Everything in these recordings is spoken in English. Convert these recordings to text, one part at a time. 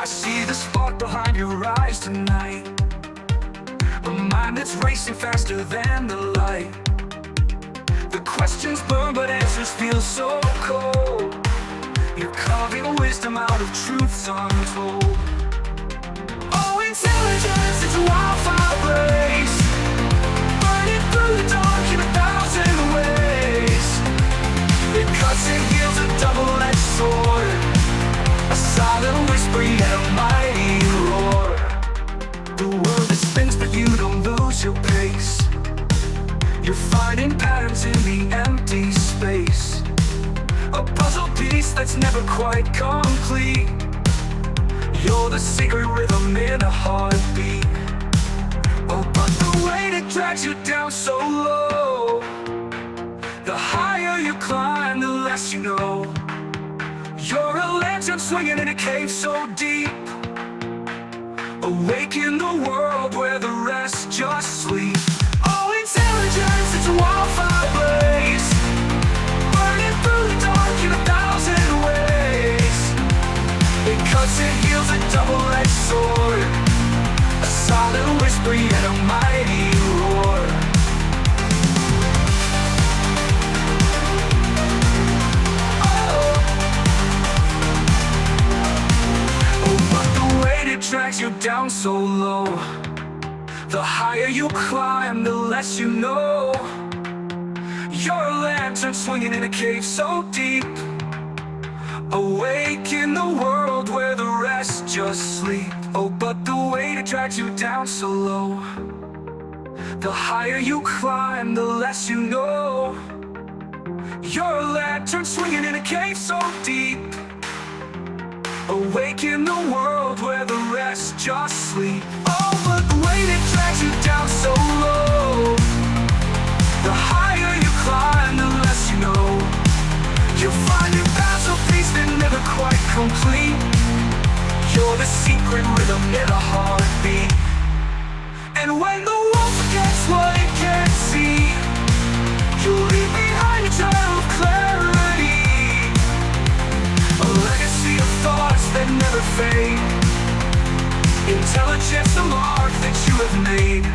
see the spark behind your eyes tonight, a mind that's racing faster than the light. The questions burn but answers feel so cold. You're carving wisdom out of truths untold. Oh, intelligence, it's a wildfire blaze, burning through the dark in 1,000 ways. It cuts and heals, a double-edged sword, a silent whisper yet a mighty roar. The world that spins but you don't lose your pace. You're finding patterns in the empty space, a puzzle piece that's never quite complete. You're the secret rhythm in a heartbeat. Oh, but the weight it drags you down so low. The higher you climb, the less you know. You're a lantern swinging in a cave so deep, awake in the world where the rest just sleep. Oh, intelligence, it's a wildfire blaze, burning through the dark in 1,000 ways. It cuts and heals, a double-edged sword, a silent whisper yet a mighty roar. Drags you down so low. The higher you climb, the less you know. You're a lantern swinging in a cave so deep, awake in the world where the rest just sleep. Oh, but the weight it drags you down so low. The higher you climb, the less you know. You're a lantern swinging in a cave so deep, awake in the world where the rest just sleep. Oh, but the weight it drags you down so low. The higher you climb, the less you know. You'll find your paths of peace that never quite complete. You're the secret rhythm in a heartbeat. And when the world forgets what it can't see, you'll leave behind a trail of clarity, a legacy of thoughts that never fade. Intelligence, the mark that you have made.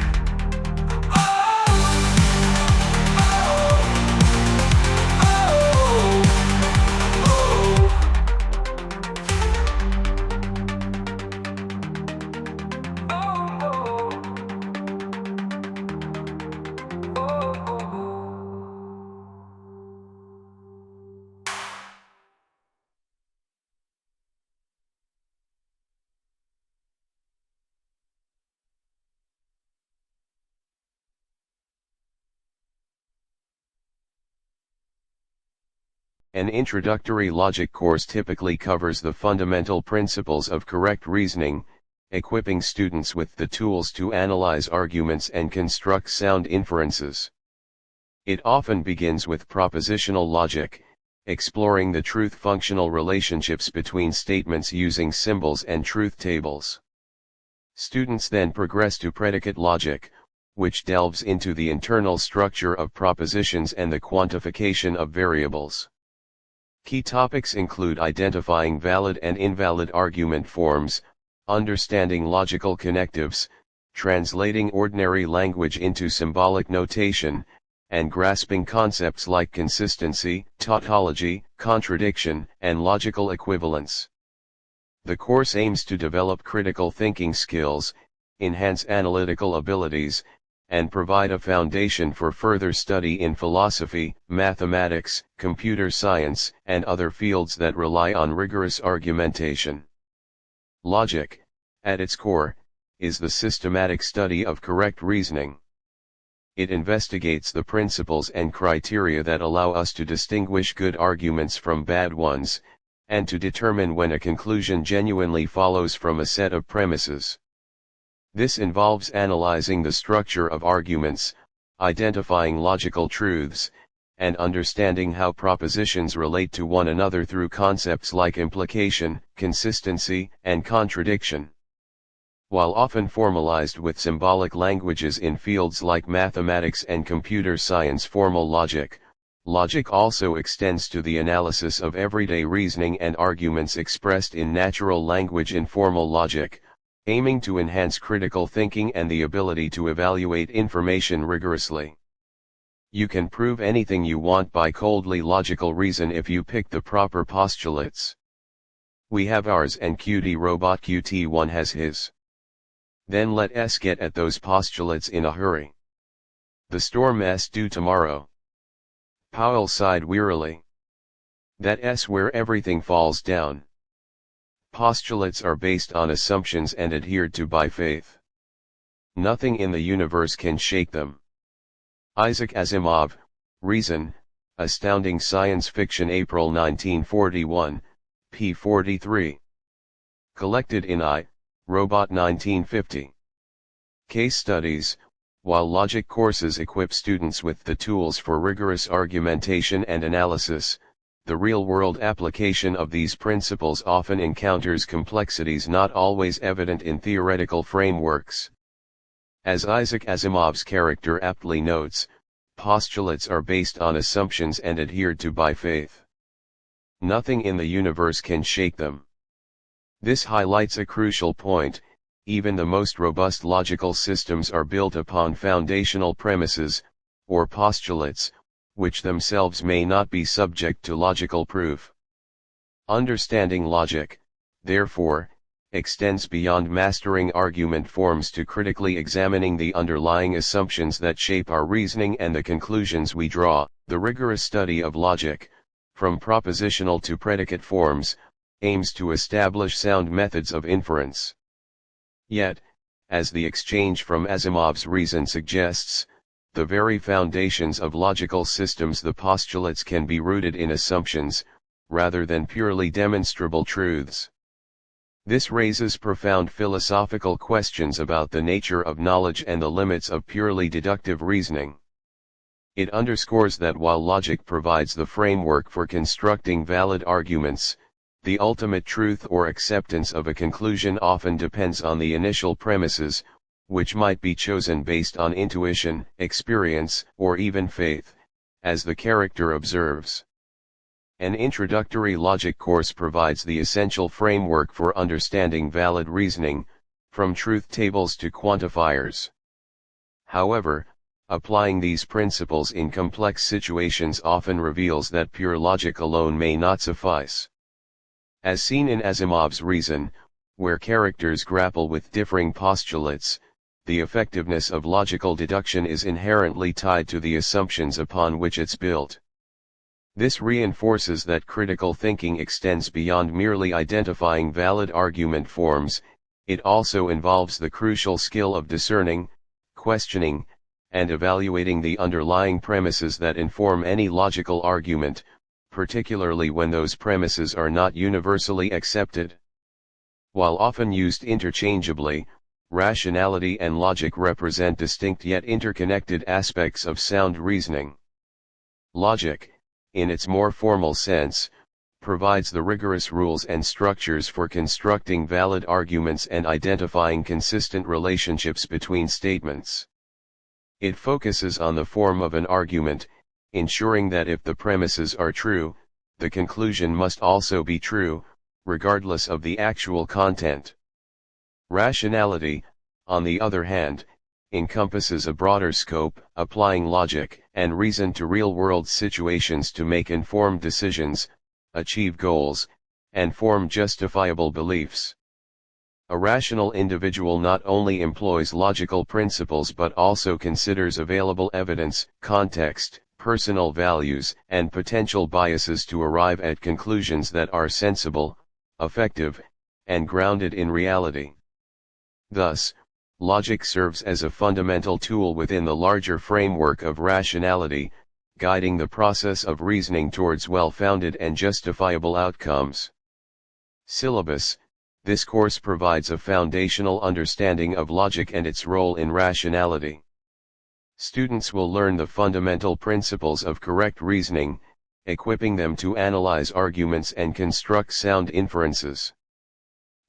An introductory logic course typically covers the fundamental principles of correct reasoning, equipping students with the tools to analyze arguments and construct sound inferences. It often begins with propositional logic, exploring the truth-functional relationships between statements using symbols and truth tables. Students then progress to predicate logic, which delves into the internal structure of propositions and the quantification of variables. Key topics include identifying valid and invalid argument forms, understanding logical connectives, translating ordinary language into symbolic notation, and grasping concepts like consistency, tautology, contradiction, and logical equivalence. The course aims to develop critical thinking skills, enhance analytical abilities, and provide a foundation for further study in philosophy, mathematics, computer science, and other fields that rely on rigorous argumentation. Logic, at its core, is the systematic study of correct reasoning. It investigates the principles and criteria that allow us to distinguish good arguments from bad ones, and to determine when a conclusion genuinely follows from a set of premises. This involves analyzing the structure of arguments, identifying logical truths, and understanding how propositions relate to one another through concepts like implication, consistency, and contradiction. While often formalized with symbolic languages in fields like mathematics and computer science, formal logic, Logic also extends to the analysis of everyday reasoning and arguments expressed in natural language in formal logic, aiming to enhance critical thinking and the ability to evaluate information rigorously. You can prove anything you want by coldly logical reason if you pick the proper postulates. We have ours and Qt robot Qt1 has his. Then let S get at those postulates in a hurry. The storm S due tomorrow. Powell sighed wearily. That S where everything falls down. Postulates are based on assumptions and adhered to by faith. Nothing in the universe can shake them. Isaac Asimov, Reason, Astounding Science Fiction, April 1941, p. 43. Collected in I, Robot 1950. Case studies. While logic courses equip students with the tools for rigorous argumentation and analysis, the real-world application of these principles often encounters complexities not always evident in theoretical frameworks. As Isaac Asimov's character aptly notes, postulates are based on assumptions and adhered to by faith. Nothing in the universe can shake them. This highlights a crucial point. Even the most robust logical systems are built upon foundational premises, or postulates, which themselves may not be subject to logical proof. Understanding logic, therefore, extends beyond mastering argument forms to critically examining the underlying assumptions that shape our reasoning and the conclusions we draw. The rigorous study of logic, from propositional to predicate forms, aims to establish sound methods of inference. Yet, as the exchange from Asimov's Reason suggests, the very foundations of logical systems, the postulates, can be rooted in assumptions, rather than purely demonstrable truths. This raises profound philosophical questions about the nature of knowledge and the limits of purely deductive reasoning. It underscores that while logic provides the framework for constructing valid arguments, the ultimate truth or acceptance of a conclusion often depends on the initial premises, which might be chosen based on intuition, experience, or even faith, as the character observes. An introductory logic course provides the essential framework for understanding valid reasoning, from truth tables to quantifiers. However, applying these principles in complex situations often reveals that pure logic alone may not suffice. As seen in Asimov's Reason, where characters grapple with differing postulates, the effectiveness of logical deduction is inherently tied to the assumptions upon which it's built. This reinforces that critical thinking extends beyond merely identifying valid argument forms. It also involves the crucial skill of discerning, questioning, and evaluating the underlying premises that inform any logical argument, particularly when those premises are not universally accepted. While often used interchangeably, rationality and logic represent distinct yet interconnected aspects of sound reasoning. Logic, in its more formal sense, provides the rigorous rules and structures for constructing valid arguments and identifying consistent relationships between statements. It focuses on the form of an argument, ensuring that if the premises are true, the conclusion must also be true, regardless of the actual content. Rationality, on the other hand, encompasses a broader scope, applying logic and reason to real-world situations to make informed decisions, achieve goals, and form justifiable beliefs. A rational individual not only employs logical principles but also considers available evidence, context, personal values, and potential biases to arrive at conclusions that are sensible, effective, and grounded in reality. Thus, logic serves as a fundamental tool within the larger framework of rationality, guiding the process of reasoning towards well-founded and justifiable outcomes. Syllabus. This course provides a foundational understanding of logic and its role in rationality. Students will learn the fundamental principles of correct reasoning, equipping them to analyze arguments and construct sound inferences.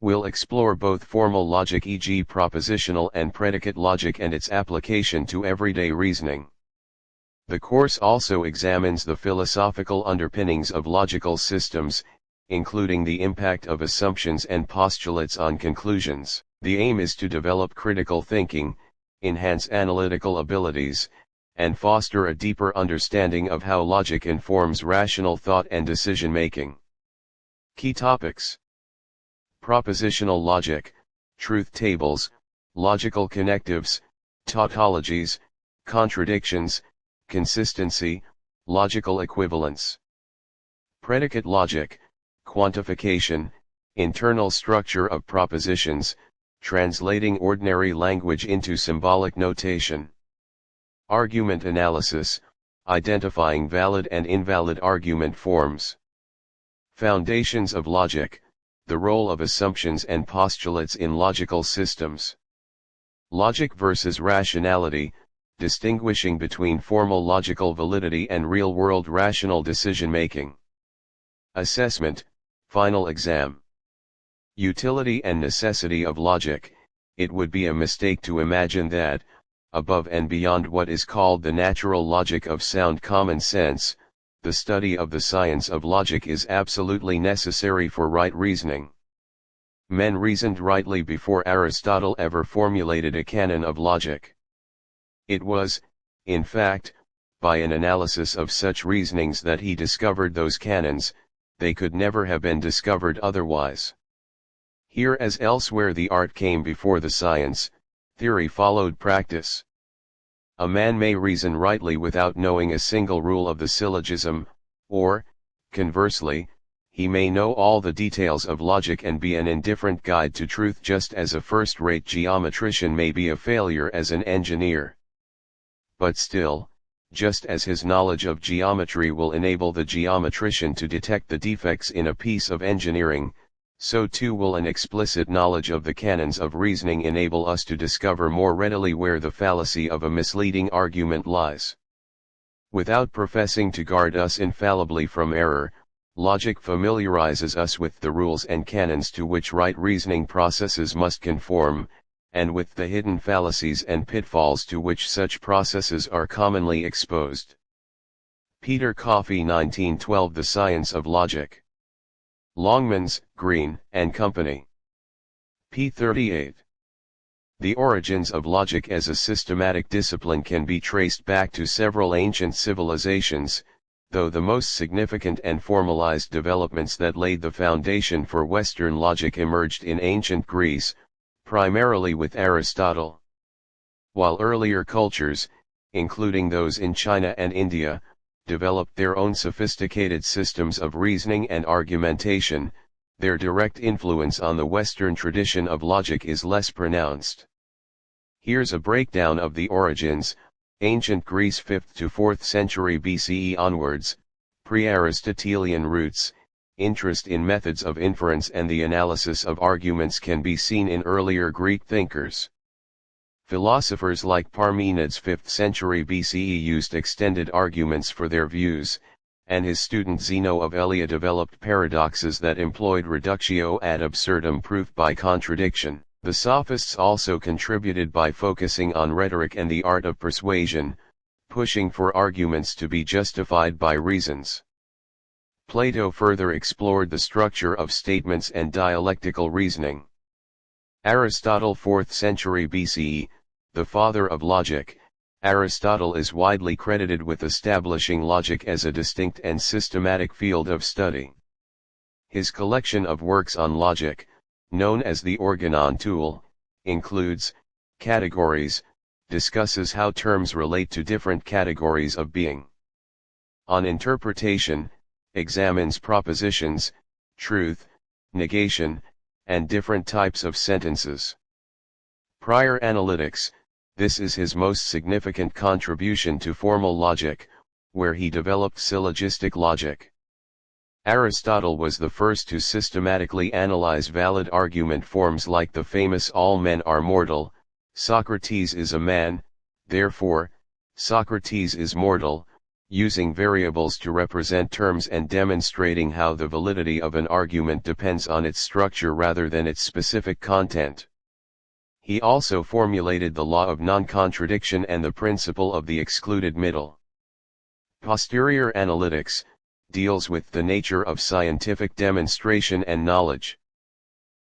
We'll explore both formal logic, e.g., propositional and predicate logic, and its application to everyday reasoning. The course also examines the philosophical underpinnings of logical systems, including the impact of assumptions and postulates on conclusions. The aim is to develop critical thinking, enhance analytical abilities, and foster a deeper understanding of how logic informs rational thought and decision-making. Key topics: propositional logic, truth tables, logical connectives, tautologies, contradictions, consistency, logical equivalence. Predicate logic, quantification, internal structure of propositions, translating ordinary language into symbolic notation. Argument analysis, identifying valid and invalid argument forms. Foundations of logic, the role of assumptions and postulates in logical systems. Logic versus rationality, distinguishing between formal logical validity and real-world rational decision-making. Assessment, final exam. Utility and necessity of logic. It would be a mistake to imagine that, above and beyond what is called the natural logic of sound common sense, the study of the science of logic is absolutely necessary for right reasoning. Men reasoned rightly before Aristotle ever formulated a canon of logic. It was, in fact, by an analysis of such reasonings that he discovered those canons. They could never have been discovered otherwise. Here as elsewhere the art came before the science, theory followed practice. A man may reason rightly without knowing a single rule of the syllogism, or, conversely, he may know all the details of logic and be an indifferent guide to truth, just as a first-rate geometrician may be a failure as an engineer. But still, just as his knowledge of geometry will enable the geometrician to detect the defects in a piece of engineering, so too will an explicit knowledge of the canons of reasoning enable us to discover more readily where the fallacy of a misleading argument lies. Without professing to guard us infallibly from error, logic familiarizes us with the rules and canons to which right reasoning processes must conform, and with the hidden fallacies and pitfalls to which such processes are commonly exposed. Peter Coffey, 1912. The Science of Logic. Longmans, Green, and Company. p. 38. The origins of logic as a systematic discipline can be traced back to several ancient civilizations, though the most significant and formalized developments that laid the foundation for Western logic emerged in ancient Greece, primarily with Aristotle. While earlier cultures, including those in China and India, developed their own sophisticated systems of reasoning and argumentation, their direct influence on the Western tradition of logic is less pronounced. Here's a breakdown of the origins: ancient Greece 5th to 4th century BCE onwards, pre-Aristotelian roots. Interest in methods of inference and the analysis of arguments can be seen in earlier Greek thinkers. Philosophers like Parmenides 5th century BCE used extended arguments for their views, and his student Zeno of Elea developed paradoxes that employed reductio ad absurdum, proof by contradiction. The Sophists also contributed by focusing on rhetoric and the art of persuasion, pushing for arguments to be justified by reasons. Plato further explored the structure of statements and dialectical reasoning. Aristotle 4th century BCE, the father of logic, Aristotle is widely credited with establishing logic as a distinct and systematic field of study. His collection of works on logic, known as the Organon Tool, includes Categories, discusses how terms relate to different categories of being. On Interpretation, examines propositions, truth, negation, and different types of sentences. Prior Analytics, this is his most significant contribution to formal logic, where he developed syllogistic logic. Aristotle was the first to systematically analyze valid argument forms like the famous "all men are mortal," Socrates is a man, therefore, Socrates is mortal, using variables to represent terms and demonstrating how the validity of an argument depends on its structure rather than its specific content. He also formulated the law of non-contradiction and the principle of the excluded middle. Posterior analytics deals with the nature of scientific demonstration and knowledge.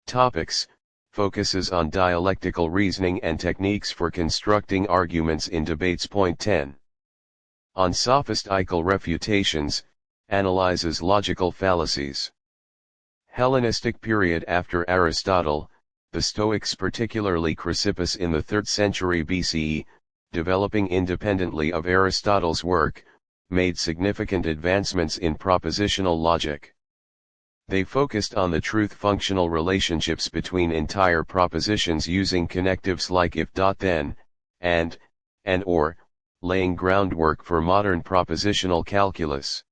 Topics focuses on dialectical reasoning and techniques for constructing arguments in debates. Point 10. On sophistical refutations, analyzes logical fallacies. Hellenistic period after Aristotle, the Stoics, particularly Chrysippus in the 3rd century BCE, developing independently of Aristotle's work, made significant advancements in propositional logic. They focused on the truth-functional relationships between entire propositions using connectives like if, then, and or, laying groundwork for modern propositional calculus.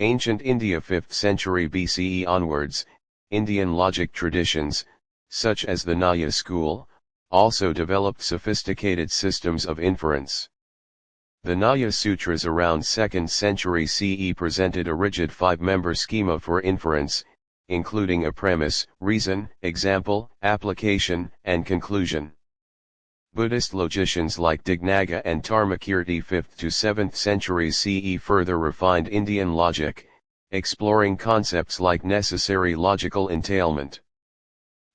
Ancient India 5th century BCE onwards, Indian logic traditions, such as the Nyaya school, also developed sophisticated systems of inference. The Nyaya Sutras around 2nd century CE presented a rigid 5-member schema for inference, including a premise, reason, example, application, and conclusion. Buddhist logicians like Dignaga and Tarmakirti 5th to 7th centuries CE further refined Indian logic, exploring concepts like necessary logical entailment.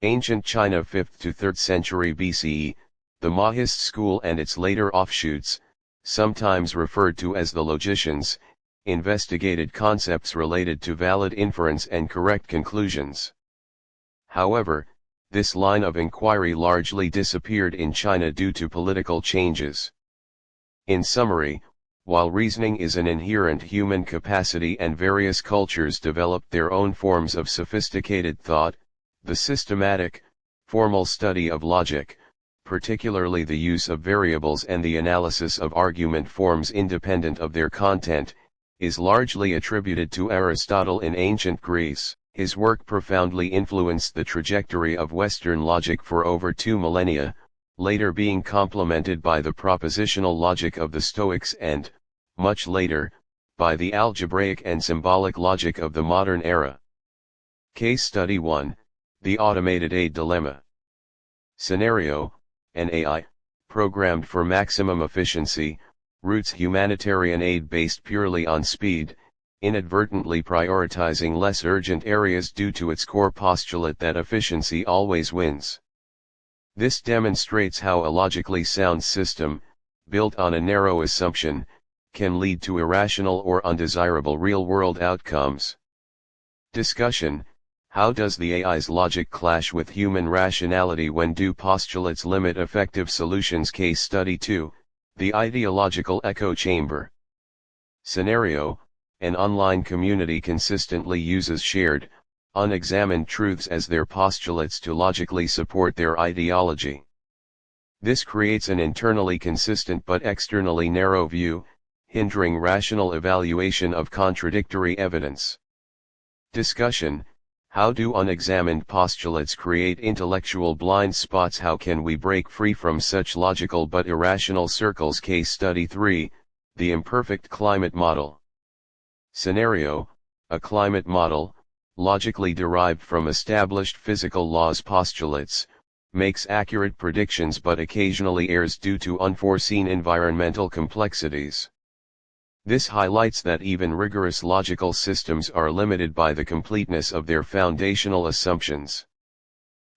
Ancient China 5th to 3rd century BCE, the Mahist school and its later offshoots, sometimes referred to as the logicians, investigated concepts related to valid inference and correct conclusions. However, this line of inquiry largely disappeared in China due to political changes. In summary, while reasoning is an inherent human capacity and various cultures developed their own forms of sophisticated thought, the systematic, formal study of logic, particularly the use of variables and the analysis of argument forms independent of their content, is largely attributed to Aristotle in ancient Greece. His work profoundly influenced the trajectory of Western logic for over 2 millennia, later being complemented by the propositional logic of the Stoics and, much later, by the algebraic and symbolic logic of the modern era. Case Study 1, The Automated Aid Dilemma. Scenario: an AI, programmed for maximum efficiency, routes humanitarian aid based purely on speed, inadvertently prioritizing less urgent areas due to its core postulate that efficiency always wins. This demonstrates how a logically sound system, built on a narrow assumption, can lead to irrational or undesirable real-world outcomes. Discussion: how does the AI's logic clash with human rationality when do postulates limit effective solutions? Case Study 2, The Ideological Echo Chamber. Scenario: an online community consistently uses shared, unexamined truths as their postulates to logically support their ideology. This creates an internally consistent but externally narrow view, hindering rational evaluation of contradictory evidence. Discussion: how do unexamined postulates create intellectual blind spots? How can we break free from such logical but irrational circles? Case Study 3, The Imperfect Climate Model. Scenario: a climate model, logically derived from established physical laws postulates, makes accurate predictions but occasionally errs due to unforeseen environmental complexities. This highlights that even rigorous logical systems are limited by the completeness of their foundational assumptions.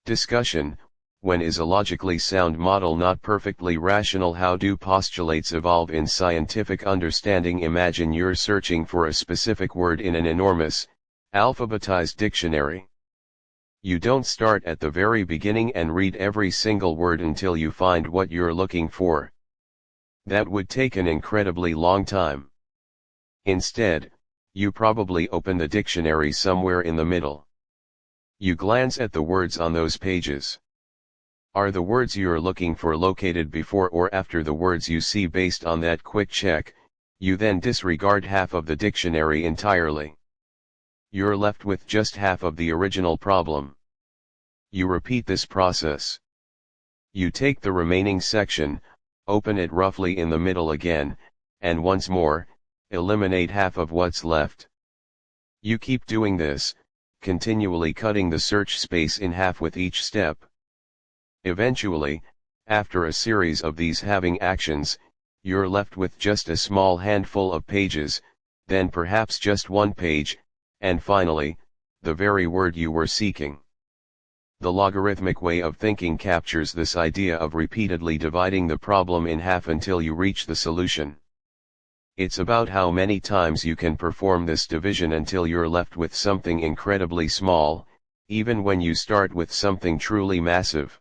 Discussion: when is a logically sound model not perfectly rational? How do postulates evolve in scientific understanding? Imagine you're searching for a specific word in an enormous, alphabetized dictionary. You don't start at the very beginning and read every single word until you find what you're looking for. That would take an incredibly long time. Instead, you probably open the dictionary somewhere in the middle. You glance at the words on those pages. Are the words you're looking for located before or after the words you see? Based on that quick check, you then disregard half of the dictionary entirely. You're left with just half of the original problem. You repeat this process. You take the remaining section, open it roughly in the middle again, and once more, eliminate half of what's left. You keep doing this, continually cutting the search space in half with each step. Eventually, after a series of these halving actions, you're left with just a small handful of pages, then perhaps just one page, and finally, the very word you were seeking. The logarithmic way of thinking captures this idea of repeatedly dividing the problem in half until you reach the solution. It's about how many times you can perform this division until you're left with something incredibly small, even when you start with something truly massive.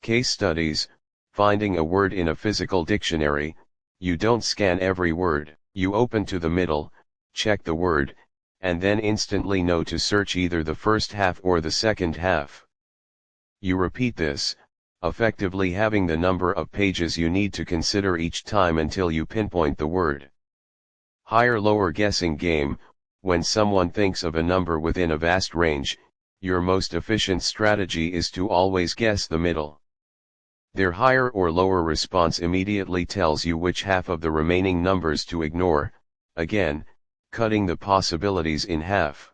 Case studies: finding a word in a physical dictionary, you don't scan every word, you open to the middle, check the word, and then instantly know to search either the first half or the second half. You repeat this, effectively having the number of pages you need to consider each time until you pinpoint the word. Higher-lower guessing game: when someone thinks of a number within a vast range, your most efficient strategy is to always guess the middle. Their higher or lower response immediately tells you which half of the remaining numbers to ignore, again, cutting the possibilities in half.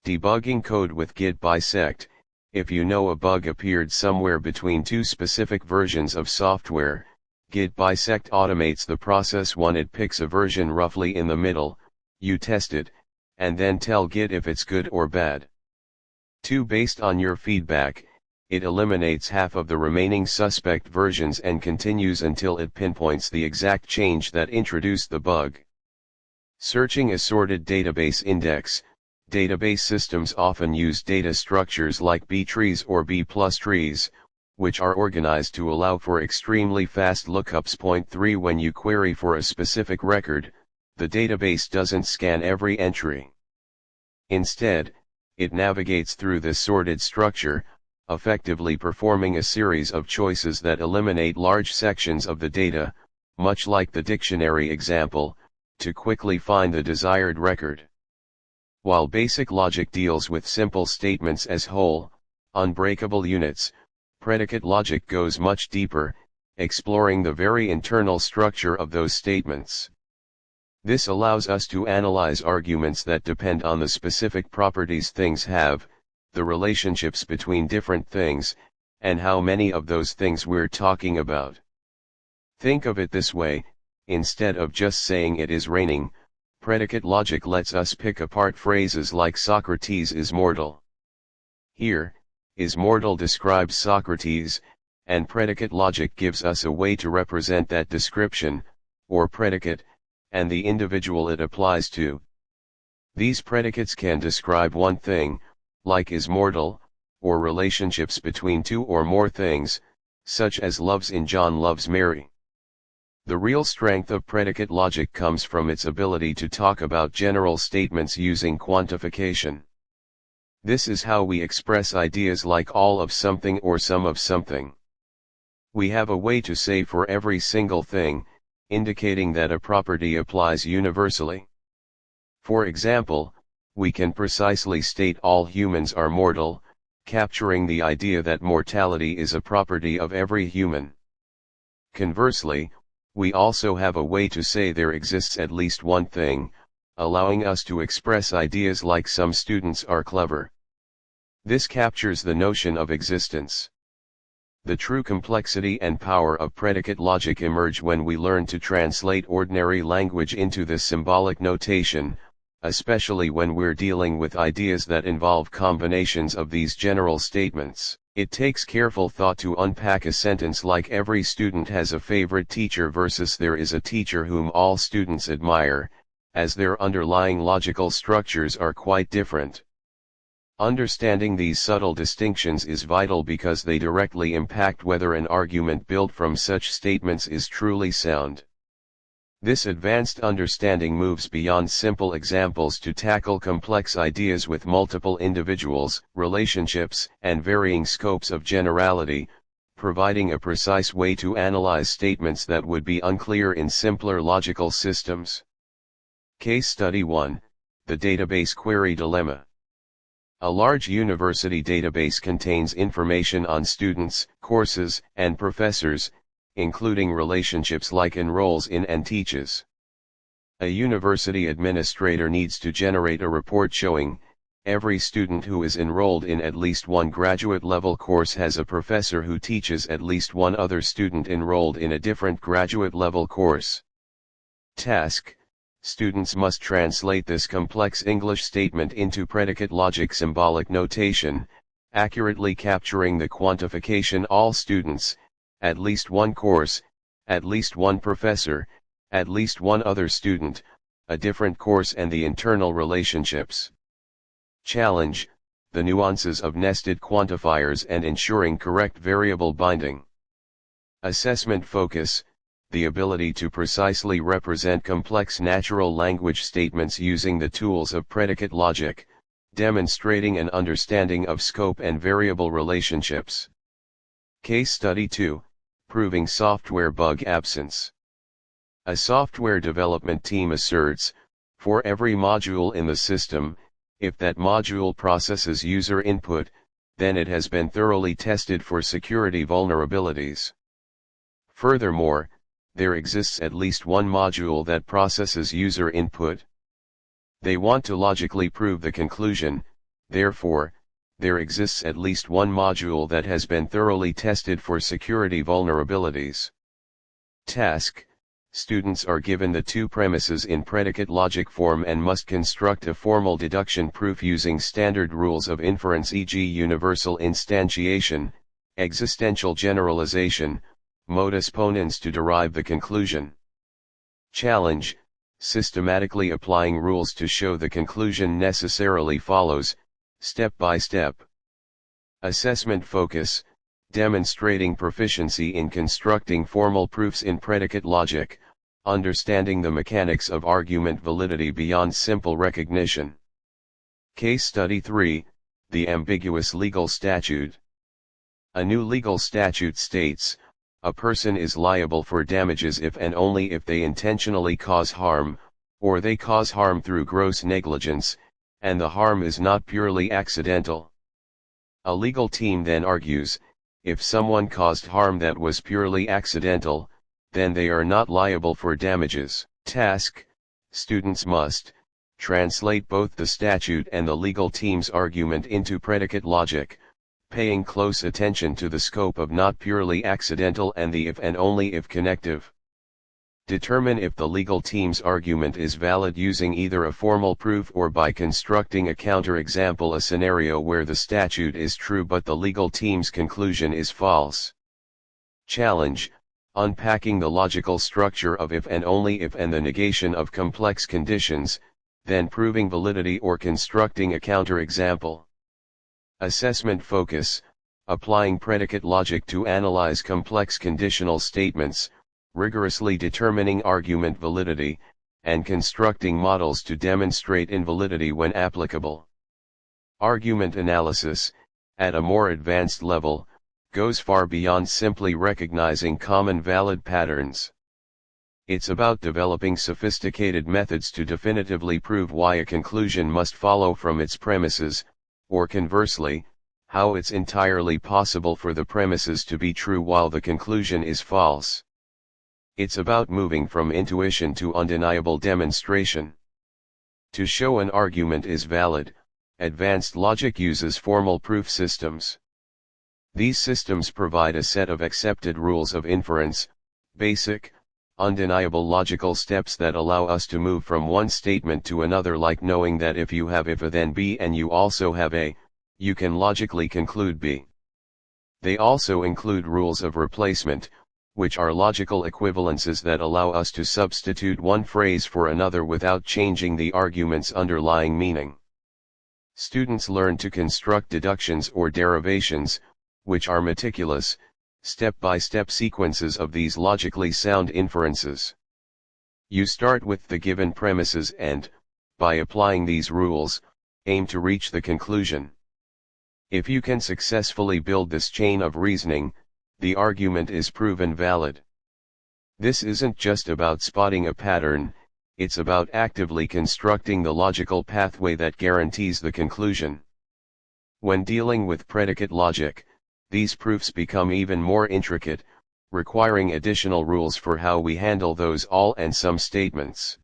Debugging code with git bisect: if you know a bug appeared somewhere between two specific versions of software, git bisect automates the process. When it picks a version roughly in the middle, you test it, and then tell Git if it's good or bad. 2. Based on your feedback, it eliminates half of the remaining suspect versions and continues until it pinpoints the exact change that introduced the bug. Searching a sorted database index: database systems often use data structures like B trees or B plus trees, which are organized to allow for extremely fast lookups. 3. When you query for a specific record, the database doesn't scan every entry. Instead, it navigates through this sorted structure, effectively performing a series of choices that eliminate large sections of the data, much like the dictionary example, to quickly find the desired record. While basic logic deals with simple statements as whole, unbreakable units, predicate logic goes much deeper, exploring the very internal structure of those statements. This allows us to analyze arguments that depend on the specific properties things have, the relationships between different things, and how many of those things we're talking about. Think of it this way: instead of just saying it is raining, predicate logic lets us pick apart phrases like Socrates is mortal. Here, is mortal describes Socrates, and predicate logic gives us a way to represent that description, or predicate, and the individual it applies to. These predicates can describe one thing, like is mortal, or relationships between two or more things, such as loves in John loves Mary. The real strength of predicate logic comes from its ability to talk about general statements using quantification. This is how we express ideas like all of something or some of something. We have a way to say for every single thing, indicating that a property applies universally. For example, we can precisely state all humans are mortal, capturing the idea that mortality is a property of every human. Conversely, we also have a way to say there exists at least one thing, allowing us to express ideas like some students are clever. This captures the notion of existence. The true complexity and power of predicate logic emerge when we learn to translate ordinary language into this symbolic notation, especially when we're dealing with ideas that involve combinations of these general statements. It takes careful thought to unpack a sentence like every student has a favorite teacher versus there is a teacher whom all students admire, as their underlying logical structures are quite different. Understanding these subtle distinctions is vital because they directly impact whether an argument built from such statements is truly sound. This advanced understanding moves beyond simple examples to tackle complex ideas with multiple individuals, relationships, and varying scopes of generality, providing a precise way to analyze statements that would be unclear in simpler logical systems. Case Study 1: The Database Query Dilemma. A large university database contains information on students, courses, and professors, including relationships like enrolls in and teaches. A university administrator needs to generate a report showing, Every student who is enrolled in at least one graduate-level course has a professor who teaches at least one other student enrolled in a different graduate-level course. Task: students must translate this complex English statement into predicate logic symbolic notation, accurately capturing the quantification all students, at least one course, at least one professor, at least one other student, a different course and the internal relationships. Challenge: the nuances of nested quantifiers and ensuring correct variable binding. Assessment focus: the ability to precisely represent complex natural language statements using the tools of predicate logic, demonstrating an understanding of scope and variable relationships. Case Study 2, Proving Software Bug Absence. A software development team asserts, for every module in the system, if that module processes user input, then it has been thoroughly tested for security vulnerabilities. Furthermore, there exists at least one module that processes user input. They want to logically prove the conclusion, therefore, there exists at least one module that has been thoroughly tested for security vulnerabilities. Task: students are given the two premises in predicate logic form and must construct a formal deduction proof using standard rules of inference, e.g. universal instantiation, existential generalization, modus ponens, to derive the conclusion. Challenge: systematically applying rules to show the conclusion necessarily follows, step by step. Assessment focus: demonstrating proficiency in constructing formal proofs in predicate logic, understanding the mechanics of argument validity beyond simple recognition. Case Study 3, The Ambiguous Legal Statute. A new legal statute states, a person is liable for damages if and only if they intentionally cause harm, or they cause harm through gross negligence, and the harm is not purely accidental. A legal team then argues, if someone caused harm that was purely accidental, then they are not liable for damages. Task: students must translate both the statute and the legal team's argument into predicate logic, paying close attention to the scope of not purely accidental and the if and only if connective. Determine if the legal team's argument is valid using either a formal proof or by constructing a counterexample, a scenario where the statute is true but the legal team's conclusion is false. Challenge: unpacking the logical structure of if and only if and the negation of complex conditions, then proving validity or constructing a counterexample. Assessment focus: applying predicate logic to analyze complex conditional statements, rigorously determining argument validity, and constructing models to demonstrate invalidity when applicable. Argument analysis, at a more advanced level, goes far beyond simply recognizing common valid patterns. It's about developing sophisticated methods to definitively prove why a conclusion must follow from its premises, or conversely, how it's entirely possible for the premises to be true while the conclusion is false. It's about moving from intuition to undeniable demonstration. To show an argument is valid, advanced logic uses formal proof systems. These systems provide a set of accepted rules of inference, basic, undeniable logical steps that allow us to move from one statement to another, like knowing that if you have if A then B and you also have A, you can logically conclude B. They also include rules of replacement, which are logical equivalences that allow us to substitute one phrase for another without changing the argument's underlying meaning. Students learn to construct deductions or derivations, which are meticulous, step-by-step sequences of these logically sound inferences. You start with the given premises and, by applying these rules, aim to reach the conclusion. If you can successfully build this chain of reasoning, the argument is proven valid. This isn't just about spotting a pattern, it's about actively constructing the logical pathway that guarantees the conclusion. When dealing with predicate logic, these proofs become even more intricate, requiring additional rules for how we handle those all and some statements.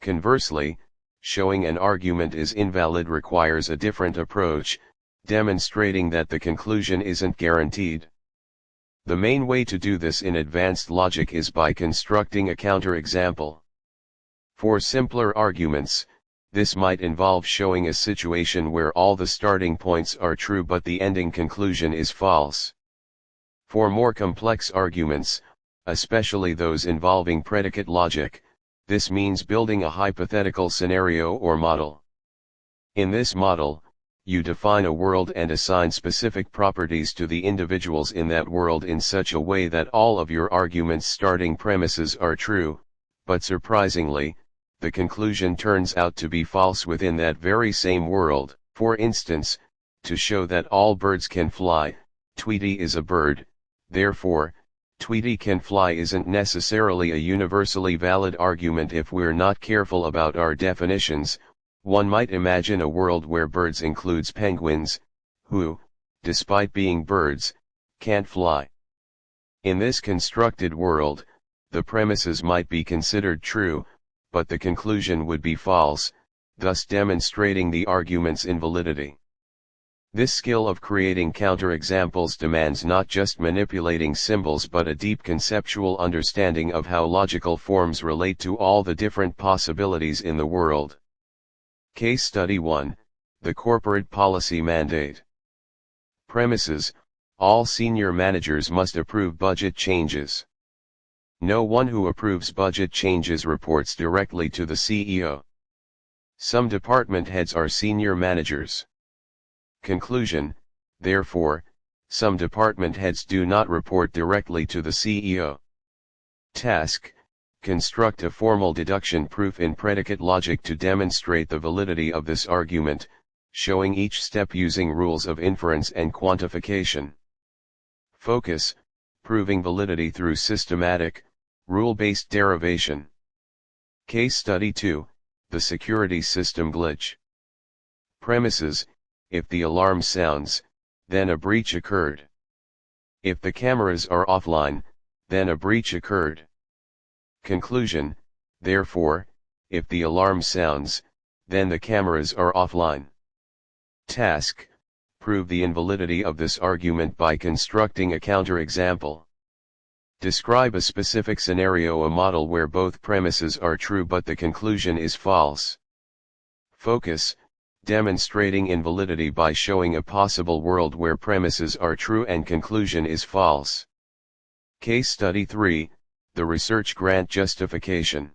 Conversely, Showing an argument is invalid requires a different approach, demonstrating that the conclusion isn't guaranteed. The main way to do this in advanced logic is by constructing a counterexample. For simpler arguments, this might involve showing a situation where all the starting points are true but the ending conclusion is false. For more complex arguments, especially those involving predicate logic, this means building a hypothetical scenario or model. In this model, you define a world and assign specific properties to the individuals in that world in such a way that all of your argument's starting premises are true, but surprisingly, the conclusion turns out to be false within that very same world. For instance, to show that all birds can fly, Tweety is a bird, therefore, Tweety can fly isn't necessarily a universally valid argument if we're not careful about our definitions. One might imagine a world where birds includes penguins, who, despite being birds, can't fly. In this constructed world, the premises might be considered true, but the conclusion would be false, thus demonstrating the argument's invalidity. This skill of creating counterexamples demands not just manipulating symbols but a deep conceptual understanding of how logical forms relate to all the different possibilities in the world. Case Study 1, the Corporate Policy Mandate. Premises: all senior managers must approve budget changes. No one who approves budget changes reports directly to the CEO. Some department heads are senior managers. Conclusion: therefore, some department heads do not report directly to the CEO. Task: construct a formal deduction proof in predicate logic to demonstrate the validity of this argument, showing each step using rules of inference and quantification. Focus: proving validity through systematic, rule-based derivation. Case Study 2, the Security System Glitch. Premises: if the alarm sounds, then a breach occurred. If the cameras are offline, then a breach occurred. Conclusion: therefore, if the alarm sounds, then the cameras are offline. Task: prove the invalidity of this argument by constructing a counterexample. Describe a specific scenario, a model where both premises are true but the conclusion is false. Focus: demonstrating invalidity by showing a possible world where premises are true and conclusion is false. Case Study 3, the Research Grant Justification.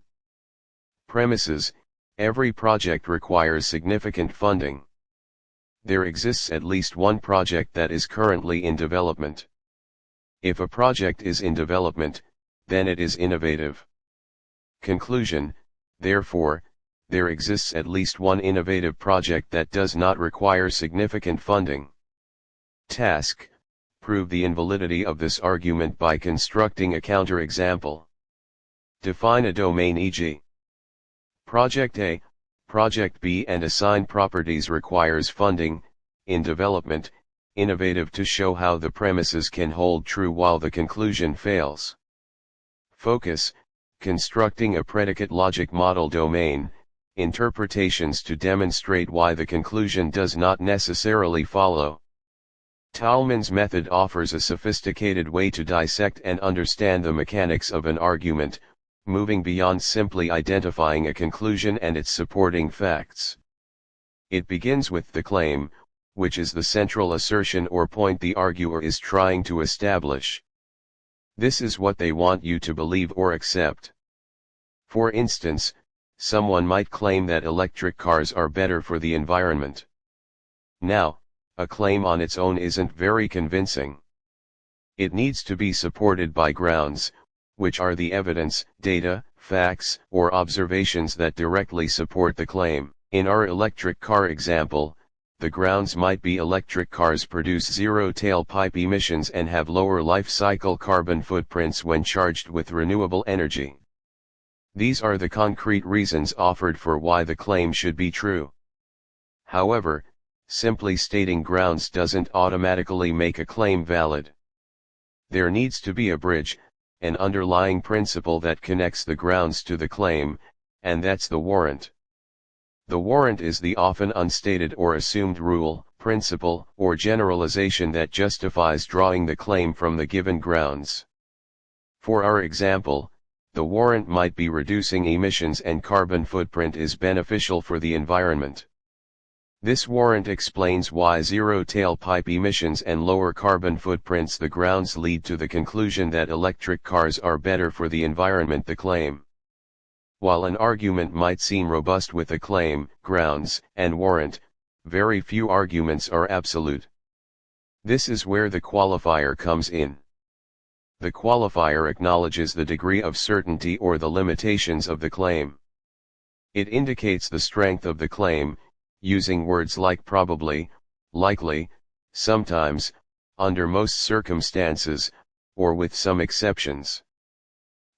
Premises: every project requires significant funding. There exists at least one project that is currently in development. If a project is in development, then it is innovative. Conclusion: therefore, there exists at least one innovative project that does not require significant funding. Task: prove the invalidity of this argument by constructing a counterexample. Define a domain, e.g. Project A, Project B, and assign properties requires funding, in development, innovative, to show how the premises can hold true while the conclusion fails. Focus: constructing a predicate logic model, domain, interpretations to demonstrate why the conclusion does not necessarily follow. Tolman's method offers a sophisticated way to dissect and understand the mechanics of an argument, moving beyond simply identifying a conclusion and its supporting facts. It begins with the claim, which is the central assertion or point the arguer is trying to establish. This is what they want you to believe or accept. For instance, someone might claim that electric cars are better for the environment. Now, a claim on its own isn't very convincing. It needs to be supported by grounds, which are the evidence, data, facts, or observations that directly support the claim. In our electric car example, the grounds might be electric cars produce zero tailpipe emissions and have lower life cycle carbon footprints when charged with renewable energy. These are the concrete reasons offered for why the claim should be true. However, simply stating grounds doesn't automatically make a claim valid. There needs to be a bridge, an underlying principle that connects the grounds to the claim, and that's the warrant. The warrant is the often unstated or assumed rule, principle, or generalization that justifies drawing the claim from the given grounds. For our example, the warrant might be reducing emissions and carbon footprint is beneficial for the environment. This warrant explains why zero tailpipe emissions and lower carbon footprints. The grounds lead to the conclusion that electric cars are better for the environment. The claim. While an argument might seem robust with a claim, grounds, and warrant, very few arguments are absolute. This is where the qualifier comes in. The qualifier acknowledges the degree of certainty or the limitations of the claim. It indicates the strength of the claim, using words like probably, likely, sometimes, under most circumstances, or with some exceptions.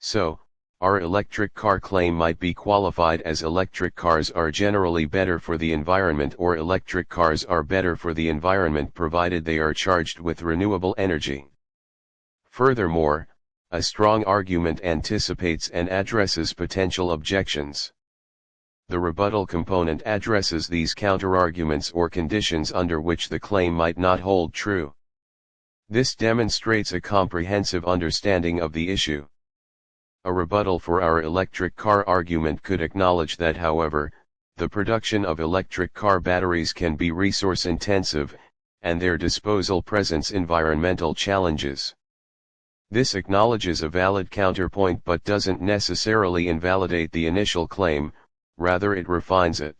So, our electric car claim might be qualified as electric cars are generally better for the environment, or electric cars are better for the environment provided they are charged with renewable energy. Furthermore, a strong argument anticipates and addresses potential objections. The rebuttal component addresses these counterarguments or conditions under which the claim might not hold true. This demonstrates a comprehensive understanding of the issue. A rebuttal for our electric car argument could acknowledge that, however, the production of electric car batteries can be resource intensive, and their disposal presents environmental challenges. This acknowledges a valid counterpoint but doesn't necessarily invalidate the initial claim, rather it refines it.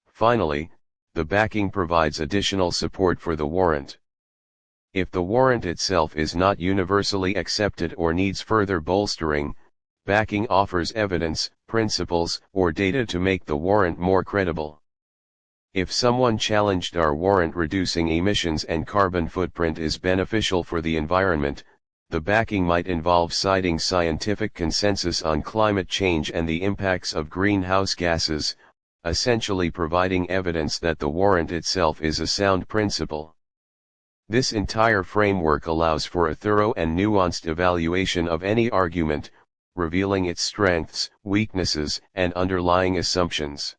Finally, the backing provides additional support for the warrant. If the warrant itself is not universally accepted or needs further bolstering, backing offers evidence, principles, or data to make the warrant more credible. If someone challenged our warrant reducing emissions and carbon footprint is beneficial for the environment, the backing might involve citing scientific consensus on climate change and the impacts of greenhouse gases, essentially providing evidence that the warrant itself is a sound principle. This entire framework allows for a thorough and nuanced evaluation of any argument, revealing its strengths, weaknesses, and underlying assumptions.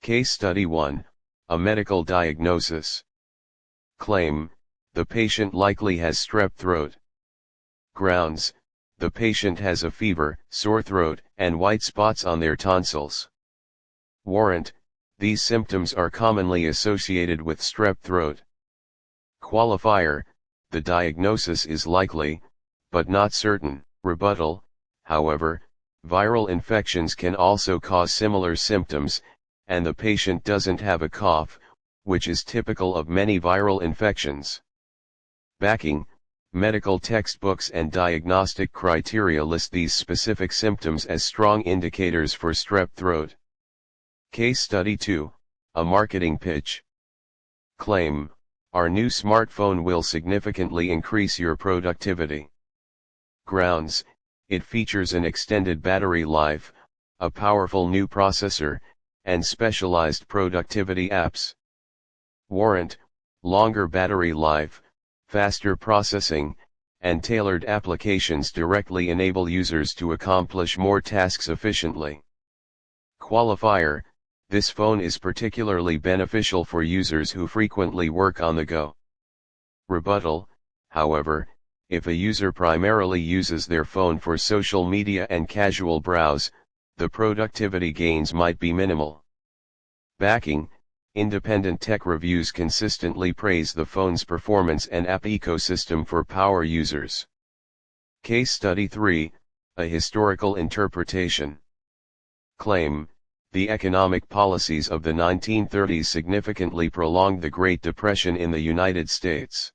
Case Study 1, a medical diagnosis. Claim: the patient likely has strep throat. Grounds: the patient has a fever, sore throat, and white spots on their tonsils. Warrant: these symptoms are commonly associated with strep throat. Qualifier: the diagnosis is likely, but not certain. Rebuttal: however, viral infections can also cause similar symptoms, and the patient doesn't have a cough, which is typical of many viral infections. Backing: medical textbooks and diagnostic criteria list these specific symptoms as strong indicators for strep throat. Case Study 2, a marketing pitch. Claim: our new smartphone will significantly increase your productivity. Grounds: it features an extended battery life, a powerful new processor, and specialized productivity apps. Warrant: longer battery life, faster processing, and tailored applications directly enable users to accomplish more tasks efficiently. Qualifier: this phone is particularly beneficial for users who frequently work on the go. Rebuttal: however, if a user primarily uses their phone for social media and casual browse, the productivity gains might be minimal. Backing: independent tech reviews consistently praise the phone's performance and app ecosystem for power users. Case Study 3, a historical interpretation. Claim: the economic policies of the 1930s significantly prolonged the Great Depression in the United States.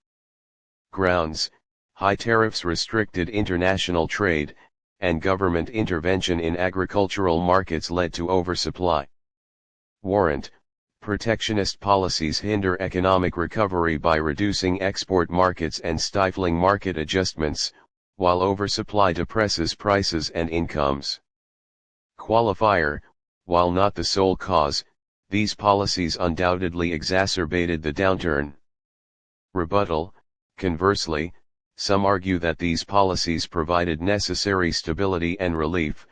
Grounds: high tariffs restricted international trade, and government intervention in agricultural markets led to oversupply. Warrant: protectionist policies hinder economic recovery by reducing export markets and stifling market adjustments, while oversupply depresses prices and incomes. Qualifier: while not the sole cause, these policies undoubtedly exacerbated the downturn. Rebuttal: conversely, some argue that these policies provided necessary stability and relief,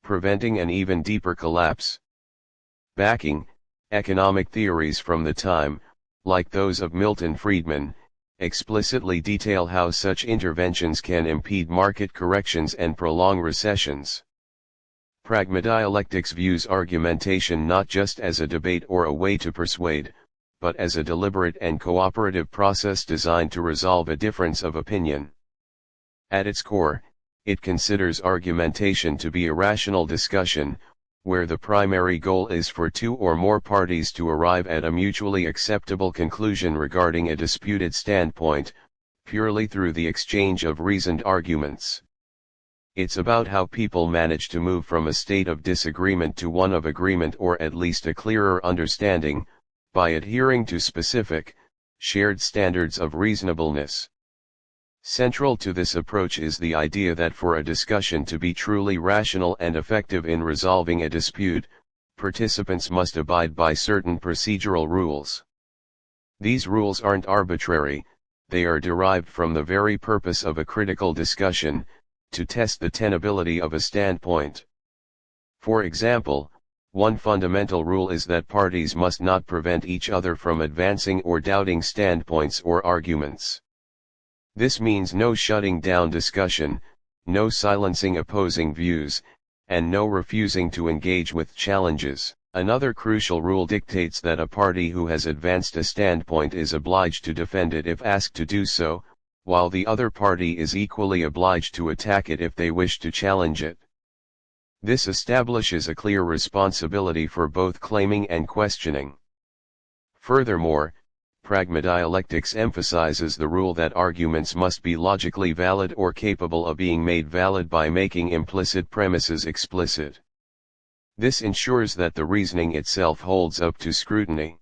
preventing an even deeper collapse. Backing, economic theories from the time, like those of Milton Friedman, explicitly detail how such interventions can impede market corrections and prolong recessions. Pragmadialectics views argumentation not just as a debate or a way to persuade, but as a deliberate and cooperative process designed to resolve a difference of opinion. At its core, it considers argumentation to be a rational discussion, where the primary goal is for two or more parties to arrive at a mutually acceptable conclusion regarding a disputed standpoint, purely through the exchange of reasoned arguments. It's about how people manage to move from a state of disagreement to one of agreement or at least a clearer understanding, by adhering to specific, shared standards of reasonableness. Central to this approach is the idea that for a discussion to be truly rational and effective in resolving a dispute, participants must abide by certain procedural rules. These rules aren't arbitrary, they are derived from the very purpose of a critical discussion, to test the tenability of a standpoint. For example, one fundamental rule is that parties must not prevent each other from advancing or doubting standpoints or arguments. This means no shutting down discussion, no silencing opposing views, and no refusing to engage with challenges. Another crucial rule dictates that a party who has advanced a standpoint is obliged to defend it if asked to do so, while the other party is equally obliged to attack it if they wish to challenge it. This establishes a clear responsibility for both claiming and questioning. Furthermore, pragmadialectics emphasizes the rule that arguments must be logically valid or capable of being made valid by making implicit premises explicit. This ensures that the reasoning itself holds up to scrutiny.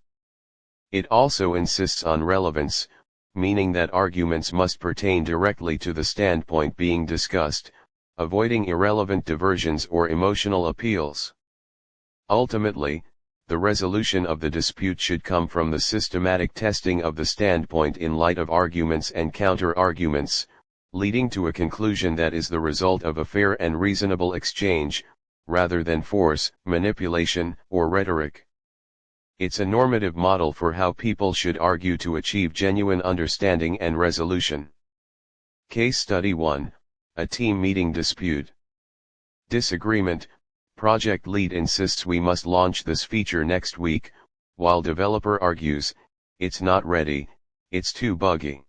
It also insists on relevance, meaning that arguments must pertain directly to the standpoint being discussed, avoiding irrelevant diversions or emotional appeals. Ultimately, the resolution of the dispute should come from the systematic testing of the standpoint in light of arguments and counter-arguments, leading to a conclusion that is the result of a fair and reasonable exchange, rather than force, manipulation, or rhetoric. It's a normative model for how people should argue to achieve genuine understanding and resolution. Case Study 1, a team meeting dispute. Disagreement. Project lead insists we must launch this feature next week, while developer argues, it's not ready, it's too buggy.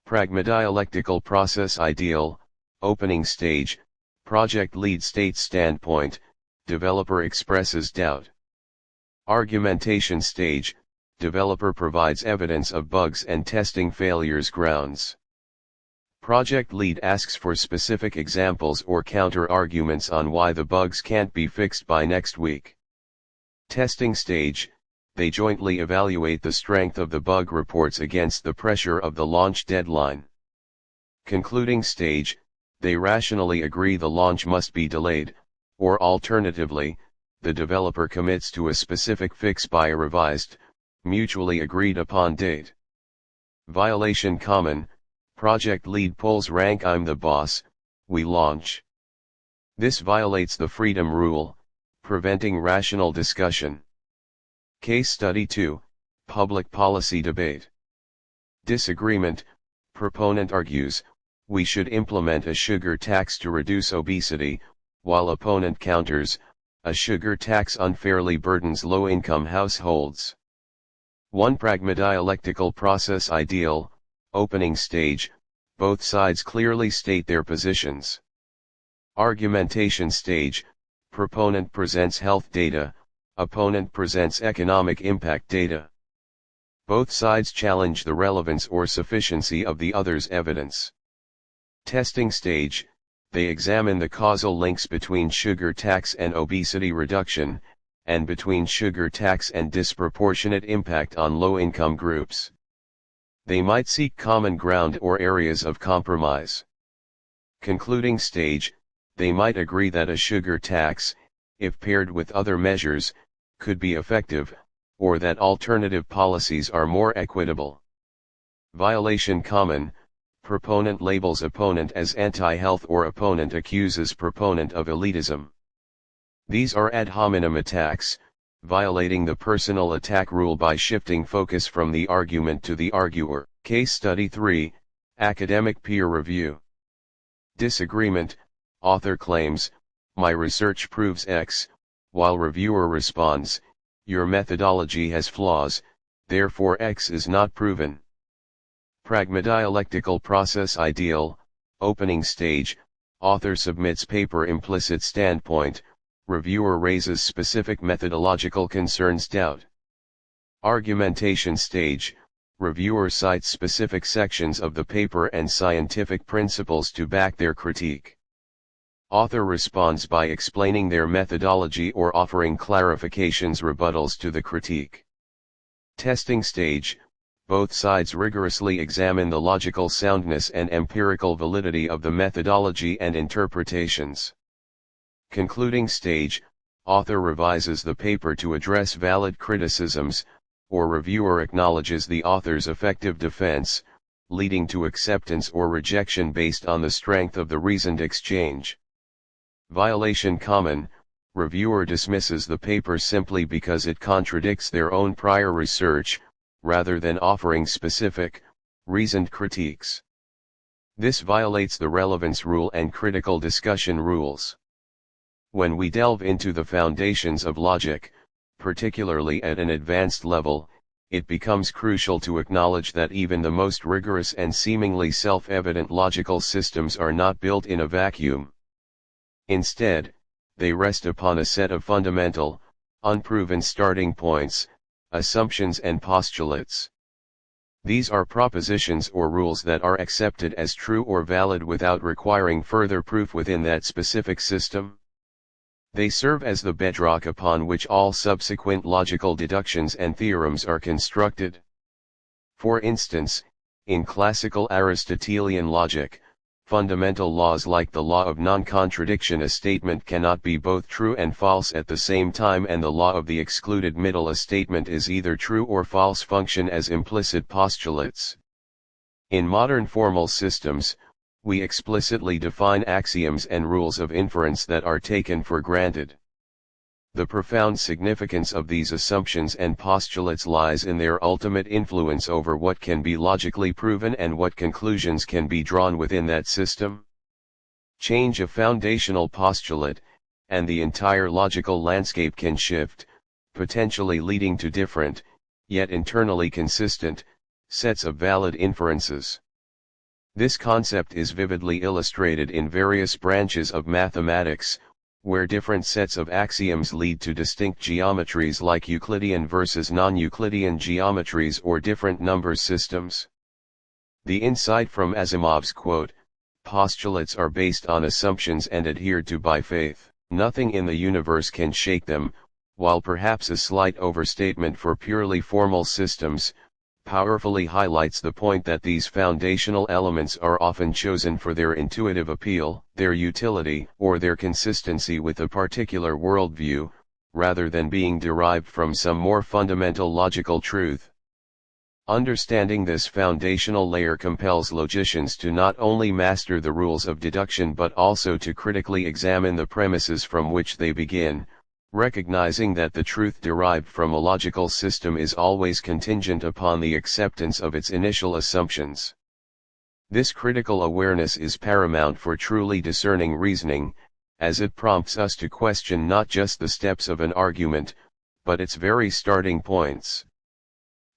Pragmadialectical process ideal. Opening stage. Project lead states standpoint, developer expresses doubt. Argumentation stage. Developer provides evidence of bugs and testing failures grounds. Project lead asks for specific examples or counter-arguments on why the bugs can't be fixed by next week. Testing stage. They jointly evaluate the strength of the bug reports against the pressure of the launch deadline. Concluding stage. They rationally agree the launch must be delayed, or alternatively, the developer commits to a specific fix by a revised, mutually agreed upon date. Violation common. Project lead pulls rank I'm the boss, we launch. This violates the freedom rule, preventing rational discussion. Case Study 2, Public Policy Debate. Disagreement. Proponent argues, we should implement a sugar tax to reduce obesity, while opponent counters, a sugar tax unfairly burdens low-income households. One pragmadialectical process ideal. Opening stage. Both sides clearly state their positions. Argumentation stage. Proponent presents health data, opponent presents economic impact data. Both sides challenge the relevance or sufficiency of the other's evidence. Testing stage. They examine the causal links between sugar tax and obesity reduction, and between sugar tax and disproportionate impact on low-income groups. They might seek common ground or areas of compromise. Concluding stage. They might agree that a sugar tax, if paired with other measures, could be effective, or that alternative policies are more equitable. Violation common. Proponent labels opponent as anti-health or opponent accuses proponent of elitism. These are ad hominem attacks, violating the personal attack rule by shifting focus from the argument to the arguer. Case study 3, academic peer review. Disagreement, author claims, my research proves X, while reviewer responds, your methodology has flaws, therefore X is not proven. Pragmadialectical process ideal, opening stage, author submits paper implicit standpoint, reviewer raises specific methodological concerns doubt. Argumentation stage, reviewer cites specific sections of the paper and scientific principles to back their critique. Author responds by explaining their methodology or offering clarifications rebuttals to the critique. Testing stage, both sides rigorously examine the logical soundness and empirical validity of the methodology and interpretations. Concluding stage, author revises the paper to address valid criticisms, or reviewer acknowledges the author's effective defense, leading to acceptance or rejection based on the strength of the reasoned exchange. Violation common, reviewer dismisses the paper simply because it contradicts their own prior research, rather than offering specific, reasoned critiques. This violates the relevance rule and critical discussion rules. When we delve into the foundations of logic, particularly at an advanced level, it becomes crucial to acknowledge that even the most rigorous and seemingly self-evident logical systems are not built in a vacuum. Instead, they rest upon a set of fundamental, unproven starting points, assumptions and postulates. These are propositions or rules that are accepted as true or valid without requiring further proof within that specific system. They serve as the bedrock upon which all subsequent logical deductions and theorems are constructed. For instance, in classical Aristotelian logic, fundamental laws like the law of non-contradiction, a statement cannot be both true and false at the same time, and the law of the excluded middle, a statement is either true or false, function as implicit postulates. In modern formal systems, we explicitly define axioms and rules of inference that are taken for granted. The profound significance of these assumptions and postulates lies in their ultimate influence over what can be logically proven and what conclusions can be drawn within that system. Change a foundational postulate, and the entire logical landscape can shift, potentially leading to different, yet internally consistent, sets of valid inferences. This concept is vividly illustrated in various branches of mathematics, where different sets of axioms lead to distinct geometries like Euclidean versus non-Euclidean geometries or different number systems. The insight from Asimov's quote, "Postulates are based on assumptions and adhered to by faith. Nothing in the universe can shake them," while perhaps a slight overstatement for purely formal systems, powerfully highlights the point that these foundational elements are often chosen for their intuitive appeal, their utility, or their consistency with a particular worldview, rather than being derived from some more fundamental logical truth. Understanding this foundational layer compels logicians to not only master the rules of deduction but also to critically examine the premises from which they begin, recognizing that the truth derived from a logical system is always contingent upon the acceptance of its initial assumptions. This critical awareness is paramount for truly discerning reasoning, as it prompts us to question not just the steps of an argument, but its very starting points.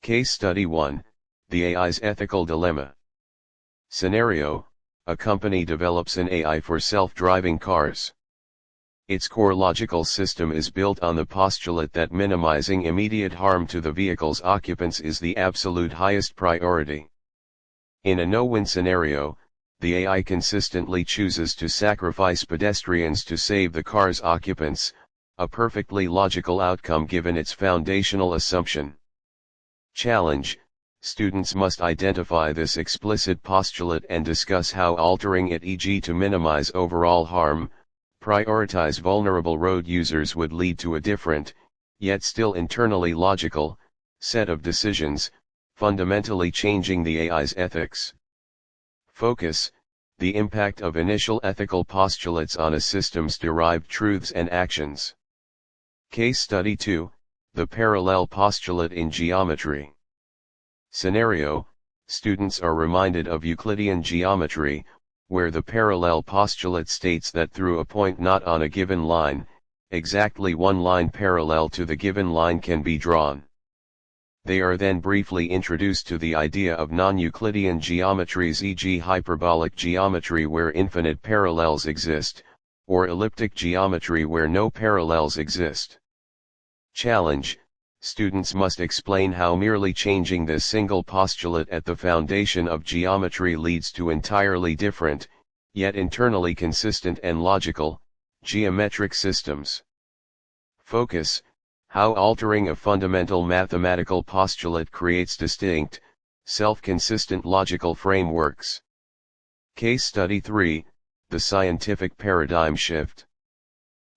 Case Study 1, The AI's Ethical Dilemma. Scenario: a company develops an AI for self-driving cars. Its core logical system is built on the postulate that minimizing immediate harm to the vehicle's occupants is the absolute highest priority. In a no-win scenario, the AI consistently chooses to sacrifice pedestrians to save the car's occupants, a perfectly logical outcome given its foundational assumption. Challenge: students must identify this explicit postulate and discuss how altering it, e.g. to minimize overall harm, prioritize vulnerable road users, would lead to a different, yet still internally logical, set of decisions, fundamentally changing the AI's ethics. Focus: the impact of initial ethical postulates on a system's derived truths and actions. Case Study 2, The parallel postulate in geometry. Scenario: students are reminded of Euclidean geometry, where the parallel postulate states that through a point not on a given line, exactly one line parallel to the given line can be drawn. They are then briefly introduced to the idea of non-Euclidean geometries, e.g. hyperbolic geometry where infinite parallels exist, or elliptic geometry where no parallels exist. Challenge: students must explain how merely changing this single postulate at the foundation of geometry leads to entirely different, yet internally consistent and logical, geometric systems. Focus: how altering a fundamental mathematical postulate creates distinct, self-consistent logical frameworks. Case Study 3, The Scientific Paradigm Shift.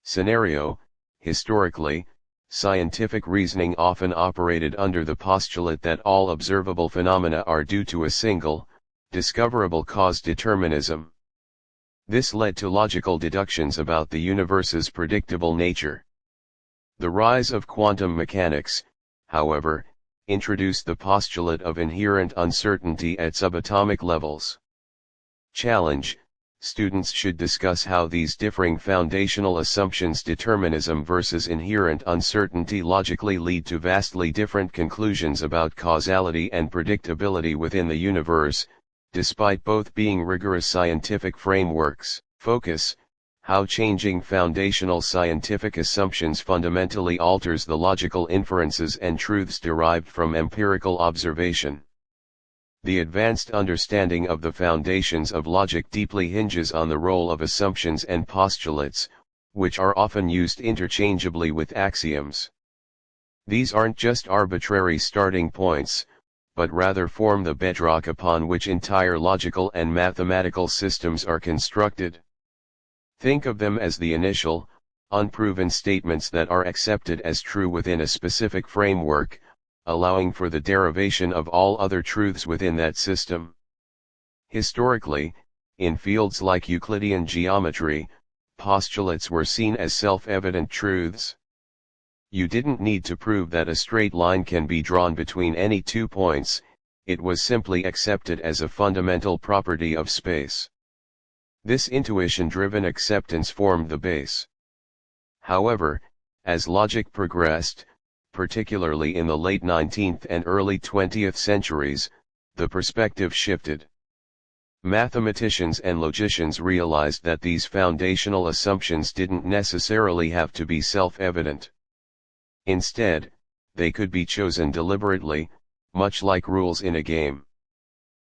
Scenario: historically, scientific reasoning often operated under the postulate that all observable phenomena are due to a single, discoverable cause determinism. This led to logical deductions about the universe's predictable nature. The rise of quantum mechanics, however, introduced the postulate of inherent uncertainty at subatomic levels. Challenge: students should discuss how these differing foundational assumptions, determinism versus inherent uncertainty, logically lead to vastly different conclusions about causality and predictability within the universe, despite both being rigorous scientific frameworks. Focus: how changing foundational scientific assumptions fundamentally alters the logical inferences and truths derived from empirical observation. The advanced understanding of the foundations of logic deeply hinges on the role of assumptions and postulates, which are often used interchangeably with axioms. These aren't just arbitrary starting points, but rather form the bedrock upon which entire logical and mathematical systems are constructed. Think of them as the initial, unproven statements that are accepted as true within a specific framework, allowing for the derivation of all other truths within that system. Historically, in fields like Euclidean geometry, postulates were seen as self-evident truths. You didn't need to prove that a straight line can be drawn between any two points, it was simply accepted as a fundamental property of space. This intuition-driven acceptance formed the base. However, as logic progressed, particularly in the late 19th and early 20th centuries, the perspective shifted. Mathematicians and logicians realized that these foundational assumptions didn't necessarily have to be self-evident. Instead, they could be chosen deliberately, much like rules in a game.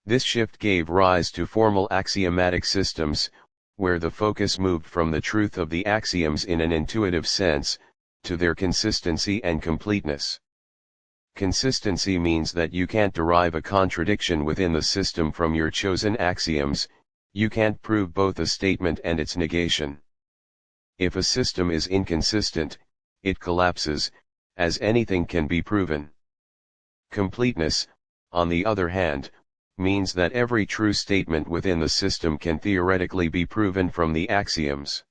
This shift gave rise to formal axiomatic systems, where the focus moved from the truth of the axioms in an intuitive sense, to their consistency and completeness. Consistency means that you can't derive a contradiction within the system from your chosen axioms, you can't prove both a statement and its negation. If a system is inconsistent, it collapses, as anything can be proven. Completeness, on the other hand, means that every true statement within the system can theoretically be proven from the axioms.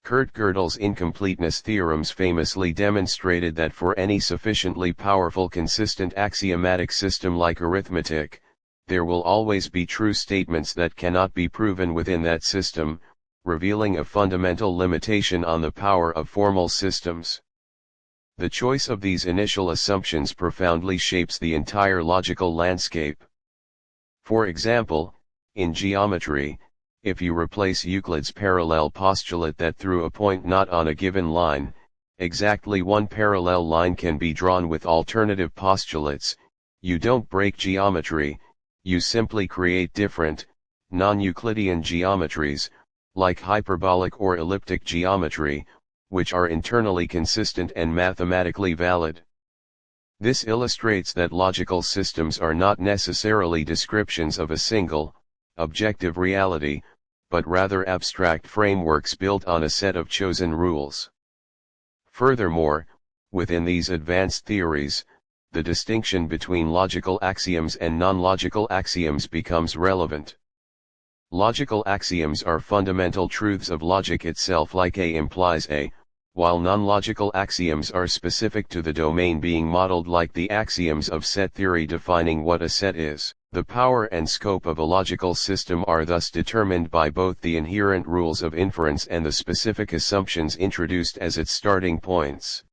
Kurt Gödel's incompleteness theorems famously demonstrated that for any sufficiently powerful consistent axiomatic system like arithmetic, there will always be true statements that cannot be proven within that system, revealing a fundamental limitation on the power of formal systems. The choice of these initial assumptions profoundly shapes the entire logical landscape. For example, in geometry, if you replace Euclid's parallel postulate that through a point not on a given line, exactly one parallel line can be drawn with alternative postulates, you don't break geometry, you simply create different, non-Euclidean geometries, like hyperbolic or elliptic geometry, which are internally consistent and mathematically valid. This illustrates that logical systems are not necessarily descriptions of a single, objective reality, but rather abstract frameworks built on a set of chosen rules. Furthermore, within these advanced theories, the distinction between logical axioms and non-logical axioms becomes relevant. Logical axioms are fundamental truths of logic itself, like A implies A, while non-logical axioms are specific to the domain being modeled like the axioms of set theory defining what a set is. The power and scope of a logical system are thus determined by both the inherent rules of inference and the specific assumptions introduced as its starting points.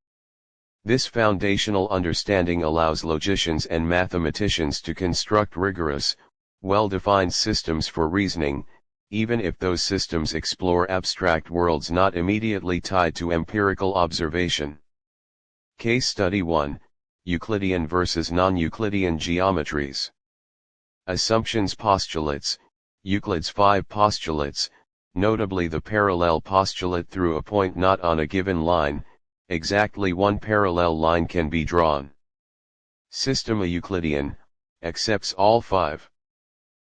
This foundational understanding allows logicians and mathematicians to construct rigorous, well-defined systems for reasoning, even if those systems explore abstract worlds not immediately tied to empirical observation. Case Study 1, Euclidean versus Non-Euclidean Geometries. Assumptions. Postulates. Euclid's 5 postulates, notably the parallel postulate through a point not on a given line, exactly one parallel line can be drawn. System. A Euclidean, accepts all 5.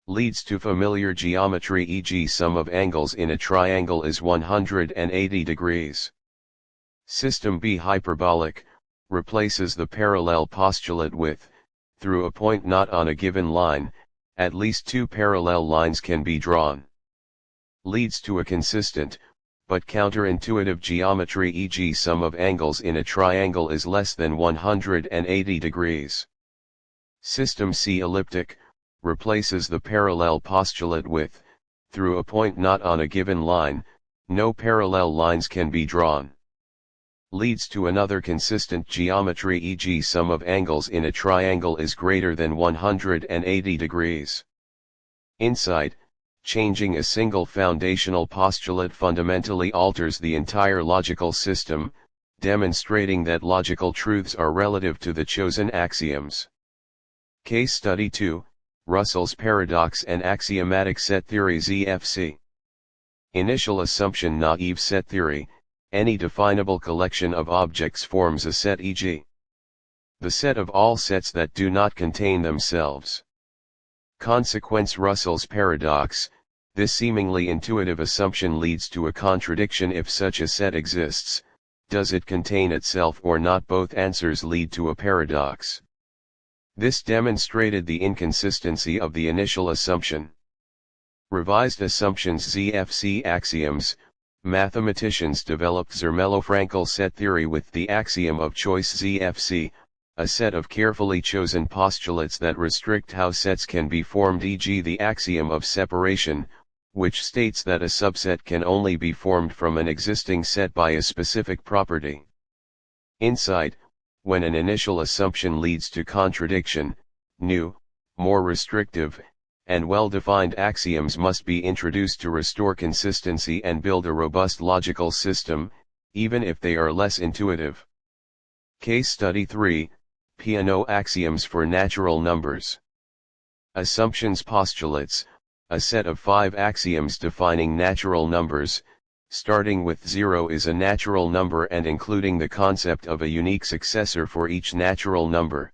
Leads to familiar geometry, e.g. sum of angles in a triangle is 180 degrees. System. B. Hyperbolic, replaces the parallel postulate with, through a point not on a given line, at least 2 parallel lines can be drawn. Leads to a consistent, but counterintuitive geometry, e.g. sum of angles in a triangle is less than 180 degrees. System. C. Elliptic, replaces the parallel postulate with, through a point not on a given line, no parallel lines can be drawn. Leads to another consistent geometry, e.g. sum of angles in a triangle is greater than 180 degrees. Insight. Changing a single foundational postulate fundamentally alters the entire logical system, demonstrating that logical truths are relative to the chosen axioms. Case Study 2, Russell's Paradox and Axiomatic Set Theory ZFC. Initial assumption. Naive set theory. Any definable collection of objects forms a set, e.g. the set of all sets that do not contain themselves. Consequence. Russell's paradox. This seemingly intuitive assumption leads to a contradiction. If such a set exists, does it contain itself or not? Both answers lead to a paradox. This demonstrated the inconsistency of the initial assumption. Revised assumptions. ZFC axioms. Mathematicians developed Zermelo-Fraenkel set theory with the axiom of choice ZFC, a set of carefully chosen postulates that restrict how sets can be formed, e.g. the axiom of separation, which states that a subset can only be formed from an existing set by a specific property. Insight. When an initial assumption leads to contradiction, new, more restrictive, and well-defined axioms must be introduced to restore consistency and build a robust logical system, even if they are less intuitive. Case Study 3, Peano axioms for natural numbers. Assumptions. Postulates, a set of 5 axioms defining natural numbers, starting with 0 is a natural number and including the concept of a unique successor for each natural number.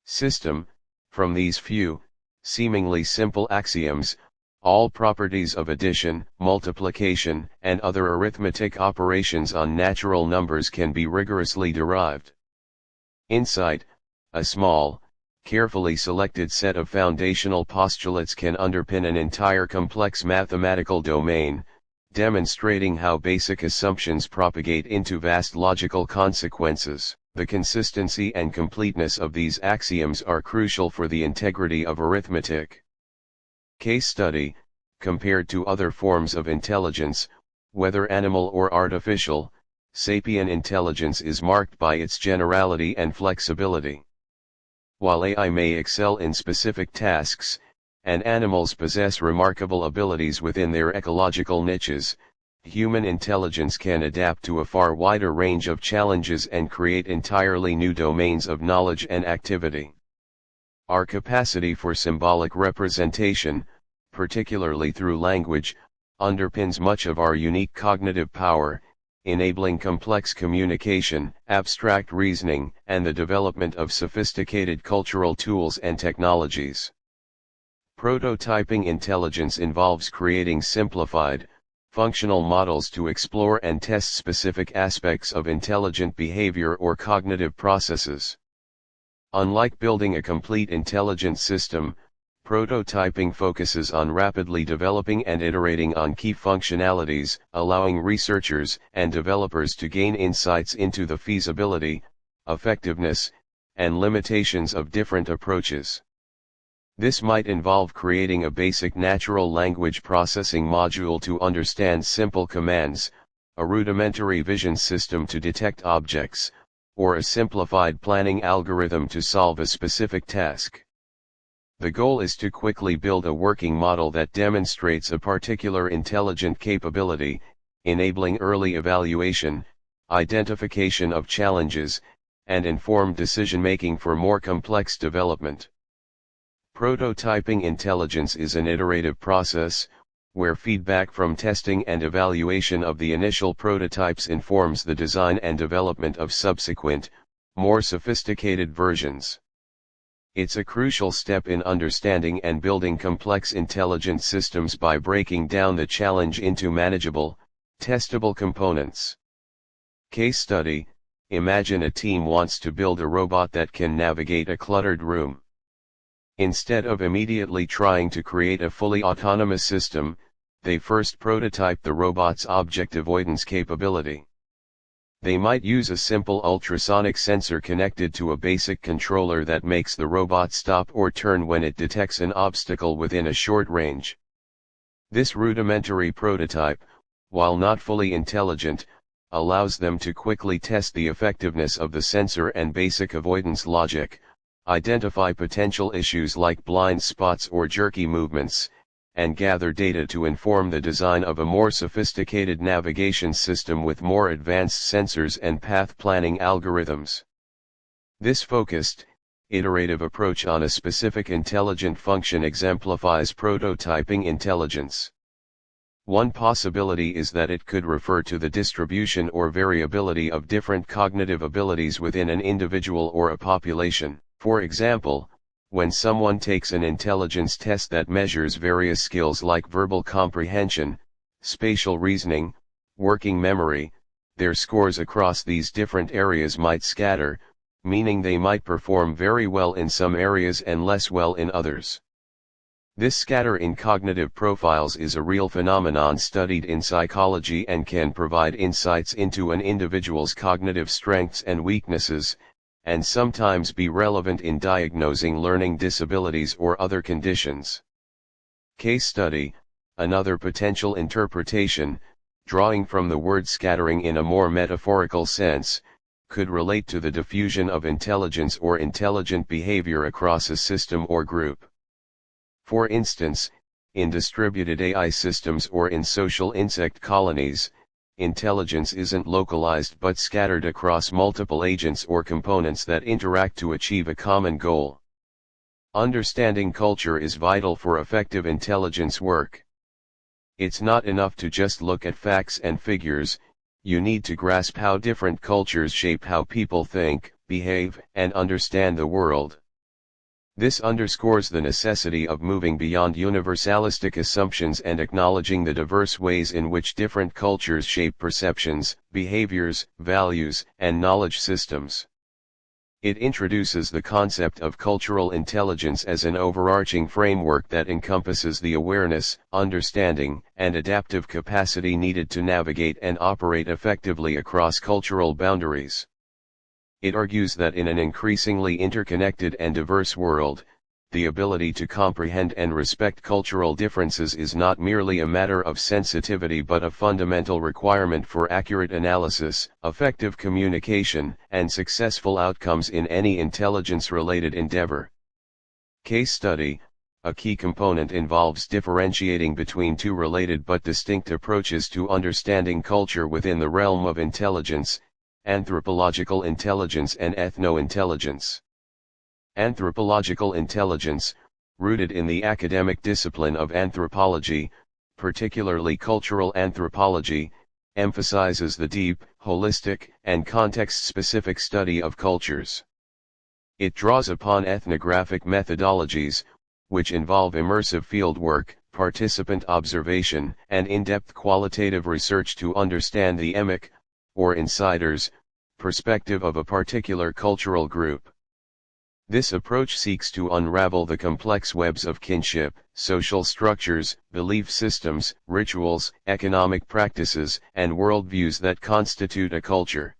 System. From these few, seemingly simple axioms, all properties of addition, multiplication, and other arithmetic operations on natural numbers can be rigorously derived. Insight. A small, carefully selected set of foundational postulates can underpin an entire complex mathematical domain, demonstrating how basic assumptions propagate into vast logical consequences. The consistency and completeness of these axioms are crucial for the integrity of arithmetic. Case study. Compared to other forms of intelligence, whether animal or artificial, sapient intelligence is marked by its generality and flexibility. While AI may excel in specific tasks, and animals possess remarkable abilities within their ecological niches, human intelligence can adapt to a far wider range of challenges and create entirely new domains of knowledge and activity. Our capacity for symbolic representation, particularly through language, underpins much of our unique cognitive power, enabling complex communication, abstract reasoning, and the development of sophisticated cultural tools and technologies. Prototyping intelligence involves creating simplified, functional models to explore and test specific aspects of intelligent behavior or cognitive processes. Unlike building a complete intelligent system, Prototyping focuses on rapidly developing and iterating on key functionalities, allowing researchers and developers to gain insights into the feasibility, effectiveness, and limitations of different approaches. This might involve creating a basic natural language processing module to understand simple commands, a rudimentary vision system to detect objects, or a simplified planning algorithm to solve a specific task. The goal is to quickly build a working model that demonstrates a particular intelligent capability, enabling early evaluation, identification of challenges, and informed decision-making for more complex development. Prototyping intelligence is an iterative process, where feedback from testing and evaluation of the initial prototypes informs the design and development of subsequent, more sophisticated versions. It's a crucial step in understanding and building complex intelligent systems by breaking down the challenge into manageable, testable components. Case study: imagine a team wants to build a robot that can navigate a cluttered room. Instead of immediately trying to create a fully autonomous system, they first prototype the robot's object avoidance capability. They might use a simple ultrasonic sensor connected to a basic controller that makes the robot stop or turn when it detects an obstacle within a short range. This rudimentary prototype, while not fully intelligent, allows them to quickly test the effectiveness of the sensor and basic avoidance logic, identify potential issues like blind spots or jerky movements, and gather data to inform the design of a more sophisticated navigation system with more advanced sensors and path planning algorithms. This focused, iterative approach on a specific intelligent function exemplifies prototyping intelligence. One possibility is that it could refer to the distribution or variability of different cognitive abilities within an individual or a population. For example, when someone takes an intelligence test that measures various skills like verbal comprehension, spatial reasoning, working memory, their scores across these different areas might scatter, meaning they might perform very well in some areas and less well in others. This scatter in cognitive profiles is a real phenomenon studied in psychology and can provide insights into an individual's cognitive strengths and weaknesses, and sometimes be relevant in diagnosing learning disabilities or other conditions. Case study: another potential interpretation, drawing from the word scattering in a more metaphorical sense, could relate to the diffusion of intelligence or intelligent behavior across a system or group. For instance, in distributed AI systems or in social insect colonies, intelligence isn't localized but scattered across multiple agents or components that interact to achieve a common goal. Understanding culture is vital for effective intelligence work. It's not enough to just look at facts and figures, you need to grasp how different cultures shape how people think, behave, and understand the world. This underscores the necessity of moving beyond universalistic assumptions and acknowledging the diverse ways in which different cultures shape perceptions, behaviors, values, and knowledge systems. It introduces the concept of cultural intelligence as an overarching framework that encompasses the awareness, understanding, and adaptive capacity needed to navigate and operate effectively across cultural boundaries. It argues that in an increasingly interconnected and diverse world, the ability to comprehend and respect cultural differences is not merely a matter of sensitivity but a fundamental requirement for accurate analysis, effective communication, and successful outcomes in any intelligence-related endeavor. Case study: a key component involves differentiating between two related but distinct approaches to understanding culture within the realm of intelligence: anthropological intelligence and ethno-intelligence. Anthropological intelligence, rooted in the academic discipline of anthropology, particularly cultural anthropology, emphasizes the deep, holistic, and context-specific study of cultures. It draws upon ethnographic methodologies, which involve immersive fieldwork, participant observation, and in-depth qualitative research to understand the emic, or insider's, perspective of a particular cultural group. This approach seeks to unravel the complex webs of kinship, social structures, belief systems, rituals, economic practices, and worldviews that constitute a culture.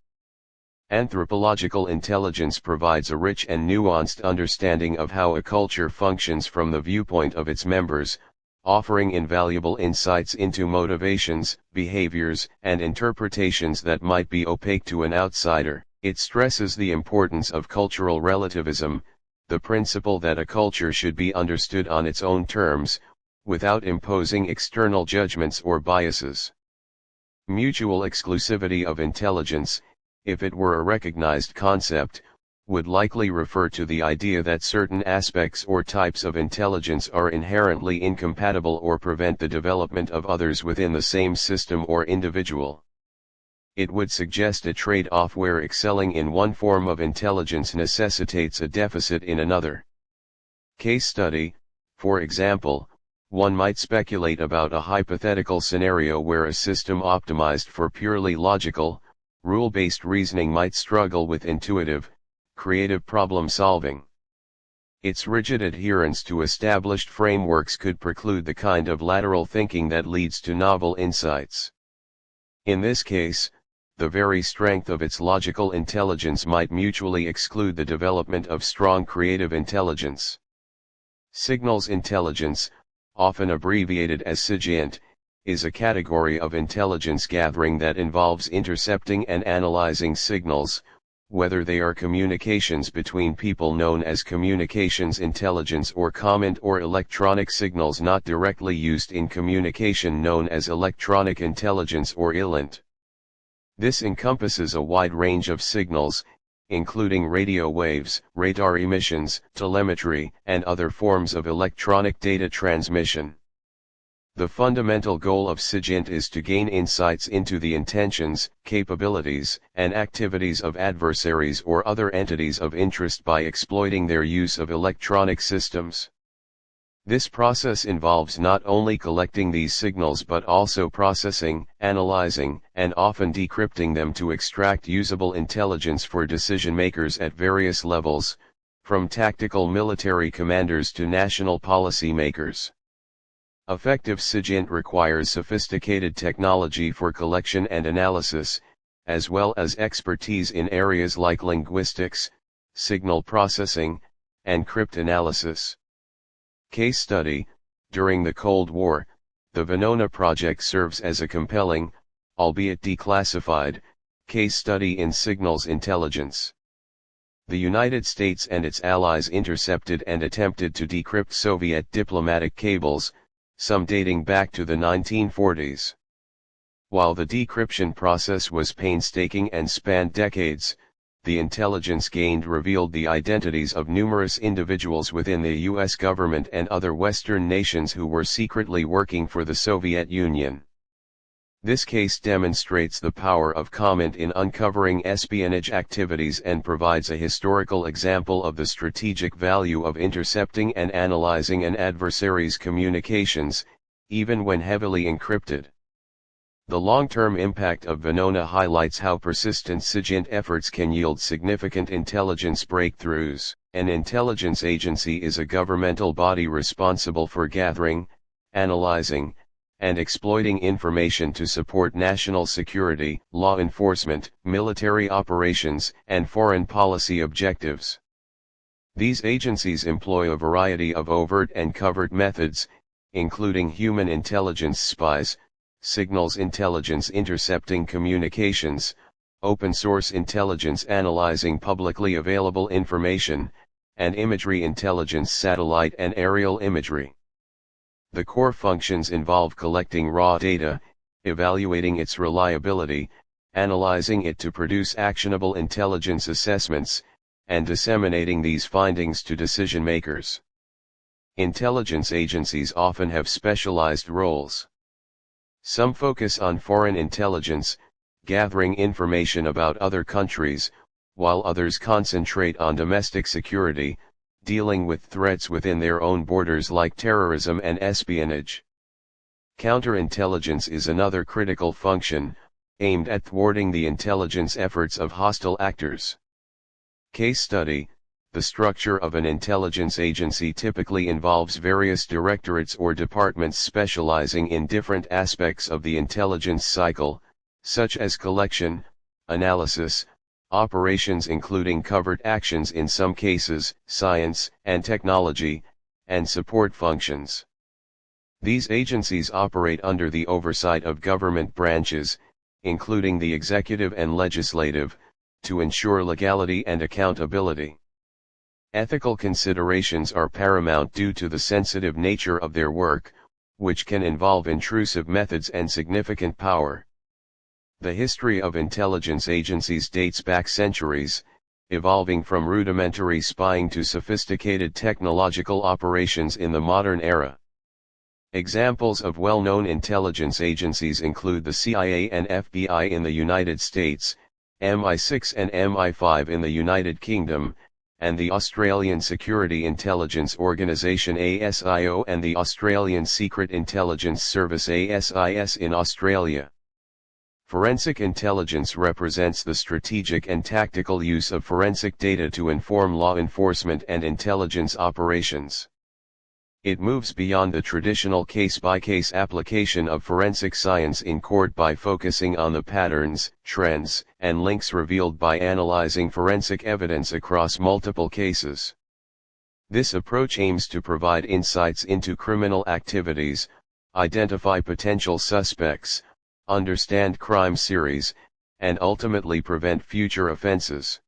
Anthropological intelligence provides a rich and nuanced understanding of how a culture functions from the viewpoint of its members, offering invaluable insights into motivations, behaviors, and interpretations that might be opaque to an outsider. It stresses the importance of cultural relativism, the principle that a culture should be understood on its own terms, without imposing external judgments or biases. Mutual exclusivity of intelligence, if it were a recognized concept, would likely refer to the idea that certain aspects or types of intelligence are inherently incompatible or prevent the development of others within the same system or individual. It would suggest a trade-off where excelling in one form of intelligence necessitates a deficit in another. Case study, for example, one might speculate about a hypothetical scenario where a system optimized for purely logical, rule-based reasoning might struggle with intuitive, creative problem-solving. Its rigid adherence to established frameworks could preclude the kind of lateral thinking that leads to novel insights. In this case, the very strength of its logical intelligence might mutually exclude the development of strong creative intelligence. Signals intelligence, often abbreviated as SIGINT, is a category of intelligence gathering that involves intercepting and analyzing signals, whether they are communications between people known as communications intelligence or comment or electronic signals not directly used in communication known as electronic intelligence or ILINT. This encompasses a wide range of signals, including radio waves, radar emissions, telemetry, and other forms of electronic data transmission. The fundamental goal of SIGINT is to gain insights into the intentions, capabilities, and activities of adversaries or other entities of interest by exploiting their use of electronic systems. This process involves not only collecting these signals but also processing, analyzing, and often decrypting them to extract usable intelligence for decision-makers at various levels, from tactical military commanders to national policy makers. Effective SIGINT requires sophisticated technology for collection and analysis, as well as expertise in areas like linguistics, signal processing, and cryptanalysis. Case study, during the Cold War, the Venona project serves as a compelling, albeit declassified, case study in signals intelligence. The United States and its allies intercepted and attempted to decrypt Soviet diplomatic cables, some dating back to the 1940s. While the decryption process was painstaking and spanned decades, the intelligence gained revealed the identities of numerous individuals within the U.S. government and other Western nations who were secretly working for the Soviet Union. This case demonstrates the power of comment in uncovering espionage activities and provides a historical example of the strategic value of intercepting and analyzing an adversary's communications, even when heavily encrypted. The long-term impact of Venona highlights how persistent SIGINT efforts can yield significant intelligence breakthroughs. An intelligence agency is a governmental body responsible for gathering, analyzing, and exploiting information to support national security, law enforcement, military operations, and foreign policy objectives. These agencies employ a variety of overt and covert methods, including human intelligence spies, signals intelligence intercepting communications, open-source intelligence analyzing publicly available information, and imagery intelligence satellite and aerial imagery. The core functions involve collecting raw data, evaluating its reliability, analyzing it to produce actionable intelligence assessments, and disseminating these findings to decision makers. Intelligence agencies often have specialized roles. Some focus on foreign intelligence, gathering information about other countries, while others concentrate on domestic security, dealing with threats within their own borders like terrorism and espionage. Counterintelligence is another critical function, aimed at thwarting the intelligence efforts of hostile actors. Case study, The structure of an intelligence agency typically involves various directorates or departments specializing in different aspects of the intelligence cycle, such as collection, analysis, operations including covert actions in some cases, science and technology, and support functions. These agencies operate under the oversight of government branches, including the executive and legislative, to ensure legality and accountability. Ethical considerations are paramount due to the sensitive nature of their work, which can involve intrusive methods and significant power. The history of intelligence agencies dates back centuries, evolving from rudimentary spying to sophisticated technological operations in the modern era. Examples of well-known intelligence agencies include the CIA and FBI in the United States, MI6 and MI5 in the United Kingdom, and the Australian Security Intelligence Organisation ASIO and the Australian Secret Intelligence Service ASIS in Australia. Forensic intelligence represents the strategic and tactical use of forensic data to inform law enforcement and intelligence operations. It moves beyond the traditional case-by-case application of forensic science in court by focusing on the patterns, trends, and links revealed by analyzing forensic evidence across multiple cases. This approach aims to provide insights into criminal activities, identify potential suspects, understand crime series, and ultimately prevent future offenses.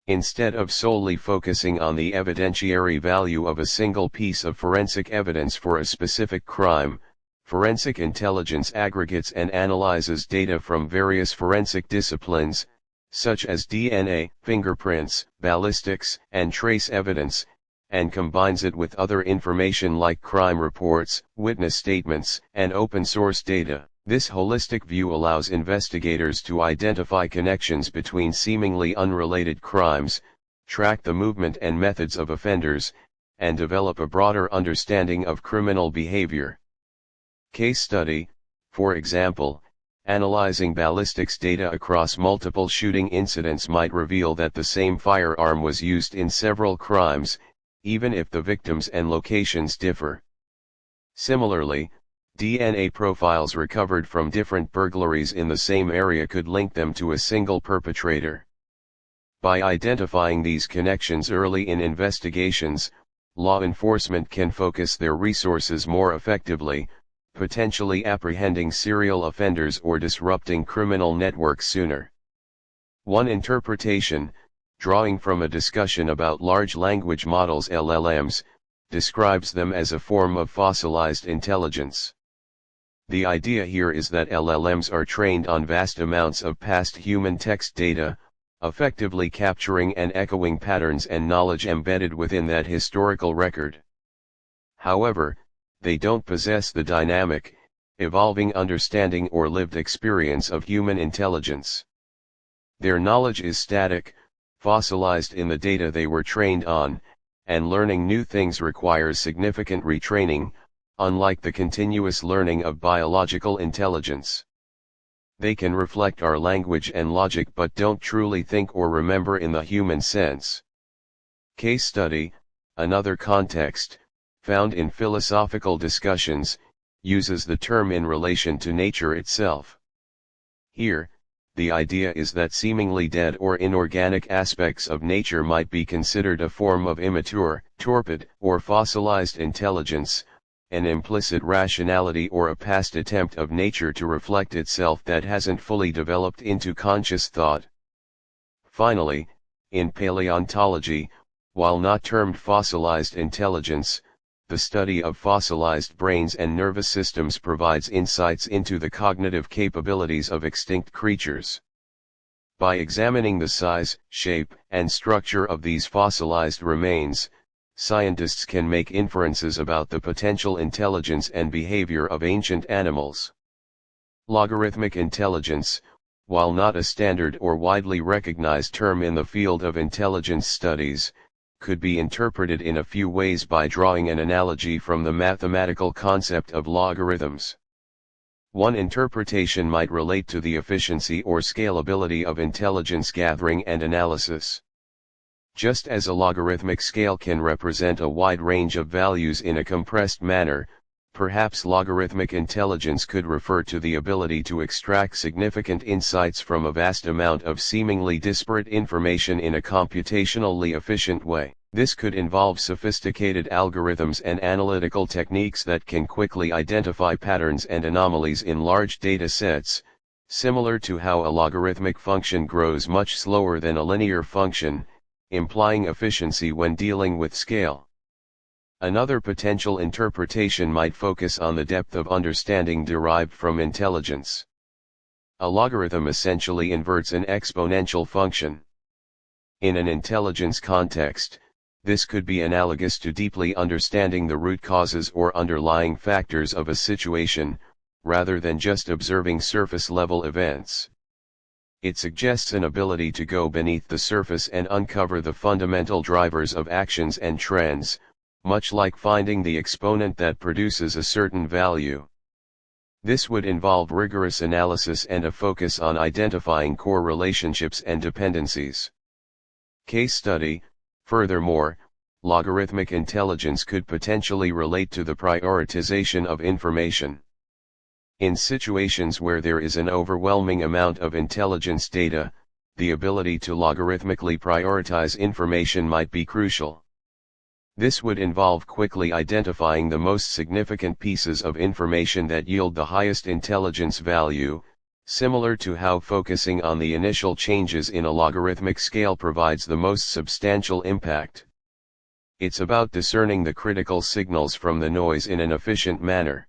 Instead of solely focusing on the evidentiary value of a single piece of forensic evidence for a specific crime, forensic intelligence aggregates and analyzes data from various forensic disciplines, such as DNA, fingerprints, ballistics, and trace evidence, and combines it with other information like crime reports, witness statements, and open-source data. This holistic view allows investigators to identify connections between seemingly unrelated crimes, track the movement and methods of offenders, and develop a broader understanding of criminal behavior. Case study, for example, analyzing ballistics data across multiple shooting incidents might reveal that the same firearm was used in several crimes, even if the victims and locations differ. Similarly, DNA profiles recovered from different burglaries in the same area could link them to a single perpetrator. By identifying these connections early in investigations, law enforcement can focus their resources more effectively, potentially apprehending serial offenders or disrupting criminal networks sooner. One interpretation, drawing from a discussion about large language models (LLMs), describes them as a form of fossilized intelligence. The idea here is that LLMs are trained on vast amounts of past human text data, effectively capturing and echoing patterns and knowledge embedded within that historical record. However, they don't possess the dynamic, evolving understanding or lived experience of human intelligence. Their knowledge is static, fossilized in the data they were trained on, and learning new things requires significant retraining, unlike the continuous learning of biological intelligence. They can reflect our language and logic but don't truly think or remember in the human sense. Case study, another context, found in philosophical discussions, uses the term in relation to nature itself. Here, the idea is that seemingly dead or inorganic aspects of nature might be considered a form of immature, torpid, or fossilized intelligence, an implicit rationality or a past attempt of nature to reflect itself that hasn't fully developed into conscious thought. Finally, in paleontology, while not termed fossilized intelligence, the study of fossilized brains and nervous systems provides insights into the cognitive capabilities of extinct creatures. By examining the size, shape, and structure of these fossilized remains, scientists can make inferences about the potential intelligence and behavior of ancient animals. Logarithmic intelligence, while not a standard or widely recognized term in the field of intelligence studies, could be interpreted in a few ways by drawing an analogy from the mathematical concept of logarithms. One interpretation might relate to the efficiency or scalability of intelligence gathering and analysis. Just as a logarithmic scale can represent a wide range of values in a compressed manner, perhaps logarithmic intelligence could refer to the ability to extract significant insights from a vast amount of seemingly disparate information in a computationally efficient way. This could involve sophisticated algorithms and analytical techniques that can quickly identify patterns and anomalies in large data sets, similar to how a logarithmic function grows much slower than a linear function, implying efficiency when dealing with scale. Another potential interpretation might focus on the depth of understanding derived from intelligence. A logarithm essentially inverts an exponential function. In an intelligence context, this could be analogous to deeply understanding the root causes or underlying factors of a situation, rather than just observing surface-level events. It suggests an ability to go beneath the surface and uncover the fundamental drivers of actions and trends, much like finding the exponent that produces a certain value. This would involve rigorous analysis and a focus on identifying core relationships and dependencies. Case study: furthermore, logarithmic intelligence could potentially relate to the prioritization of information. In situations where there is an overwhelming amount of intelligence data, the ability to logarithmically prioritize information might be crucial. This would involve quickly identifying the most significant pieces of information that yield the highest intelligence value, similar to how focusing on the initial changes in a logarithmic scale provides the most substantial impact. It's about discerning the critical signals from the noise in an efficient manner.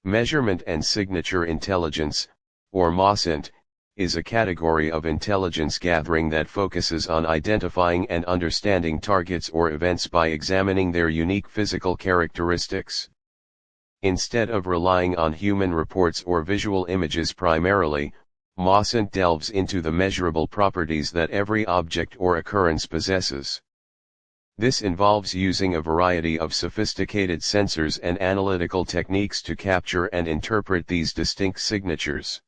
Measurement and signature intelligence, or MOSINT, is a category of intelligence gathering that focuses on identifying and understanding targets or events by examining their unique physical characteristics. Instead of relying on human reports or visual images primarily, MOSINT delves into the measurable properties that every object or occurrence possesses. This involves using a variety of sophisticated sensors and analytical techniques to capture and interpret these distinct signatures.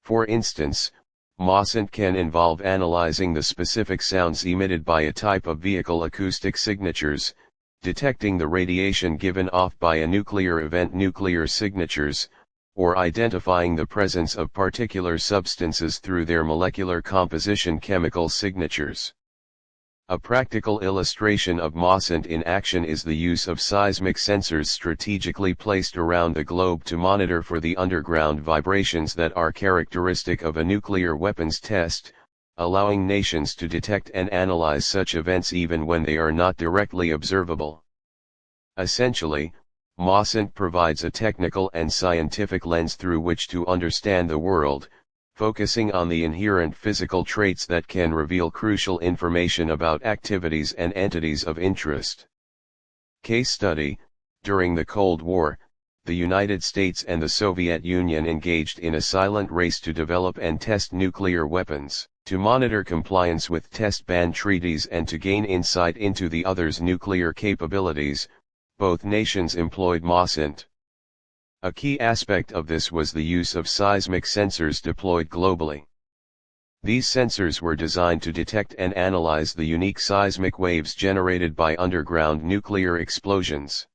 For instance, MOSINT can involve analyzing the specific sounds emitted by a type of vehicle acoustic signatures, detecting the radiation given off by a nuclear event nuclear signatures, or identifying the presence of particular substances through their molecular composition chemical signatures. A practical illustration of MOSINT in action is the use of seismic sensors strategically placed around the globe to monitor for the underground vibrations that are characteristic of a nuclear weapons test, allowing nations to detect and analyze such events even when they are not directly observable. Essentially, MOSINT provides a technical and scientific lens through which to understand the world, focusing on the inherent physical traits that can reveal crucial information about activities and entities of interest. Case study: during the Cold War, the United States and the Soviet Union engaged in a silent race to develop and test nuclear weapons. To monitor compliance with test ban treaties and to gain insight into the other's nuclear capabilities, both nations employed MOSINT. A key aspect of this was the use of seismic sensors deployed globally. These sensors were designed to detect and analyze the unique seismic waves generated by underground nuclear explosions.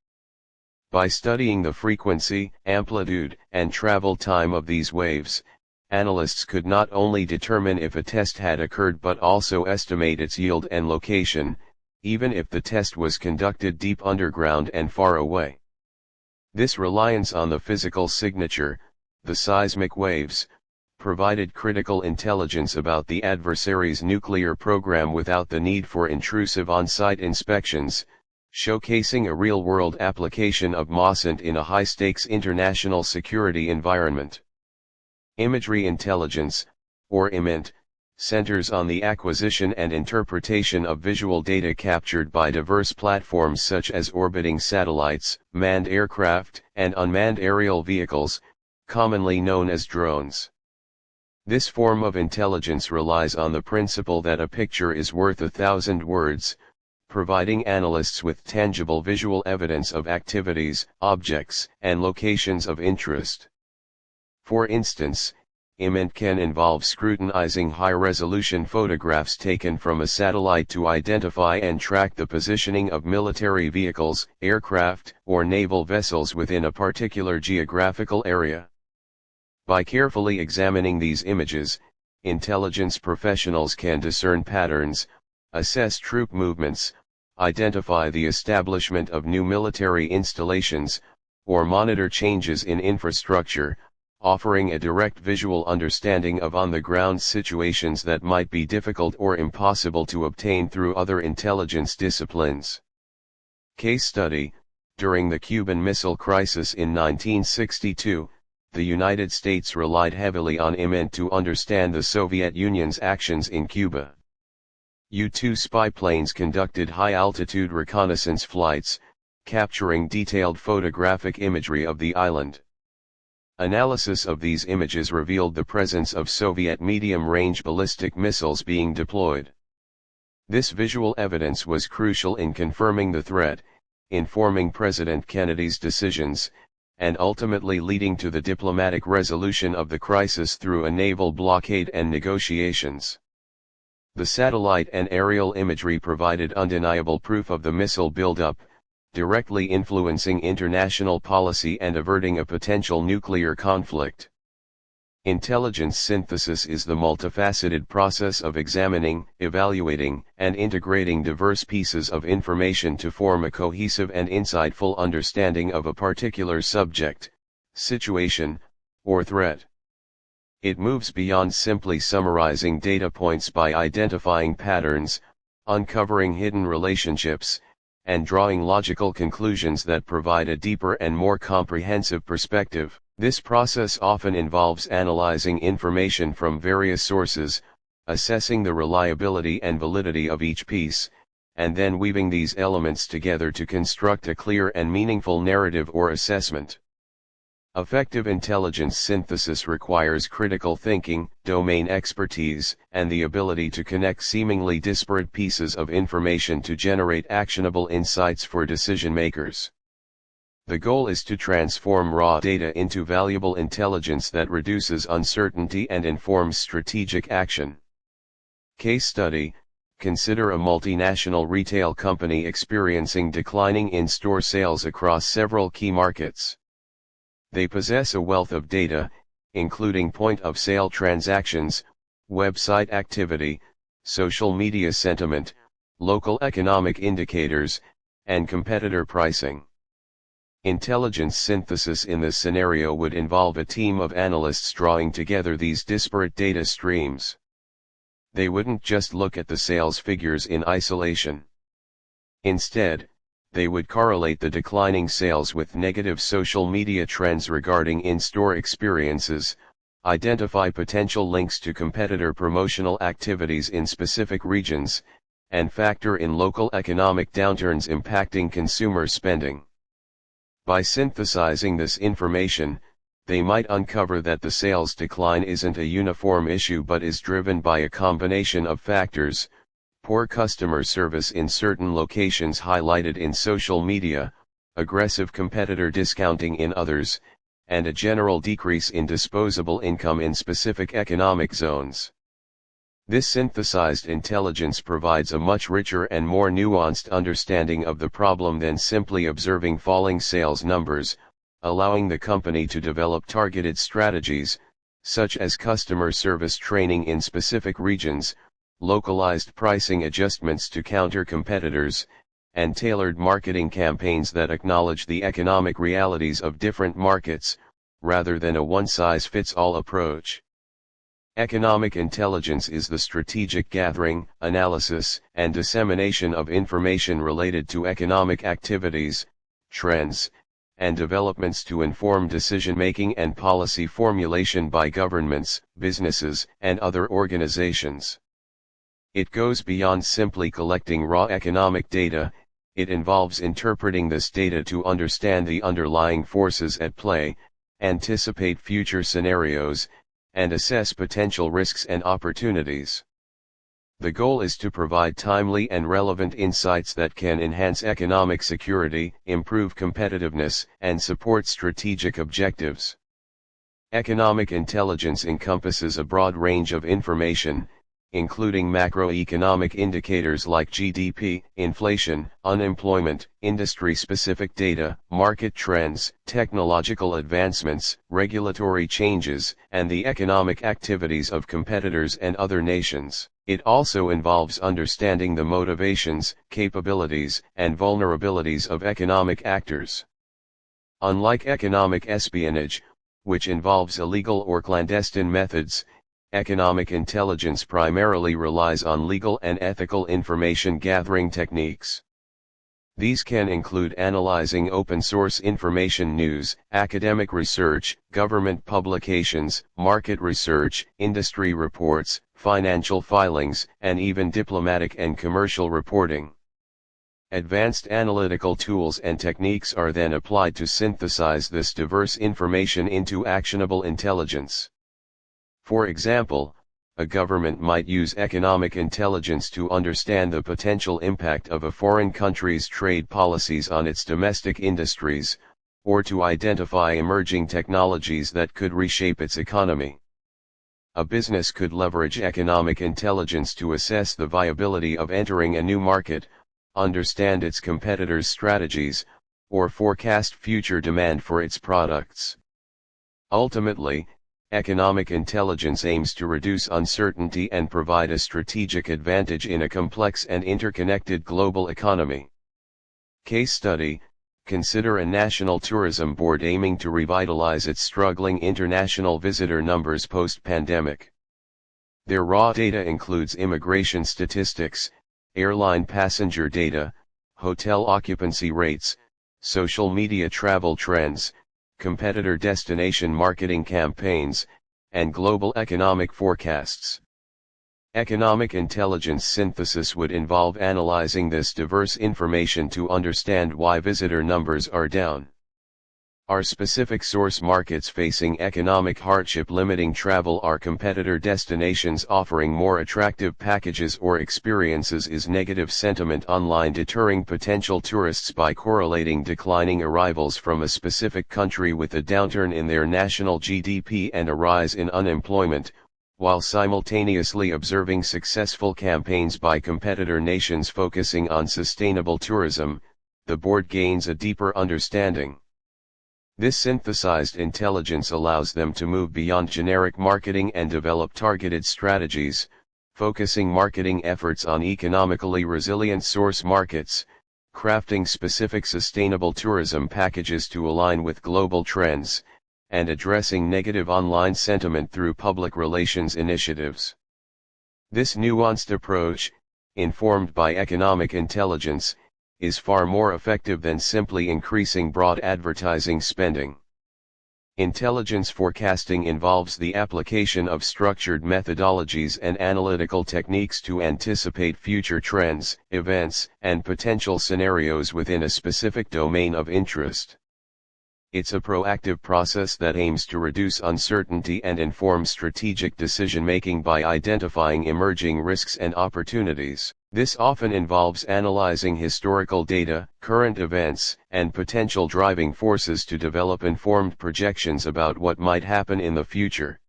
By studying the frequency, amplitude, and travel time of these waves, analysts could not only determine if a test had occurred but also estimate its yield and location, even if the test was conducted deep underground and far away. This reliance on the physical signature, the seismic waves, provided critical intelligence about the adversary's nuclear program without the need for intrusive on-site inspections, showcasing a real-world application of MOSINT in a high-stakes international security environment. Imagery intelligence, or IMINT, centers on the acquisition and interpretation of visual data captured by diverse platforms such as orbiting satellites, manned aircraft, and unmanned aerial vehicles, commonly known as drones. This form of intelligence relies on the principle that a picture is worth 1,000 words, providing analysts with tangible visual evidence of activities, objects, and locations of interest. For instance, IMENT can involve scrutinizing high-resolution photographs taken from a satellite to identify and track the positioning of military vehicles, aircraft, or naval vessels within a particular geographical area. By carefully examining these images, intelligence professionals can discern patterns, assess troop movements, identify the establishment of new military installations, or monitor changes in infrastructure, offering a direct visual understanding of on-the-ground situations that might be difficult or impossible to obtain through other intelligence disciplines. Case study: during the Cuban Missile Crisis in 1962, the United States relied heavily on IMENT to understand the Soviet Union's actions in Cuba. U-2 spy planes conducted high-altitude reconnaissance flights, capturing detailed photographic imagery of the island. Analysis of these images revealed the presence of Soviet medium-range ballistic missiles being deployed. This visual evidence was crucial in confirming the threat, informing President Kennedy's decisions, and ultimately leading to the diplomatic resolution of the crisis through a naval blockade and negotiations. The satellite and aerial imagery provided undeniable proof of the missile buildup, directly influencing international policy and averting a potential nuclear conflict. Intelligence synthesis is the multifaceted process of examining, evaluating, and integrating diverse pieces of information to form a cohesive and insightful understanding of a particular subject, situation, or threat. It moves beyond simply summarizing data points by identifying patterns, uncovering hidden relationships, and drawing logical conclusions that provide a deeper and more comprehensive perspective. This process often involves analyzing information from various sources, assessing the reliability and validity of each piece, and then weaving these elements together to construct a clear and meaningful narrative or assessment. Effective intelligence synthesis requires critical thinking, domain expertise, and the ability to connect seemingly disparate pieces of information to generate actionable insights for decision makers. The goal is to transform raw data into valuable intelligence that reduces uncertainty and informs strategic action. Case study: consider a multinational retail company experiencing declining in-store sales across several key markets. They possess a wealth of data, including point-of-sale transactions, website activity, social media sentiment, local economic indicators, and competitor pricing. Intelligence synthesis in this scenario would involve a team of analysts drawing together these disparate data streams. They wouldn't just look at the sales figures in isolation. Instead, they would correlate the declining sales with negative social media trends regarding in-store experiences, identify potential links to competitor promotional activities in specific regions, and factor in local economic downturns impacting consumer spending. By synthesizing this information, they might uncover that the sales decline isn't a uniform issue but is driven by a combination of factors: poor customer service in certain locations highlighted in social media, aggressive competitor discounting in others, and a general decrease in disposable income in specific economic zones. This synthesized intelligence provides a much richer and more nuanced understanding of the problem than simply observing falling sales numbers, allowing the company to develop targeted strategies, such as customer service training in specific regions, localized pricing adjustments to counter competitors, and tailored marketing campaigns that acknowledge the economic realities of different markets, rather than a one-size-fits-all approach. Economic intelligence is the strategic gathering, analysis, and dissemination of information related to economic activities, trends, and developments to inform decision-making and policy formulation by governments, businesses, and other organizations. It goes beyond simply collecting raw economic data. It involves interpreting this data to understand the underlying forces at play, anticipate future scenarios, and assess potential risks and opportunities. The goal is to provide timely and relevant insights that can enhance economic security, improve competitiveness, and support strategic objectives. Economic intelligence encompasses a broad range of information, including macroeconomic indicators like GDP, inflation, unemployment, industry-specific data, market trends, technological advancements, regulatory changes, and the economic activities of competitors and other nations. It also involves understanding the motivations, capabilities, and vulnerabilities of economic actors. Unlike economic espionage, which involves illegal or clandestine methods, economic intelligence primarily relies on legal and ethical information gathering techniques. These can include analyzing open-source information news, academic research, government publications, market research, industry reports, financial filings, and even diplomatic and commercial reporting. Advanced analytical tools and techniques are then applied to synthesize this diverse information into actionable intelligence. For example, a government might use economic intelligence to understand the potential impact of a foreign country's trade policies on its domestic industries, or to identify emerging technologies that could reshape its economy. A business could leverage economic intelligence to assess the viability of entering a new market, understand its competitors' strategies, or forecast future demand for its products. Ultimately, economic intelligence aims to reduce uncertainty and provide a strategic advantage in a complex and interconnected global economy. Case study: consider a national tourism board aiming to revitalize its struggling international visitor numbers post-pandemic. Their raw data includes immigration statistics, airline passenger data, hotel occupancy rates, social media travel trends, competitor destination marketing campaigns, and global economic forecasts. Economic intelligence synthesis would involve analyzing this diverse information to understand why visitor numbers are down. Are specific source markets facing economic hardship limiting travel? Are competitor destinations offering more attractive packages or experiences? Is negative sentiment online deterring potential tourists by correlating declining arrivals from a specific country with a downturn in their national GDP and a rise in unemployment, while simultaneously observing successful campaigns by competitor nations focusing on sustainable tourism? The board gains a deeper understanding. This synthesized intelligence allows them to move beyond generic marketing and develop targeted strategies, focusing marketing efforts on economically resilient source markets, crafting specific sustainable tourism packages to align with global trends, and addressing negative online sentiment through public relations initiatives. This nuanced approach, informed by economic intelligence, is far more effective than simply increasing broad advertising spending. Intelligence forecasting involves the application of structured methodologies and analytical techniques to anticipate future trends, events, and potential scenarios within a specific domain of interest. It's a proactive process that aims to reduce uncertainty and inform strategic decision-making by identifying emerging risks and opportunities. This often involves analyzing historical data, current events, and potential driving forces to develop informed projections about what might happen in the future.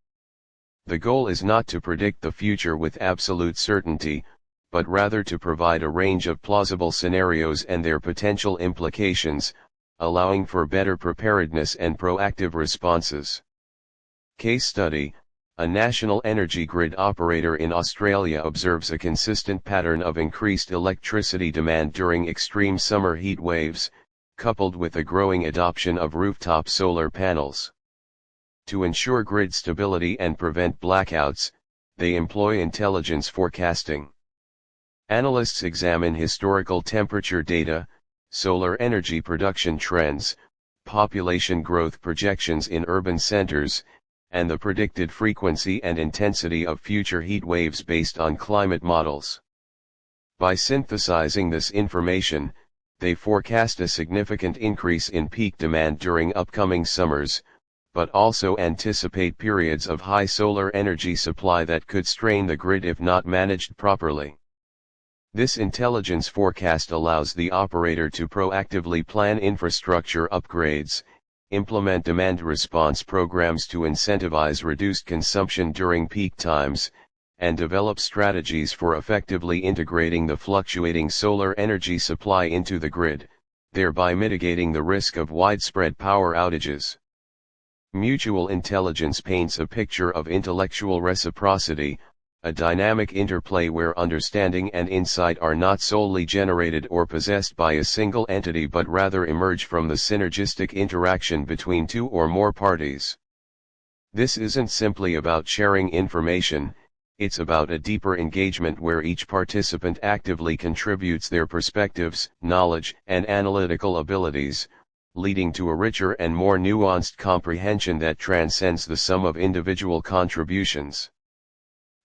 The goal is not to predict the future with absolute certainty, but rather to provide a range of plausible scenarios and their potential implications, allowing for better preparedness and proactive responses. Case study: a national energy grid operator in Australia observes a consistent pattern of increased electricity demand during extreme summer heat waves, coupled with a growing adoption of rooftop solar panels. To ensure grid stability and prevent blackouts, they employ intelligence forecasting. Analysts examine historical temperature data, solar energy production trends, population growth projections in urban centers, and the predicted frequency and intensity of future heat waves based on climate models. By synthesizing this information, they forecast a significant increase in peak demand during upcoming summers, but also anticipate periods of high solar energy supply that could strain the grid if not managed properly. This intelligence forecast allows the operator to proactively plan infrastructure upgrades, implement demand response programs to incentivize reduced consumption during peak times, and develop strategies for effectively integrating the fluctuating solar energy supply into the grid, thereby mitigating the risk of widespread power outages. Mutual intelligence paints a picture of intellectual reciprocity, a dynamic interplay where understanding and insight are not solely generated or possessed by a single entity but rather emerge from the synergistic interaction between two or more parties. This isn't simply about sharing information, it's about a deeper engagement where each participant actively contributes their perspectives, knowledge, and analytical abilities, leading to a richer and more nuanced comprehension that transcends the sum of individual contributions.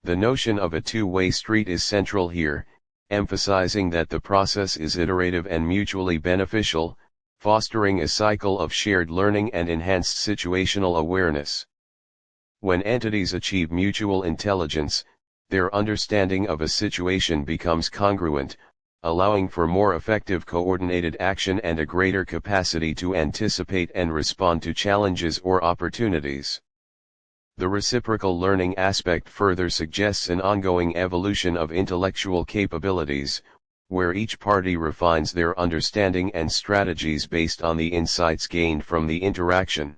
The notion of a two-way street is central here, emphasizing that the process is iterative and mutually beneficial, fostering a cycle of shared learning and enhanced situational awareness. When entities achieve mutual intelligence, their understanding of a situation becomes congruent, allowing for more effective coordinated action and a greater capacity to anticipate and respond to challenges or opportunities. The reciprocal learning aspect further suggests an ongoing evolution of intellectual capabilities, where each party refines their understanding and strategies based on the insights gained from the interaction.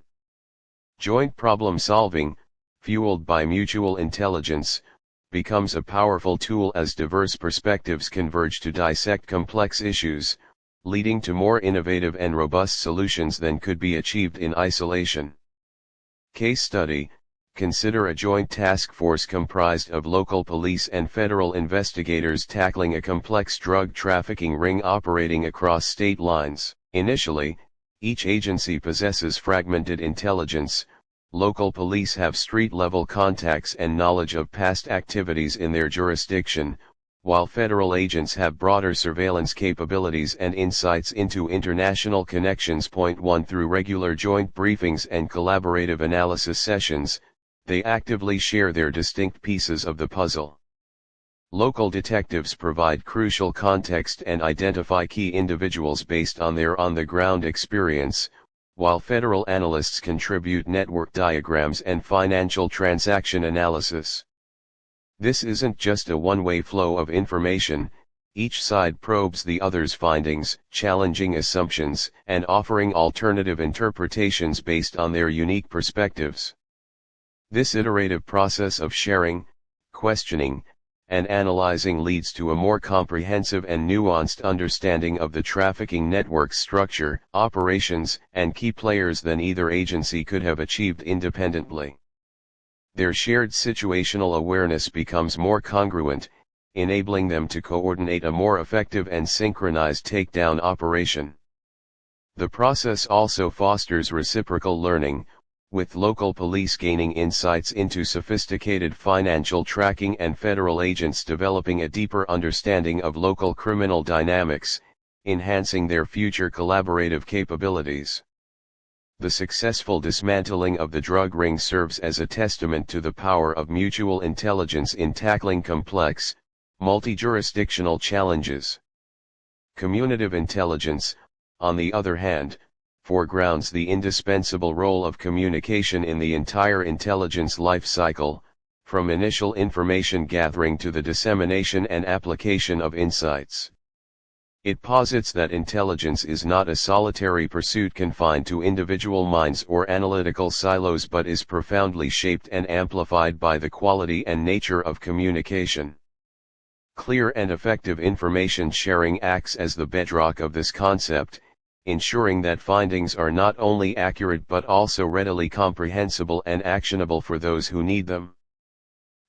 Joint problem solving, fueled by mutual intelligence, becomes a powerful tool as diverse perspectives converge to dissect complex issues, leading to more innovative and robust solutions than could be achieved in isolation. Case study: consider a joint task force comprised of local police and federal investigators tackling a complex drug trafficking ring operating across state lines. Initially, each agency possesses fragmented intelligence. Local police have street-level contacts and knowledge of past activities in their jurisdiction, while federal agents have broader surveillance capabilities and insights into international connections. Point 1 Through regular joint briefings and collaborative analysis sessions, they actively share their distinct pieces of the puzzle. Local detectives provide crucial context and identify key individuals based on their on-the-ground experience, while federal analysts contribute network diagrams and financial transaction analysis. This isn't just a one-way flow of information, each side probes the other's findings, challenging assumptions, and offering alternative interpretations based on their unique perspectives. This iterative process of sharing, questioning, and analyzing leads to a more comprehensive and nuanced understanding of the trafficking network's structure, operations, and key players than either agency could have achieved independently. Their shared situational awareness becomes more congruent, enabling them to coordinate a more effective and synchronized takedown operation. The process also fosters reciprocal learning, with local police gaining insights into sophisticated financial tracking and federal agents developing a deeper understanding of local criminal dynamics, enhancing their future collaborative capabilities. The successful dismantling of the drug ring serves as a testament to the power of mutual intelligence in tackling complex, multi-jurisdictional challenges. Communicative intelligence, on the other hand, foregrounds the indispensable role of communication in the entire intelligence life cycle, from initial information gathering to the dissemination and application of insights. It posits that intelligence is not a solitary pursuit confined to individual minds or analytical silos but is profoundly shaped and amplified by the quality and nature of communication. Clear and effective information sharing acts as the bedrock of this concept, ensuring that findings are not only accurate but also readily comprehensible and actionable for those who need them.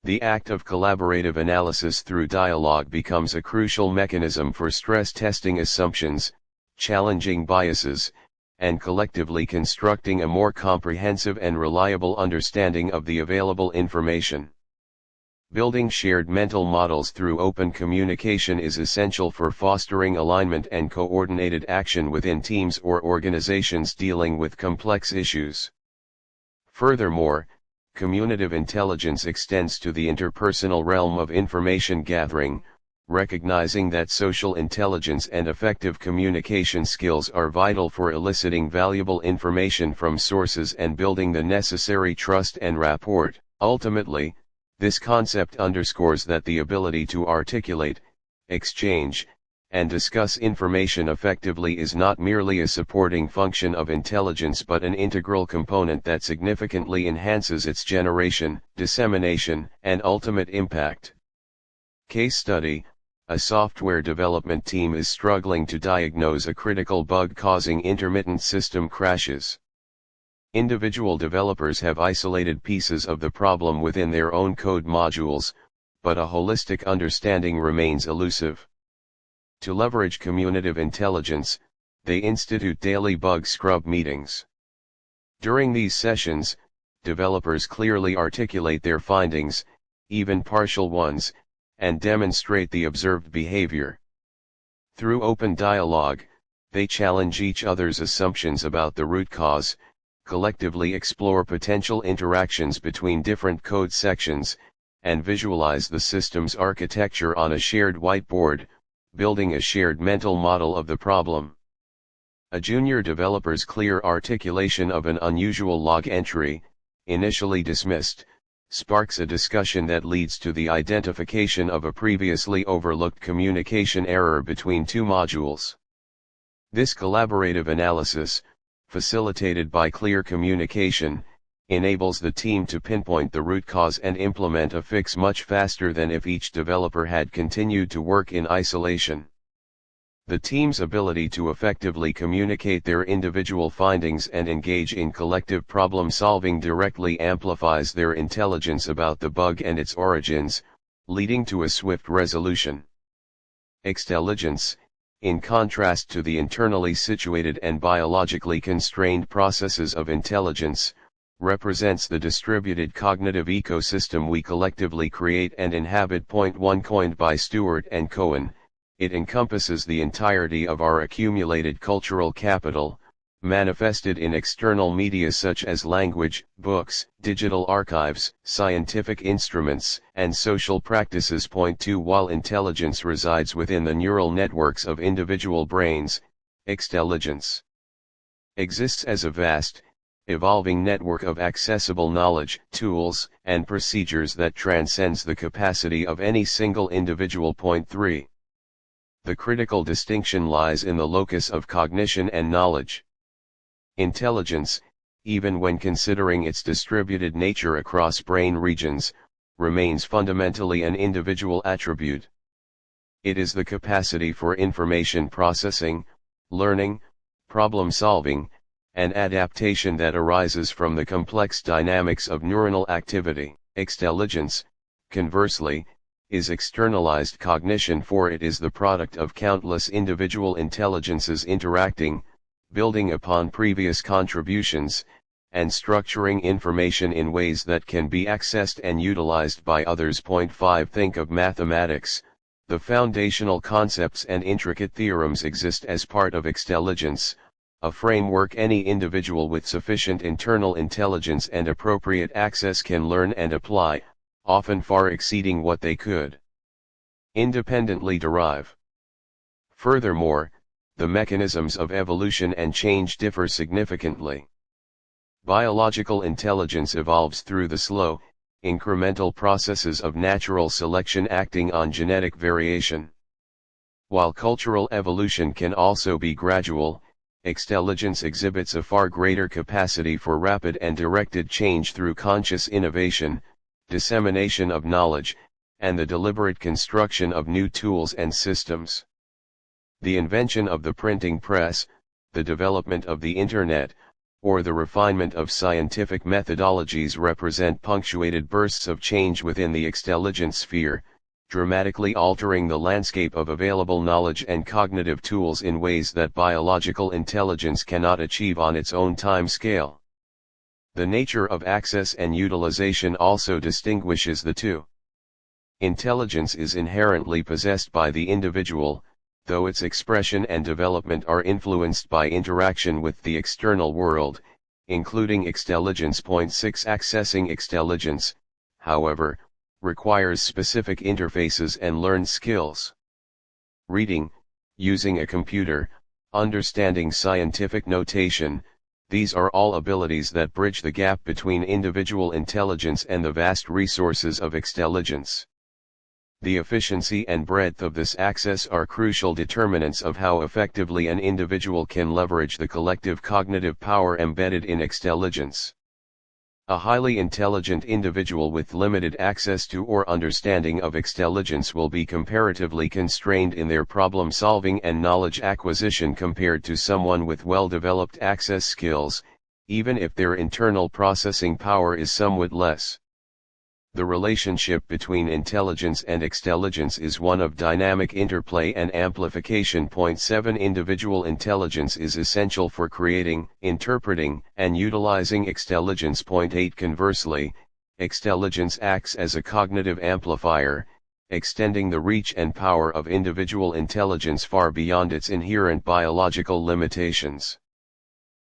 The act of collaborative analysis through dialogue becomes a crucial mechanism for stress testing assumptions, challenging biases, and collectively constructing a more comprehensive and reliable understanding of the available information. Building shared mental models through open communication is essential for fostering alignment and coordinated action within teams or organizations dealing with complex issues. Furthermore, communicative intelligence extends to the interpersonal realm of information gathering, recognizing that social intelligence and effective communication skills are vital for eliciting valuable information from sources and building the necessary trust and rapport. Ultimately, this concept underscores that the ability to articulate, exchange, and discuss information effectively is not merely a supporting function of intelligence but an integral component that significantly enhances its generation, dissemination, and ultimate impact. Case study: a software development team is struggling to diagnose a critical bug causing intermittent system crashes. Individual developers have isolated pieces of the problem within their own code modules, but a holistic understanding remains elusive. To leverage communicative intelligence, they institute daily bug scrub meetings. During these sessions, developers clearly articulate their findings, even partial ones, and demonstrate the observed behavior. Through open dialogue, they challenge each other's assumptions about the root cause, collectively explore potential interactions between different code sections, and visualize the system's architecture on a shared whiteboard, building a shared mental model of the problem. A junior developer's clear articulation of an unusual log entry, initially dismissed, sparks a discussion that leads to the identification of a previously overlooked communication error between two modules. This collaborative analysis, facilitated by clear communication, enables the team to pinpoint the root cause and implement a fix much faster than if each developer had continued to work in isolation. The team's ability to effectively communicate their individual findings and engage in collective problem solving directly amplifies their intelligence about the bug and its origins, leading to a swift resolution. Xtelligence, in contrast to the internally situated and biologically constrained processes of intelligence, represents the distributed cognitive ecosystem we collectively create and inhabit. Point 1 coined by Stewart and Cohen, it encompasses the entirety of our accumulated cultural capital, manifested in external media such as language, books, digital archives, scientific instruments, and social practices. Point 2 While intelligence resides within the neural networks of individual brains, xtelligence exists as a vast, evolving network of accessible knowledge, tools, and procedures that transcends the capacity of any single individual. Point 3 The critical distinction lies in the locus of cognition and knowledge. Intelligence, even when considering its distributed nature across brain regions, remains fundamentally an individual attribute. It is the capacity for information processing, learning, problem solving, and adaptation that arises from the complex dynamics of neuronal activity. Xtelligence, conversely, is externalized cognition, for it is the product of countless individual intelligences interacting, building upon previous contributions, and structuring information in ways that can be accessed and utilized by others. Point 5 Think of mathematics. The foundational concepts and intricate theorems exist as part of xtelligence, a framework any individual with sufficient internal intelligence and appropriate access can learn and apply, often far exceeding what they could independently derive. Furthermore, the mechanisms of evolution and change differ significantly. Biological intelligence evolves through the slow, incremental processes of natural selection acting on genetic variation. While cultural evolution can also be gradual, xtelligence exhibits a far greater capacity for rapid and directed change through conscious innovation, dissemination of knowledge, and the deliberate construction of new tools and systems. The invention of the printing press, the development of the Internet, or the refinement of scientific methodologies represent punctuated bursts of change within the xtelligence sphere, dramatically altering the landscape of available knowledge and cognitive tools in ways that biological intelligence cannot achieve on its own time scale. The nature of access and utilization also distinguishes the two. Intelligence is inherently possessed by the individual, though its expression and development are influenced by interaction with the external world, including xtelligence. Point 6 Accessing xtelligence, however, requires specific interfaces and learned skills. Reading, using a computer, understanding scientific notation, these are all abilities that bridge the gap between individual intelligence and the vast resources of extelligence. The efficiency and breadth of this access are crucial determinants of how effectively an individual can leverage the collective cognitive power embedded in extelligence. A highly intelligent individual with limited access to or understanding of extelligence will be comparatively constrained in their problem-solving and knowledge acquisition compared to someone with well-developed access skills, even if their internal processing power is somewhat less. The relationship between intelligence and extelligence is one of dynamic interplay and amplification. 7 Individual intelligence is essential for creating, interpreting, and utilizing extelligence. 8 Conversely, extelligence acts as a cognitive amplifier, extending the reach and power of individual intelligence far beyond its inherent biological limitations.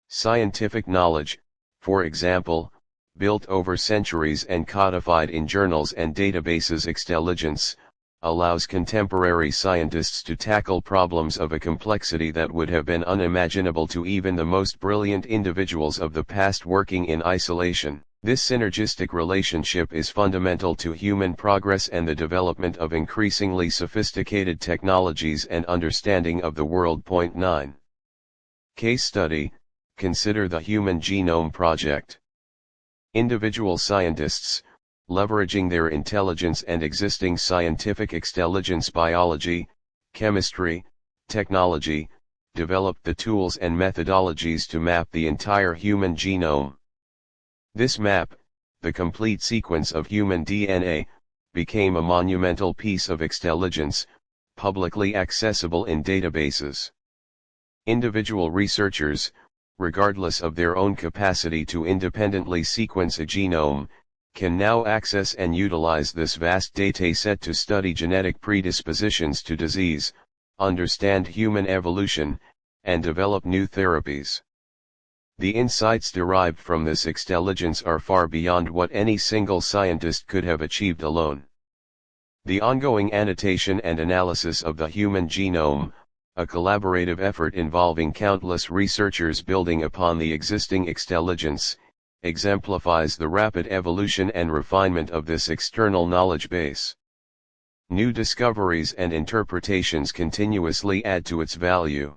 Scientific knowledge, for example, built over centuries and codified in journals and databases. Extelligence allows contemporary scientists to tackle problems of a complexity that would have been unimaginable to even the most brilliant individuals of the past working in isolation. This synergistic relationship is fundamental to human progress and the development of increasingly sophisticated technologies and understanding of the world. 9. Case study: consider the Human Genome Project. Individual scientists, leveraging their intelligence and existing scientific extelligence, biology, chemistry, technology, developed the tools and methodologies to map the entire human genome. This map, the complete sequence of human DNA, became a monumental piece of extelligence, publicly accessible in databases. Individual researchers, regardless of their own capacity to independently sequence a genome, can now access and utilize this vast dataset to study genetic predispositions to disease, understand human evolution, and develop new therapies. The insights derived from this extelligence are far beyond what any single scientist could have achieved alone. The ongoing annotation and analysis of the human genome, a collaborative effort involving countless researchers building upon the existing extelligence, exemplifies the rapid evolution and refinement of this external knowledge base. New discoveries and interpretations continuously add to its value.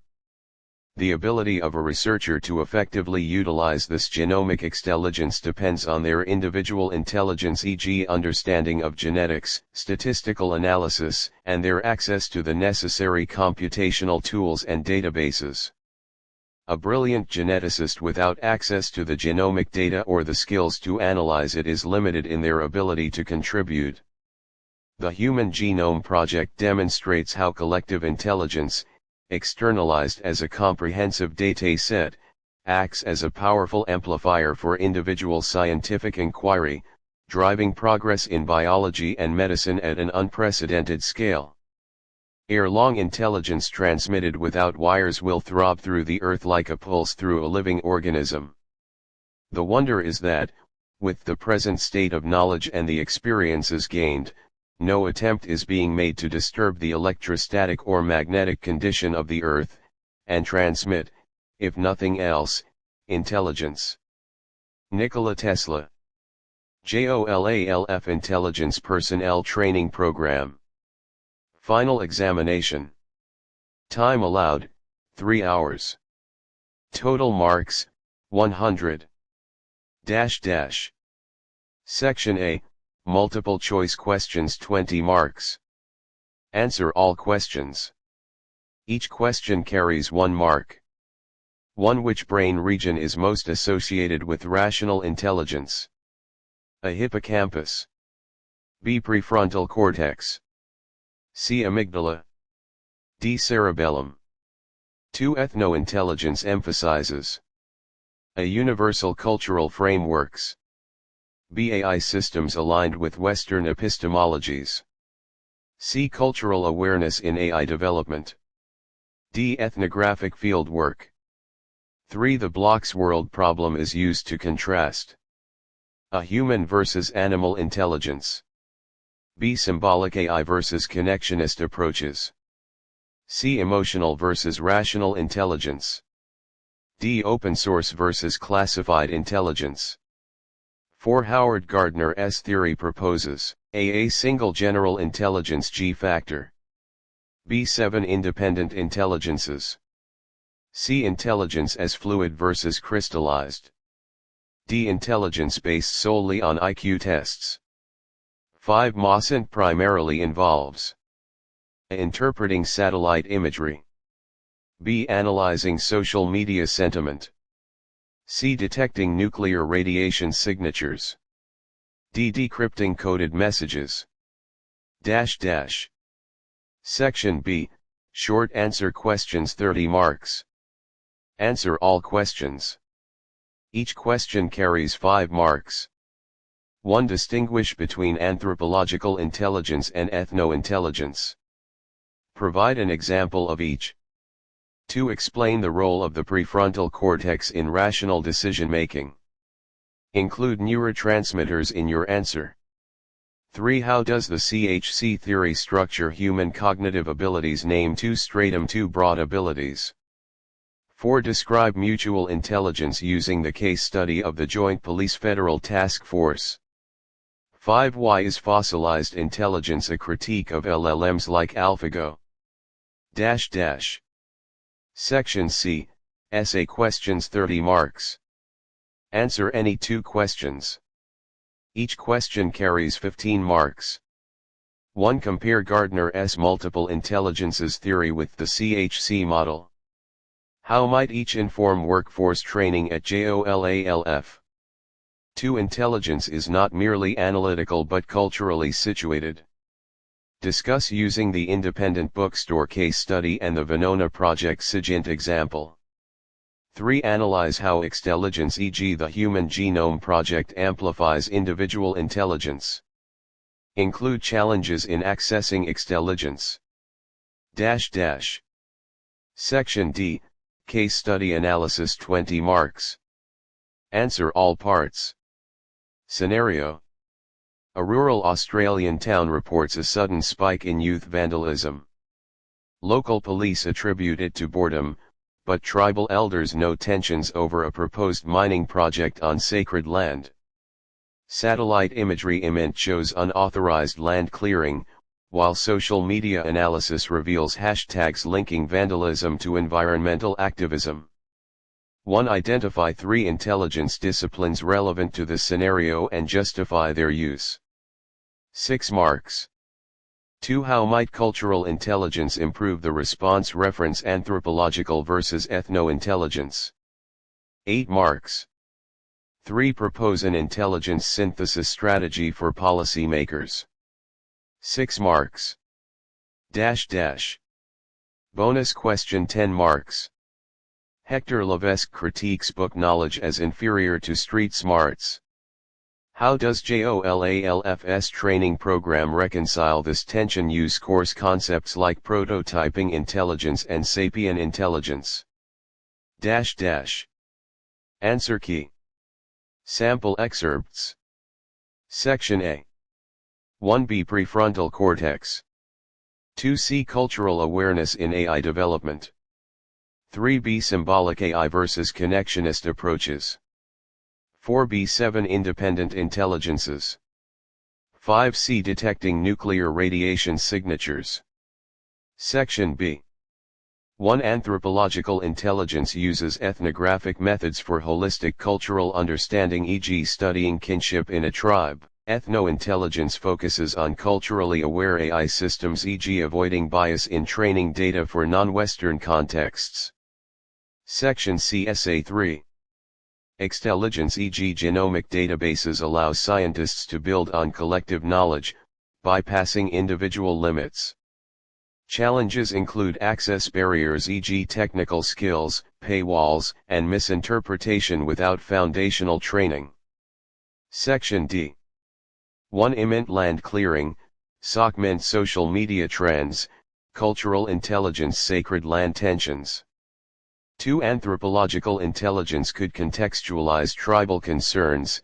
The ability of a researcher to effectively utilize this genomic extelligence depends on their individual intelligence, e.g., understanding of genetics, statistical analysis, and their access to the necessary computational tools and databases. A brilliant geneticist without access to the genomic data or the skills to analyze it is limited in their ability to contribute. The Human Genome Project demonstrates how collective intelligence, externalized as a comprehensive data set, acts as a powerful amplifier for individual scientific inquiry, driving progress in biology and medicine at an unprecedented scale. Ere long, intelligence transmitted without wires will throb through the earth like a pulse through a living organism. The wonder is that, with the present state of knowledge and the experiences gained, no attempt is being made to disturb the electrostatic or magnetic condition of the earth, and transmit, if nothing else, intelligence. Nikola Tesla. J.O.L.A.L.F Intelligence Personnel Training Program. Final examination. Time allowed, 3 hours. Total marks, 100. Section A, multiple choice questions, 20 marks. Answer all questions. Each question carries 1 mark. 1. Which brain region is most associated with rational intelligence? A. Hippocampus. B. Prefrontal cortex. C. Amygdala. D. Cerebellum. 2. Ethno-intelligence emphasizes A. Universal cultural frameworks. B. AI systems aligned with Western epistemologies. C. Cultural awareness in AI development. D. Ethnographic fieldwork. 3. The blocks world problem is used to contrast a human versus animal intelligence. B. Symbolic AI versus connectionist approaches. C. Emotional versus rational intelligence. D. Open source versus classified intelligence. 4. Howard Gardner's theory proposes A single general intelligence G factor. B. 7 independent intelligences. C. Intelligence as fluid versus crystallized. D. Intelligence based solely on IQ tests. 5. MOSINT primarily involves A. Interpreting satellite imagery. B. Analyzing social media sentiment. C. Detecting nuclear radiation signatures. D. Decrypting coded messages. Section B, short answer questions 30 marks. Answer all questions. Each question carries 5 marks. 1. Distinguish between anthropological intelligence and ethno-intelligence. Provide an example of each. 2. Explain the role of the prefrontal cortex in rational decision-making. Include neurotransmitters in your answer. 3. How does the CHC theory structure human cognitive abilities? Name 2 stratum 2 broad abilities. 4. Describe mutual intelligence using the case study of the Joint Police Federal Task Force. 5. Why is fossilized intelligence a critique of LLMs like AlphaGo? Section C, essay questions 30 marks. Answer any 2 questions. Each question carries 15 marks. 1. Compare Gardner's multiple intelligences theory with the CHC model. How might each inform workforce training at J.O.L.A.L.F? 2. Intelligence is not merely analytical but culturally situated. Discuss using the independent bookstore case study and the Venona Project SIGINT example. 3. Analyze how Xtelligence, e.g. the Human Genome Project, amplifies individual intelligence. Include challenges in accessing Xtelligence. Section D, case study analysis 20 marks. Answer all parts. Scenario. A rural Australian town reports a sudden spike in youth vandalism. Local police attribute it to boredom, but tribal elders note tensions over a proposed mining project on sacred land. Satellite imagery image shows unauthorized land clearing, while social media analysis reveals hashtags linking vandalism to environmental activism. 1. Identify 3 intelligence disciplines relevant to the scenario and justify their use. 6 marks. 2. How might cultural intelligence improve the response? Reference anthropological versus ethno-intelligence. 8 marks. 3. Propose an intelligence synthesis strategy for policymakers. 6 marks. Bonus question 10 marks. Hector Levesque critiques book knowledge as inferior to street smarts. How does J.O.L.A.L.F's training program reconcile this tension? Use course concepts like prototyping intelligence and sapient intelligence. Answer key. Sample excerpts. Section A. 1b Prefrontal cortex. 2c Cultural awareness in AI development. 3b Symbolic AI versus connectionist approaches. 4b 7 Independent intelligences. 5c Detecting nuclear radiation signatures. Section B. 1. Anthropological intelligence uses ethnographic methods for holistic cultural understanding, e.g. studying kinship in a tribe. Ethno-intelligence focuses on culturally aware AI systems, e.g. avoiding bias in training data for non-Western contexts. Section C. Essay 3. Xtelligence, e.g. genomic databases, allows scientists to build on collective knowledge, bypassing individual limits. Challenges include access barriers, e.g. technical skills, paywalls, and misinterpretation without foundational training. Section D. 1. Imment land clearing, SOCMENT social media trends, cultural intelligence sacred land tensions. 2. Anthropological intelligence could contextualize tribal concerns,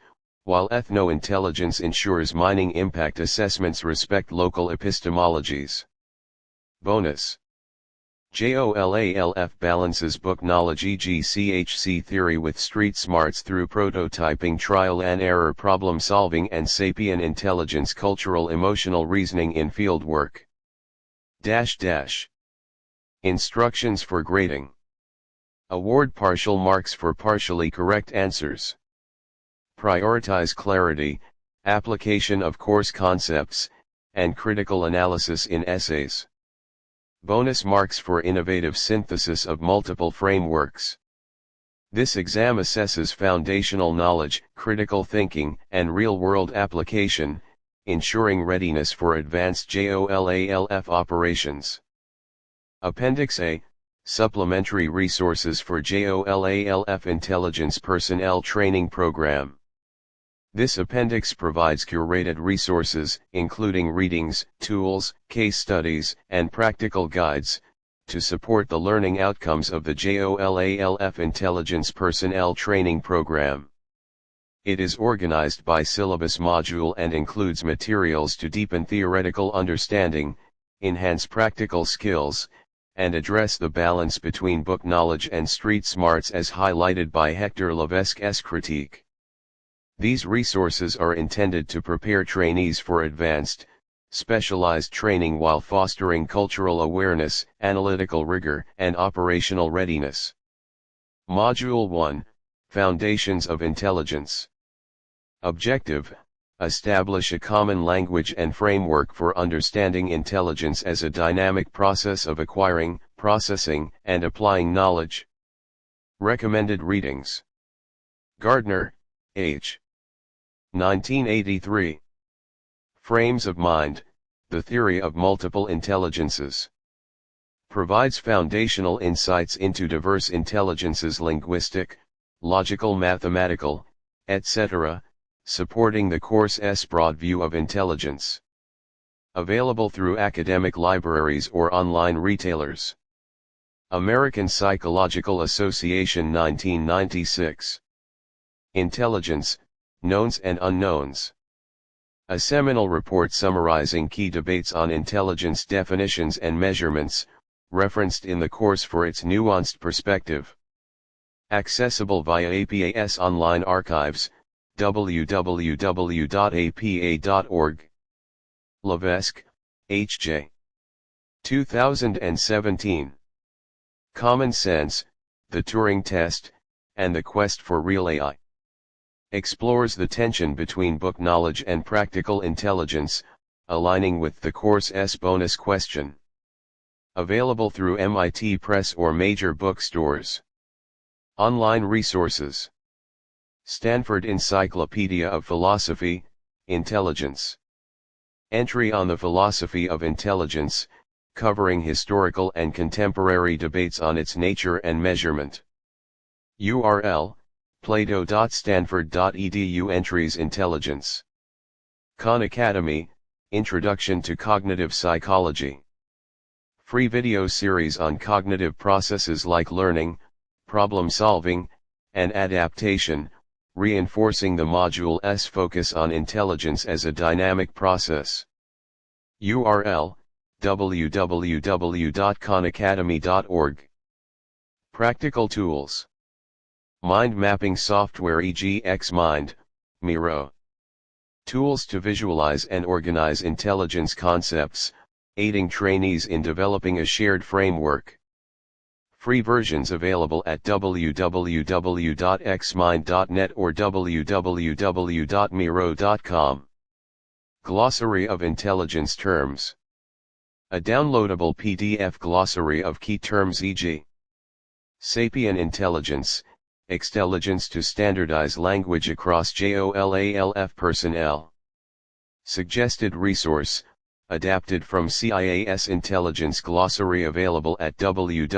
while ethno-intelligence ensures mining impact assessments respect local epistemologies. Bonus. J.O.L.A.L.F balances book knowledge e.g. CHC theory with street smarts through prototyping, trial and error problem solving and sapient intelligence, cultural emotional reasoning in field work. Instructions for grading. Award partial marks for partially correct answers. Prioritize clarity, application of course concepts, and critical analysis in essays. Bonus marks for innovative synthesis of multiple frameworks. This exam assesses foundational knowledge, critical thinking, and real-world application, ensuring readiness for advanced J.O.L.A.L.F operations. Appendix A, Supplementary Resources for J.O.L.A.L.F Intelligence Personnel Training Program. This appendix provides curated resources, including readings, tools, case studies, and practical guides, to support the learning outcomes of the J.O.L.A.L.F Intelligence Personnel Training Program. It is organized by syllabus module and includes materials to deepen theoretical understanding, enhance practical skills, and address the balance between book knowledge and street smarts as highlighted by Hector Levesque's critique. These resources are intended to prepare trainees for advanced, specialized training while fostering cultural awareness, analytical rigor, and operational readiness. Module 1, Foundations of Intelligence. Objective: establish a common language and framework for understanding intelligence as a dynamic process of acquiring, processing, and applying knowledge. Recommended readings. Gardner, H. 1983. Frames of Mind, The Theory of Multiple Intelligences. Provides foundational insights into diverse intelligences: linguistic, logical, mathematical, etc., supporting the course's broad view of intelligence. Available through academic libraries or online retailers. American Psychological Association, 1996. Intelligence, Knowns and Unknowns. A seminal report summarizing key debates on intelligence definitions and measurements, referenced in the course for its nuanced perspective. Accessible via APA's online archives, www.apa.org. Levesque, H.J. 2017. Common Sense, The Turing Test, and the Quest for Real AI. Explores the tension between book knowledge and practical intelligence, aligning with the course's bonus question. Available through MIT Press or major bookstores. Online resources. Stanford Encyclopedia of Philosophy, Intelligence. Entry on the Philosophy of Intelligence, covering historical and contemporary debates on its nature and measurement. URL, plato.stanford.edu. Entries: Intelligence. Khan Academy, Introduction to Cognitive Psychology. Free video series on cognitive processes like learning, problem solving, and adaptation, reinforcing the module's focus on intelligence as a dynamic process. URL, www.khanacademy.org. Practical tools. Mind mapping software, e.g. XMind, Miro. Tools to visualize and organize intelligence concepts, aiding trainees in developing a shared framework. Free versions available at www.xmind.net or www.miro.com. Glossary of Intelligence Terms. A downloadable PDF glossary of key terms, e.g. sapient intelligence, extelligence to standardize language across J.O.L.A.L.F personnel. Suggested resource, adapted from CIA's Intelligence Glossary, available at www.cia.gov.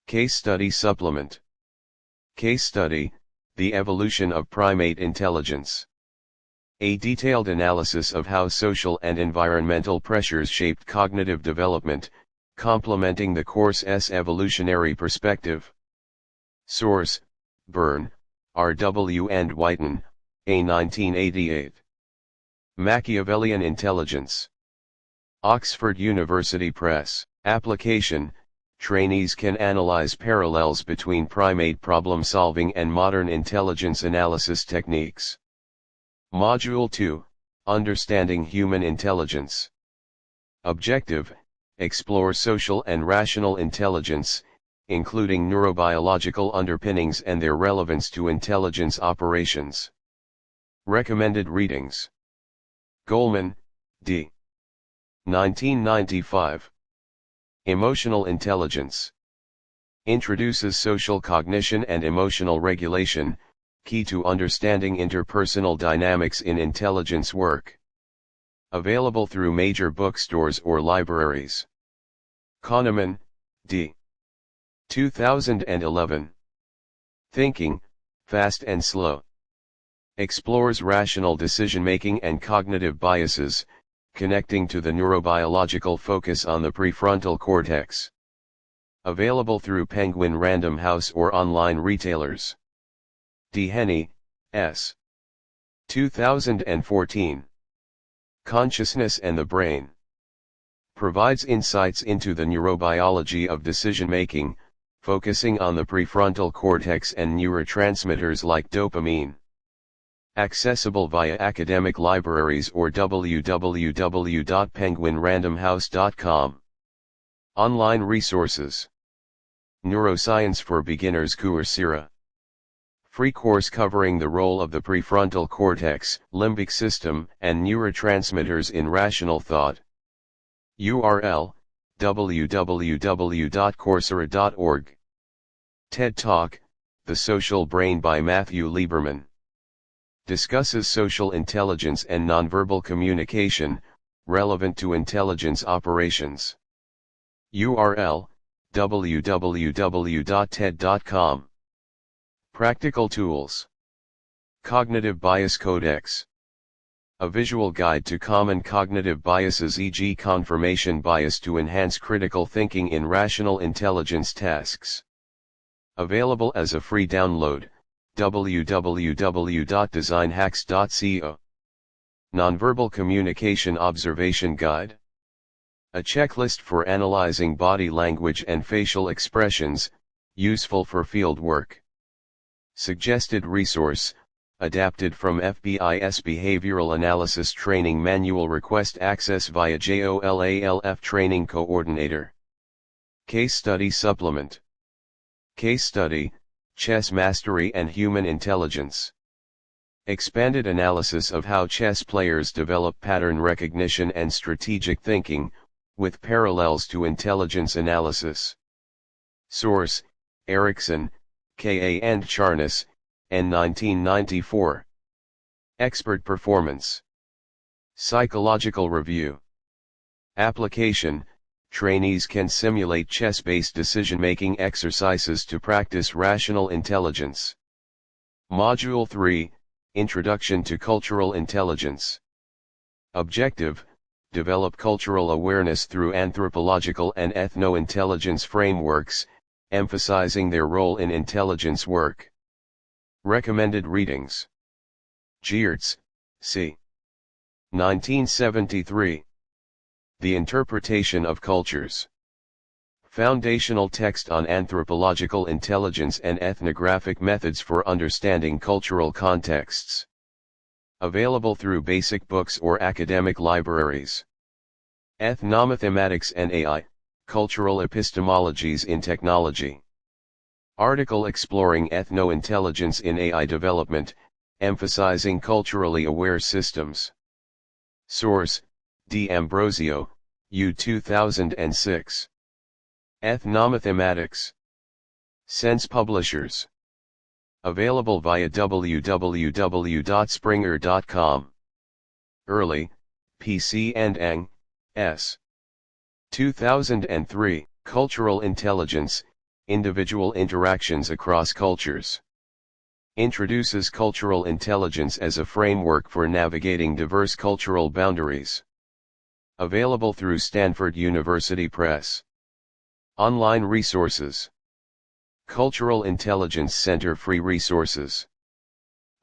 Case Study Supplement. Case Study, The Evolution of Primate Intelligence. A detailed analysis of how social and environmental pressures shaped cognitive development, complementing the course's evolutionary perspective. Source: Byrne, R.W. and Whiten, A. 1988. Machiavellian Intelligence. Oxford University Press. Application: trainees can analyze parallels between primate problem solving and modern intelligence analysis techniques. Module 2, Understanding Human Intelligence. Objective: explore social and rational intelligence, including neurobiological underpinnings and their relevance to intelligence operations. Recommended readings: Goleman, D. 1995. Emotional Intelligence. Introduces social cognition and emotional regulation, key to understanding interpersonal dynamics in intelligence work. Available through major bookstores or libraries. Kahneman, D. 2011. Thinking, Fast and Slow. Explores rational decision-making and cognitive biases, connecting to the neurobiological focus on the prefrontal cortex. Available through Penguin Random House or online retailers. Dehenny, S. 2014. Consciousness and the Brain. Provides insights into the neurobiology of decision-making, focusing on the prefrontal cortex and neurotransmitters like dopamine. Accessible via academic libraries or www.penguinrandomhouse.com. Online resources. Neuroscience for Beginners Coursera. Free course covering the role of the prefrontal cortex, limbic system, and neurotransmitters in rational thought. URL: www.coursera.org. TED Talk, The Social Brain by Matthew Lieberman. Discusses social intelligence and nonverbal communication, relevant to intelligence operations. URL: www.ted.com. Practical Tools. Cognitive Bias Codex. A visual guide to common cognitive biases, e.g. confirmation bias, to enhance critical thinking in rational intelligence tasks. Available as a free download, www.designhacks.co. Nonverbal Communication Observation Guide. A checklist for analyzing body language and facial expressions, useful for field work. Suggested resource, adapted from FBI's Behavioral Analysis Training Manual. Request access via J.O.L.A.L.F Training Coordinator. Case Study Supplement. Case Study, Chess Mastery and Human Intelligence. Expanded analysis of how chess players develop pattern recognition and strategic thinking, with parallels to intelligence analysis. Source: Erickson, K.A. and Charnas, N. 1994. Expert Performance. Psychological Review. Application: trainees can simulate chess-based decision-making exercises to practice rational intelligence. Module 3, Introduction to Cultural Intelligence. Objective: develop cultural awareness through anthropological and ethno-intelligence frameworks, emphasizing their role in intelligence work. Recommended readings: Geertz, C. 1973. The Interpretation of Cultures. Foundational text on anthropological intelligence and ethnographic methods for understanding cultural contexts. Available through basic books or academic libraries. Ethnomathematics and AI, Cultural Epistemologies in Technology. Article exploring ethno-intelligence in AI development, emphasizing culturally aware systems. Source: D. Ambrosio, U. 2006. Ethnomathematics. Sense Publishers. Available via www.springer.com. Early, P.C. and Eng, S. 2003. Cultural Intelligence, Individual Interactions Across Cultures. Introduces cultural intelligence as a framework for navigating diverse cultural boundaries. Available through Stanford University Press. Online resources. Cultural Intelligence Center free resources.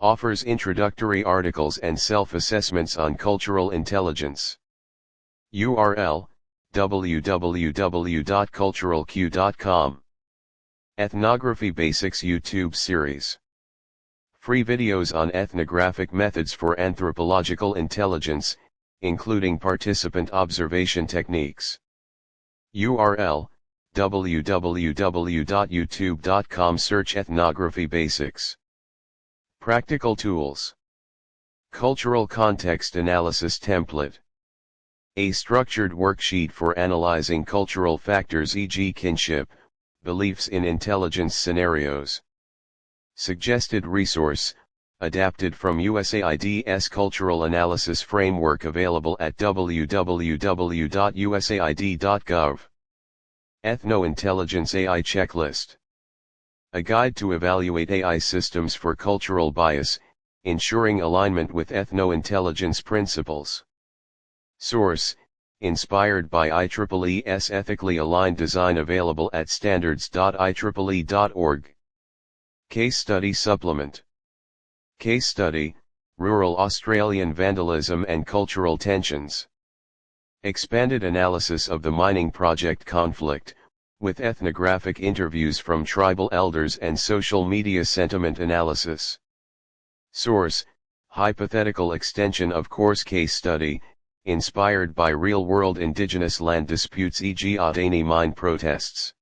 Offers introductory articles and self-assessments on cultural intelligence. URL: www.culturalq.com. Ethnography Basics YouTube series. Free videos on ethnographic methods for anthropological intelligence, including participant observation techniques. URL: www.youtube.com. Search Ethnography Basics. Practical tools. Cultural Context Analysis Template. A structured worksheet for analyzing cultural factors, e.g. kinship, beliefs in intelligence scenarios. Suggested resource, adapted from USAID's Cultural Analysis Framework, available at www.usaid.gov. Ethno-Intelligence AI Checklist. A guide to evaluate AI systems for cultural bias, ensuring alignment with ethno-intelligence principles. Source: inspired by IEEE's ethically aligned design, available at standards.ieee.org. Case Study Supplement. Case Study: Rural Australian Vandalism and Cultural Tensions. Expanded analysis of the mining project conflict, with ethnographic interviews from tribal elders and social media sentiment analysis. Source: hypothetical extension of course case study, inspired by real-world indigenous land disputes, e.g. Adani mine protests.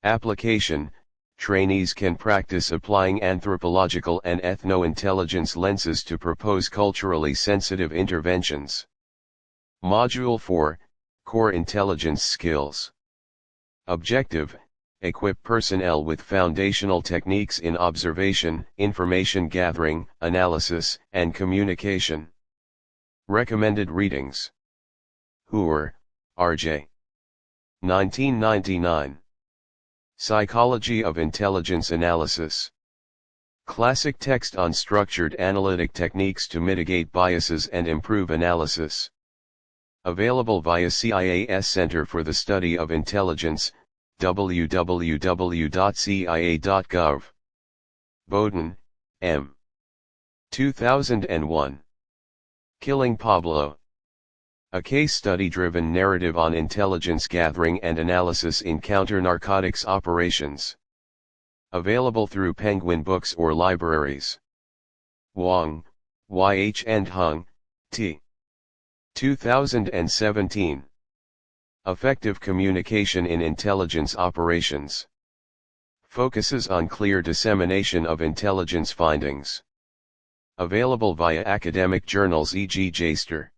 Application: trainees can practice applying anthropological and ethno-intelligence lenses to propose culturally sensitive interventions. Module 4, Core Intelligence Skills. Objective: equip personnel with foundational techniques in observation, information gathering, analysis, and communication. Recommended readings. Hoover, R.J. 1999. Psychology of Intelligence Analysis. Classic text on structured analytic techniques to mitigate biases and improve analysis. Available via CIA's Center for the Study of Intelligence, www.cia.gov. Bowden, M. 2001. Killing Pablo. A case study-driven narrative on intelligence gathering and analysis in counter-narcotics operations. Available through Penguin Books or libraries. Wang, Y.H. and Hung, T. 2017. Effective Communication in Intelligence Operations. Focuses on clear dissemination of intelligence findings. Available via academic journals, e.g. JSTOR.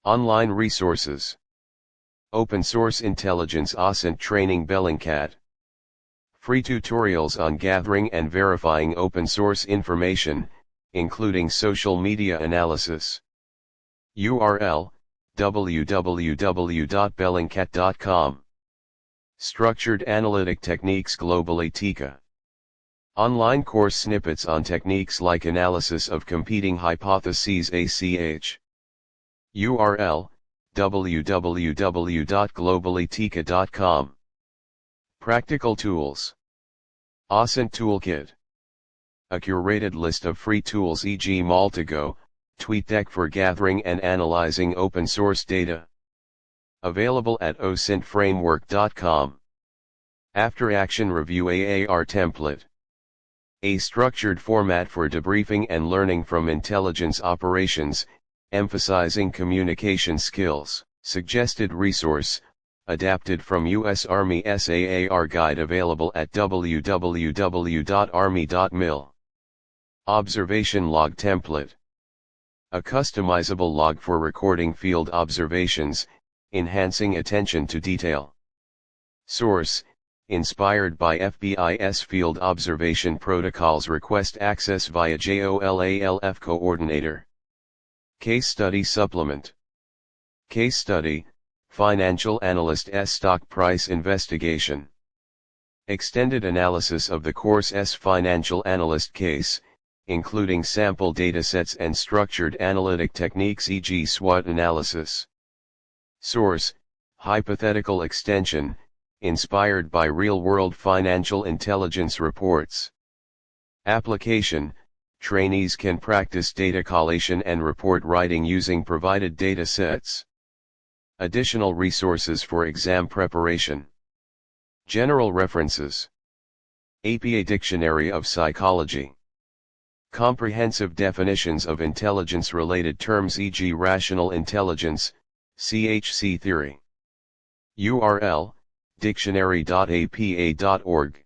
Online resources. Open Source Intelligence Ascent Training Bellingcat. Free tutorials on gathering and verifying open source information, including social media analysis. URL: www.bellingcat.com. Structured Analytic Techniques Globally TICA. Online course snippets on techniques like analysis of competing hypotheses, ACH. URL: www.globallytica.com. Practical tools. Ascent Toolkit. A curated list of free tools, e.g. Maltago, TweetDeck for gathering and analyzing open source data. Available at osintframework.com. After Action Review AAR template. A structured format for debriefing and learning from intelligence operations, emphasizing communication skills. Suggested resource, adapted from U.S. Army SAAR guide, available at www.army.mil. Observation Log Template. A customizable log for recording field observations, enhancing attention to detail. Source: inspired by FBI's Field Observation Protocols. Request access via J.O.L.A.L.F Coordinator. Case Study Supplement. Case Study: Financial Analyst's Stock Price Investigation. Extended analysis of the course's financial analyst case, including sample datasets and structured analytic techniques, e.g. SWOT analysis. Source: hypothetical extension, inspired by real-world financial intelligence reports. Application: Trainees can practice data collation and report writing using provided data sets. Additional resources for exam preparation. General references. APA Dictionary of Psychology. Comprehensive definitions of intelligence-related terms, e.g. rational intelligence, CHC theory. URL, dictionary.apa.org.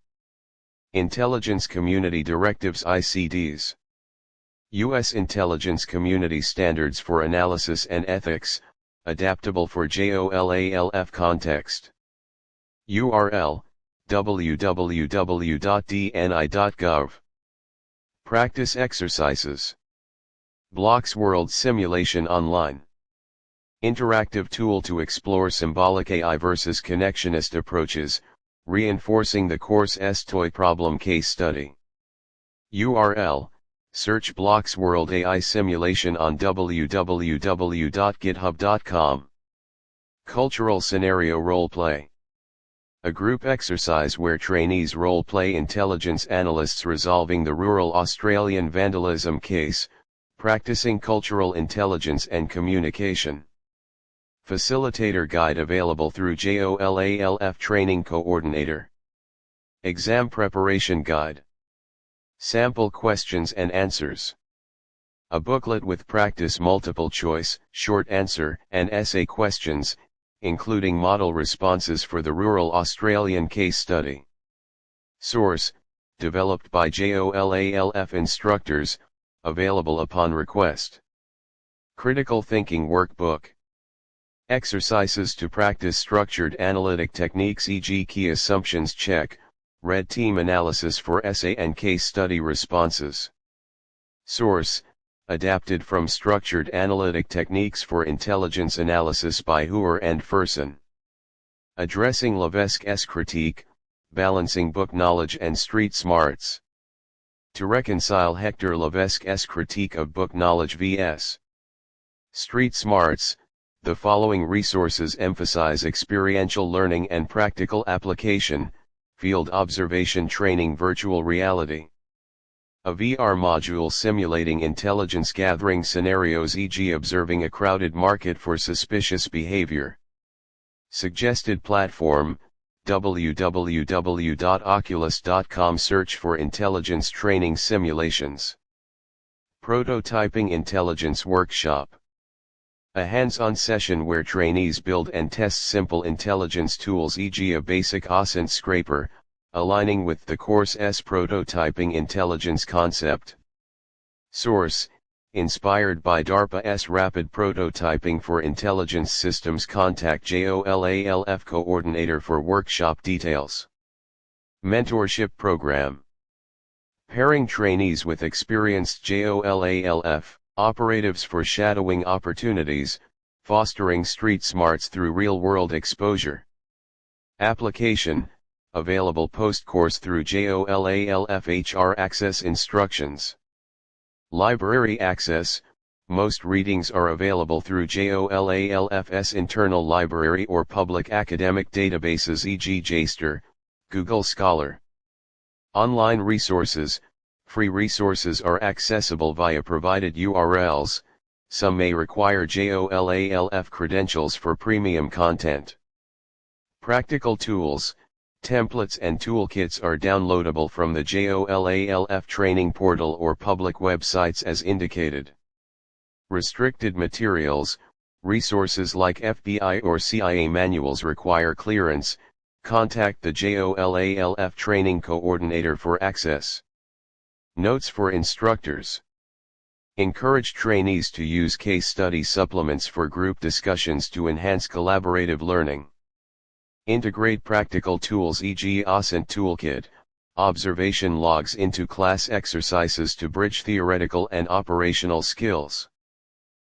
Intelligence Community Directives, ICDs. U.S. Intelligence Community Standards for Analysis and Ethics, adaptable for J.O.L.A.L.F context. URL, www.dni.gov. Practice exercises. Blocks World Simulation Online. Interactive tool to explore symbolic AI versus connectionist approaches, reinforcing the course's toy problem case study. URL, search Blocks World AI Simulation on www.github.com. Cultural Scenario Role Play. A group exercise where trainees role-play intelligence analysts resolving the rural Australian vandalism case, practicing cultural intelligence and communication. Facilitator guide available through J.O.L.A.L.F Training Coordinator. Exam preparation guide. Sample questions and answers. A booklet with practice multiple choice, short answer, and essay questions, including model responses for the rural Australian case study. Source, developed by J.O.L.A.L.F instructors, available upon request. Critical Thinking Workbook. Exercises to practice structured analytic techniques, e.g. key assumptions check, red team analysis for essay and case study responses. Source, adapted from Structured Analytic Techniques for Intelligence Analysis by Hoover and Ferson. Addressing Levesque's Critique, Balancing Book Knowledge and Street Smarts. To reconcile Hector Levesque's critique of book knowledge vs. street smarts, the following resources emphasize experiential learning and practical application: field observation training, virtual reality. A VR module simulating intelligence gathering scenarios, e.g. observing a crowded market for suspicious behavior. Suggested platform, www.oculus.com. Search for intelligence training simulations. Prototyping intelligence workshop. A hands-on session where trainees build and test simple intelligence tools, e.g. a basic OSINT scraper, aligning with the course's prototyping intelligence concept. Source, inspired by DARPA's rapid prototyping for intelligence systems. Contact J.O.L.A.L.F coordinator for workshop details. Mentorship program. Pairing trainees with experienced J.O.L.A.L.F operatives for shadowing opportunities, fostering street smarts through real-world exposure. Application, available post-course through J.O.L.A.L.F HR Access instructions. Library access, most readings are available through J.O.L.A.L.F's internal library or public academic databases, e.g. JSTOR, Google Scholar. Online resources, free resources are accessible via provided URLs, some may require J.O.L.A.L.F credentials for premium content. Practical tools, templates and toolkits are downloadable from the J.O.L.A.L.F training portal or public websites as indicated. Restricted materials, resources like FBI or CIA manuals require clearance. Contact the J.O.L.A.L.F training coordinator for access. Notes for instructors. Encourage trainees to use case study supplements for group discussions to enhance collaborative learning. Integrate practical tools, e.g. OSINT toolkit, observation logs into class exercises to bridge theoretical and operational skills.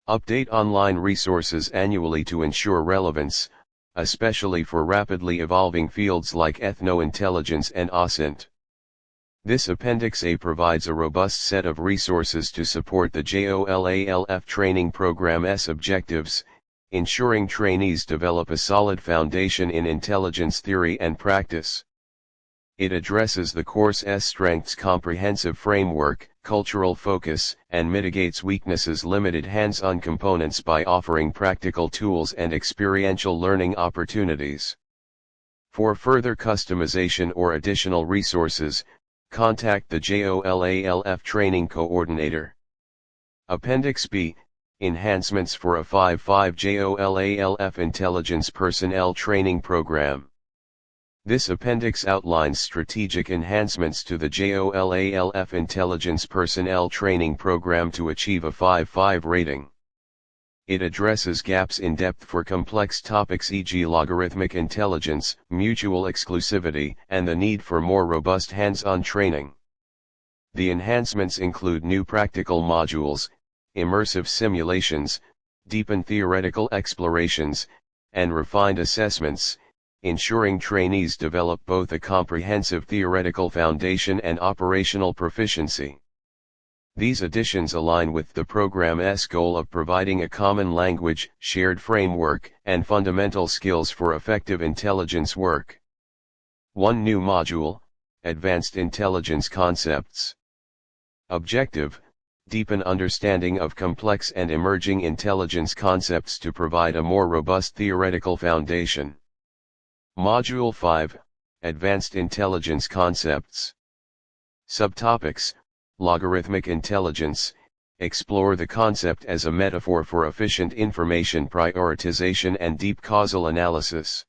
Update online resources annually to ensure relevance, especially for rapidly evolving fields like ethno-intelligence and OSINT. This Appendix A provides a robust set of resources to support the J.O.L.A.L.F training program's objectives, ensuring trainees develop a solid foundation in intelligence theory and practice. It addresses the course's strengths comprehensive framework, cultural focus, and mitigates weaknesses limited hands-on components by offering practical tools and experiential learning opportunities. For further customization or additional resources, contact the J.O.L.A.L.F Training Coordinator. Appendix B, Enhancements for a 5.5 J.O.L.A.L.F Intelligence Personnel Training Program. This appendix outlines strategic enhancements to the J.O.L.A.L.F Intelligence Personnel Training Program to achieve a 5.5 rating. It addresses gaps in depth for complex topics, e.g. logarithmic intelligence, mutual exclusivity, and the need for more robust hands-on training. The enhancements include new practical modules, immersive simulations, deepened theoretical explorations, and refined assessments, ensuring trainees develop both a comprehensive theoretical foundation and operational proficiency. These additions align with the program's goal of providing a common language, shared framework, and fundamental skills for effective intelligence work. One new module, Advanced Intelligence Concepts. Objective: deepen understanding of complex and emerging intelligence concepts to provide a more robust theoretical foundation. Module 5, Advanced Intelligence Concepts. Subtopics: Logarithmic Intelligence, explore the concept as a metaphor for efficient information prioritization and deep causal analysis.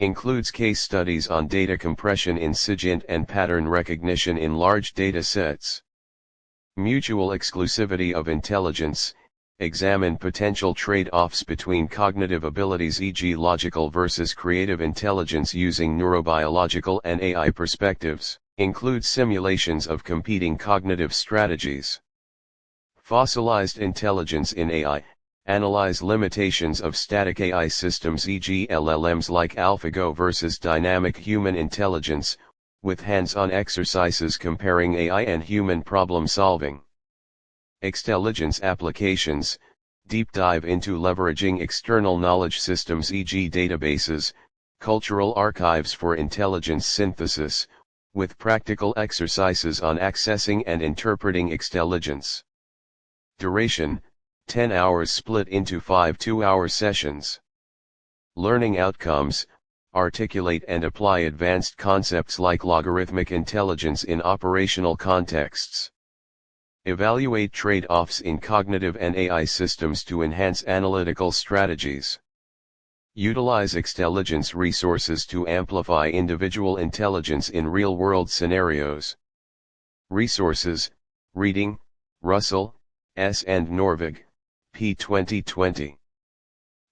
Includes case studies on data compression in SIGINT and pattern recognition in large data sets. Mutual exclusivity of intelligence, examine potential trade-offs between cognitive abilities, e.g. logical versus creative intelligence using neurobiological and AI perspectives. Includes simulations of competing cognitive strategies. Fossilized intelligence in AI, analyze limitations of static AI systems, e.g. LLMs like AlphaGo versus dynamic human intelligence, with hands-on exercises comparing AI and human problem solving. Extelligence applications, deep dive into leveraging external knowledge systems, e.g. databases, cultural archives for intelligence synthesis, with practical exercises on accessing and interpreting extelligence. Duration, 10 hours split into 5 2-hour sessions. Learning outcomes, articulate and apply advanced concepts like logarithmic intelligence in operational contexts. Evaluate trade-offs in cognitive and AI systems to enhance analytical strategies. Utilize extelligence resources to amplify individual intelligence in real-world scenarios. Resources, reading, Russell, S. and Norvig, p. 2020.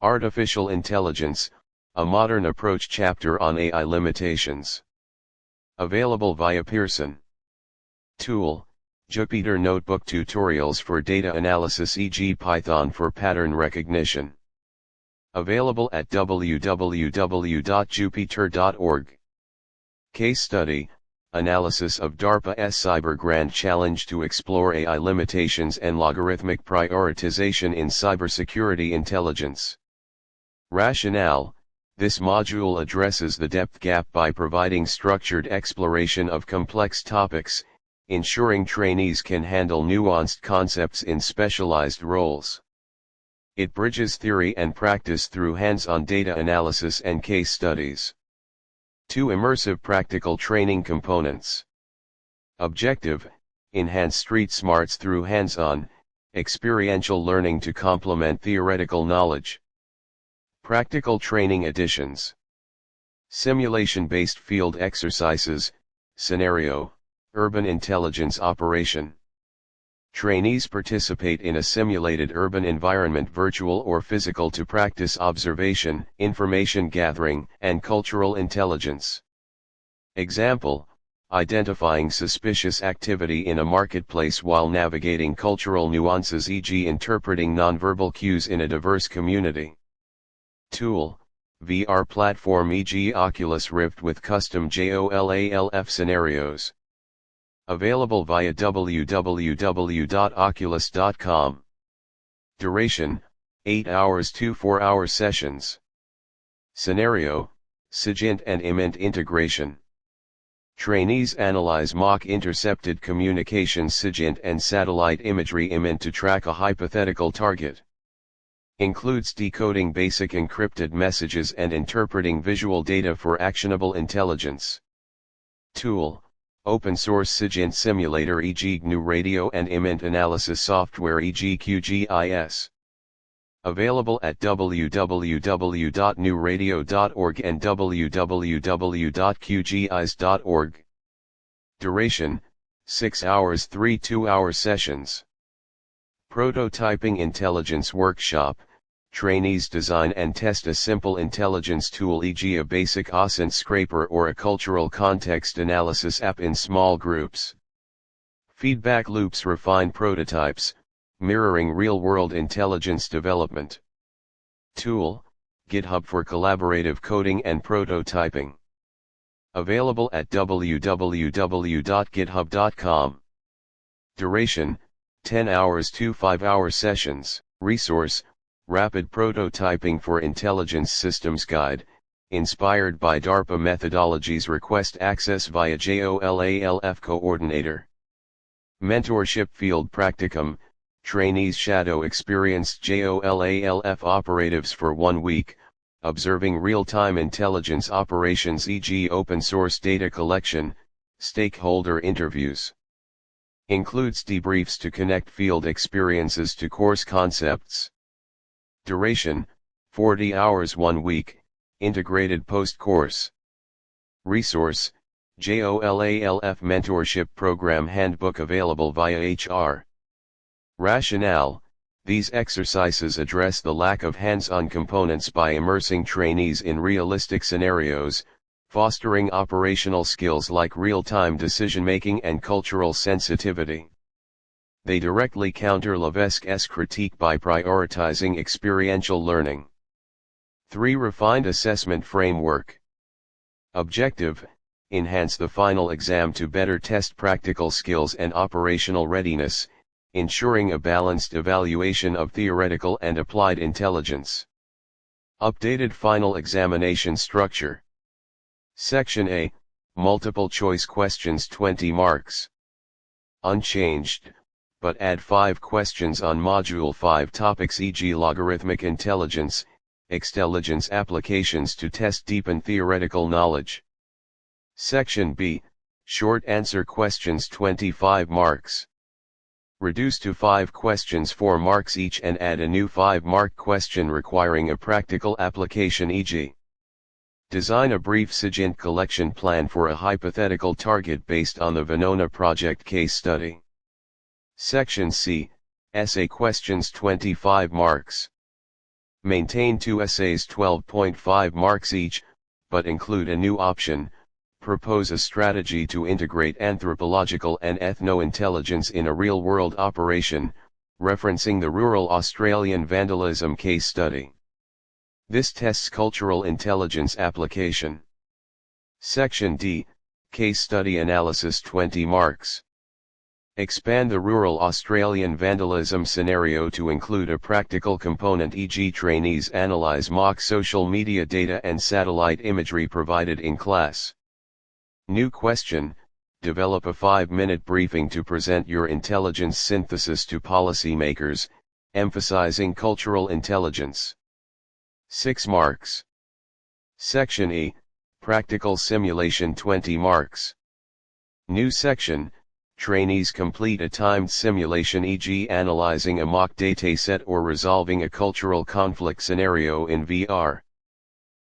Artificial Intelligence, a Modern Approach chapter on AI limitations. Available via Pearson. Tool, Jupyter Notebook tutorials for data analysis, e.g. Python for pattern recognition. Available at www.jupyter.org. Case Study, Analysis of DARPA's Cyber Grand Challenge to explore AI limitations and logarithmic prioritization in cybersecurity intelligence. Rationale, this module addresses the depth gap by providing structured exploration of complex topics, ensuring trainees can handle nuanced concepts in specialized roles. It bridges theory and practice through hands-on data analysis and case studies. 2 immersive practical training components. Objective, enhance street smarts through hands-on, experiential learning to complement theoretical knowledge. Practical training additions. Simulation-based field exercises, scenario, urban intelligence operation. Trainees participate in a simulated urban environment, virtual or physical, to practice observation, information gathering, and cultural intelligence. Example, identifying suspicious activity in a marketplace while navigating cultural nuances, e.g. interpreting nonverbal cues in a diverse community. Tool, VR platform, e.g. Oculus Rift with custom J.O.L.A.L.F scenarios. Available via www.oculus.com. Duration, 8 hours to 4-hour sessions. Scenario, SIGINT and IMINT integration. Trainees analyze mock intercepted communications SIGINT and satellite imagery IMINT to track a hypothetical target. Includes decoding basic encrypted messages and interpreting visual data for actionable intelligence. Tool: open source SIGINT simulator e.g. GNU Radio and IMINT analysis software e.g. QGIS. Available at www.newradio.org and www.qgis.org. Duration: 6 hours 3 2-hour sessions. Prototyping Intelligence Workshop. Trainees design and test a simple intelligence tool e.g. a basic OSINT scraper or a cultural context analysis app in small groups. Feedback loops refine prototypes, mirroring real-world intelligence development. Tool: GitHub for collaborative coding and prototyping. Available at www.github.com. Duration: 10 hours to 5-hour sessions. Resource: Rapid Prototyping for Intelligence Systems Guide, inspired by DARPA methodologies. Request access via J.O.L.A.L.F coordinator. Mentorship Field Practicum. Trainees shadow experienced J.O.L.A.L.F operatives for 1 week, observing real-time intelligence operations e.g. open-source data collection, stakeholder interviews. Includes debriefs to connect field experiences to course concepts. Duration: 40 hours 1 week, integrated post-course. Resource: J.O.L.A.L.F Mentorship Program Handbook available via HR. Rationale: these exercises address the lack of hands-on components by immersing trainees in realistic scenarios, fostering operational skills like real-time decision-making and cultural sensitivity. They directly counter J.O.L.A.L.F's critique by prioritizing experiential learning. 3. Refined assessment framework. Objective: enhance the final exam to better test practical skills and operational readiness, ensuring a balanced evaluation of theoretical and applied intelligence. Updated final examination structure. Section A, multiple choice questions 20 marks. Unchanged, but add 5 questions on Module 5 topics e.g. logarithmic intelligence, extelligence applications to test deepen theoretical knowledge. Section B, short answer questions 25 marks. Reduce to 5 questions 4 marks each and add a new 5-mark question requiring a practical application e.g. design a brief SIGINT collection plan for a hypothetical target based on the Venona project case study. Section C, essay questions 25 marks. Maintain 2 essays 12.5 marks each, but include a new option. Propose a strategy to integrate anthropological and ethno-intelligence in a real-world operation, referencing the rural Australian vandalism case study. This tests cultural intelligence application. Section D, case study analysis 20 marks. Expand the rural Australian vandalism scenario to include a practical component e.g. trainees analyze mock social media data and satellite imagery provided in class. New question: develop a 5-minute briefing to present your intelligence synthesis to policymakers, emphasizing cultural intelligence. 6 marks. Section E, practical simulation 20 marks. New section: trainees complete a timed simulation e.g. analyzing a mock dataset or resolving a cultural conflict scenario in VR.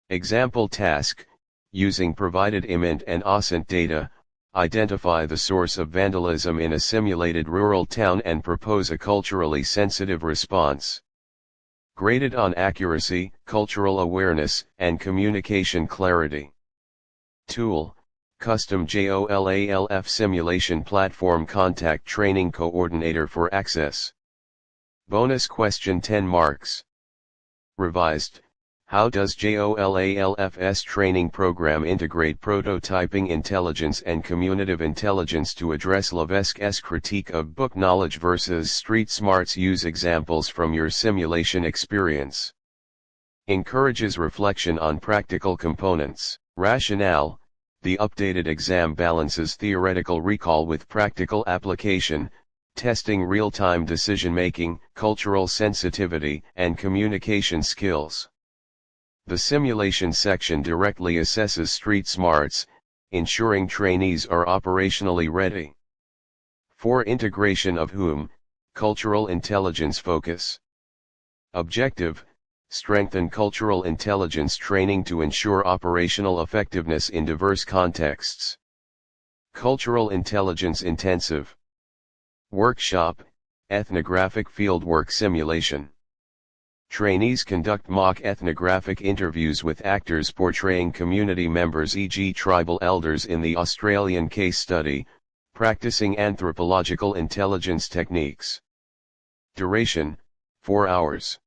Example task: using provided IMINT and OSINT data, identify the source of vandalism in a simulated rural town and propose a culturally sensitive response. Graded on accuracy, cultural awareness, and communication clarity. Tool: custom J.O.L.A.L.F simulation platform. Contact training coordinator for access. Bonus question 10 marks. Revised: how does J.O.L.A.L.F's training program integrate prototyping intelligence and communicative intelligence to address J.O.L.A.L's critique of book knowledge versus street smarts? Use examples from your simulation experience. Encourages reflection on practical components. Rationale: The updated exam balances theoretical recall with practical application, testing real-time decision-making, cultural sensitivity, and communication skills. The simulation section directly assesses street smarts, ensuring trainees are operationally ready. For integration of whom, cultural intelligence focus. Objective: strengthen cultural intelligence training to ensure operational effectiveness in diverse contexts. Cultural intelligence intensive. Workshop: ethnographic fieldwork simulation. Trainees conduct mock ethnographic interviews with actors portraying community members, e.g. tribal elders in the Australian case study, practicing anthropological intelligence techniques. Duration: 4 hours.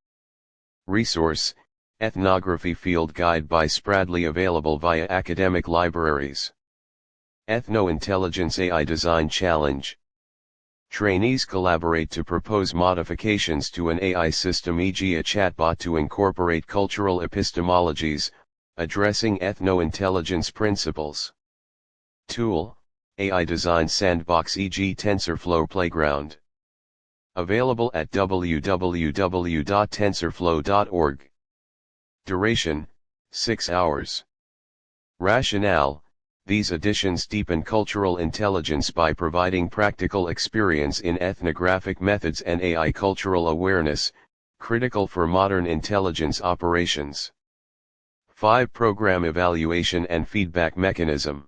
Resource: Ethnography Field Guide by Spradley, available via academic libraries. Ethno-Intelligence AI Design Challenge. Trainees collaborate to propose modifications to an AI system, e.g. a chatbot, to incorporate cultural epistemologies, addressing ethno-intelligence principles. Tool: AI Design Sandbox, e.g. TensorFlow Playground. Available at www.tensorflow.org. Duration: 6 hours. Rationale: these additions deepen cultural intelligence by providing practical experience in ethnographic methods and AI cultural awareness, critical for modern intelligence operations. 5. Program evaluation and feedback mechanism.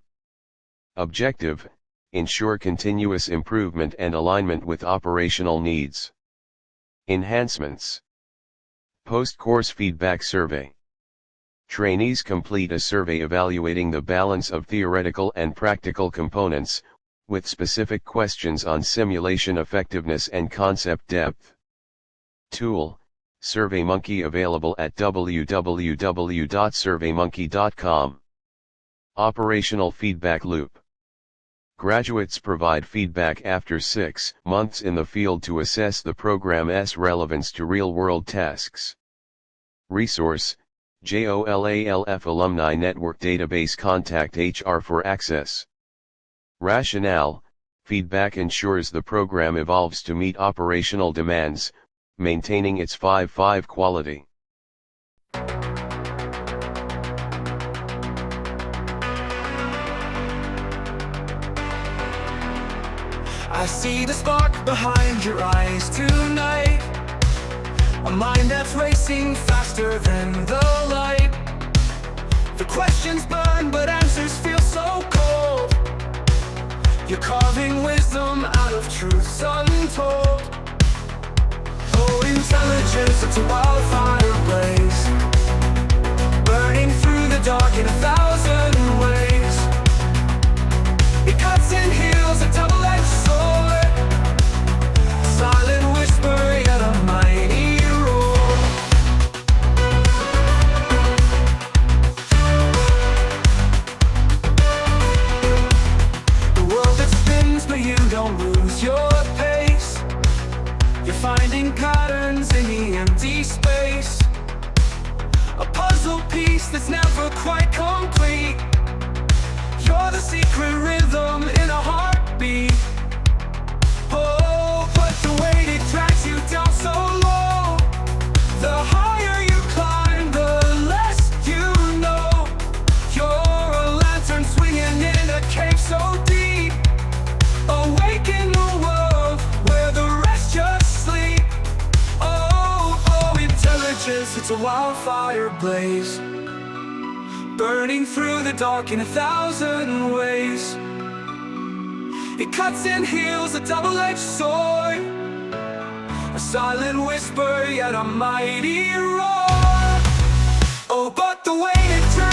Objective: ensure continuous improvement and alignment with operational needs. Enhancements. Post-course feedback survey. Trainees complete a survey evaluating the balance of theoretical and practical components, with specific questions on simulation effectiveness and concept depth. Tool: SurveyMonkey, available at www.surveymonkey.com. Operational feedback loop. Graduates provide feedback after 6 months in the field to assess the program's relevance to real-world tasks. Resource: J.O.L.A.L.F Alumni Network Database. Contact HR for access. Rationale: feedback ensures the program evolves to meet operational demands, maintaining its 5/5 quality. I see the spark behind your eyes tonight, a mind that's racing faster than the light. The questions burn, but answers feel so cold. You're carving wisdom out of truths untold. Oh, intelligence, it's a wildfire blaze, burning through the dark in 1,000 ways. It cuts and heals, a double-edged sword, a silent whisper yet a mighty roar. The world that spins, but you don't lose your pace. You're finding patterns in the empty space, a puzzle piece that's never quite complete. You're the secret rhythm in a heartbeat. Oh, but the weight, it drags you down so low. The higher you climb, the less you know. You're a lantern swinging in a cave so deep, awake in the world where the rest just sleep. Oh, intelligence, it's a wildfire blaze, burning through the dark in 1,000 ways. It cuts and heals, a double-edged sword, a silent whisper yet a mighty roar. Oh, but the weight, it turns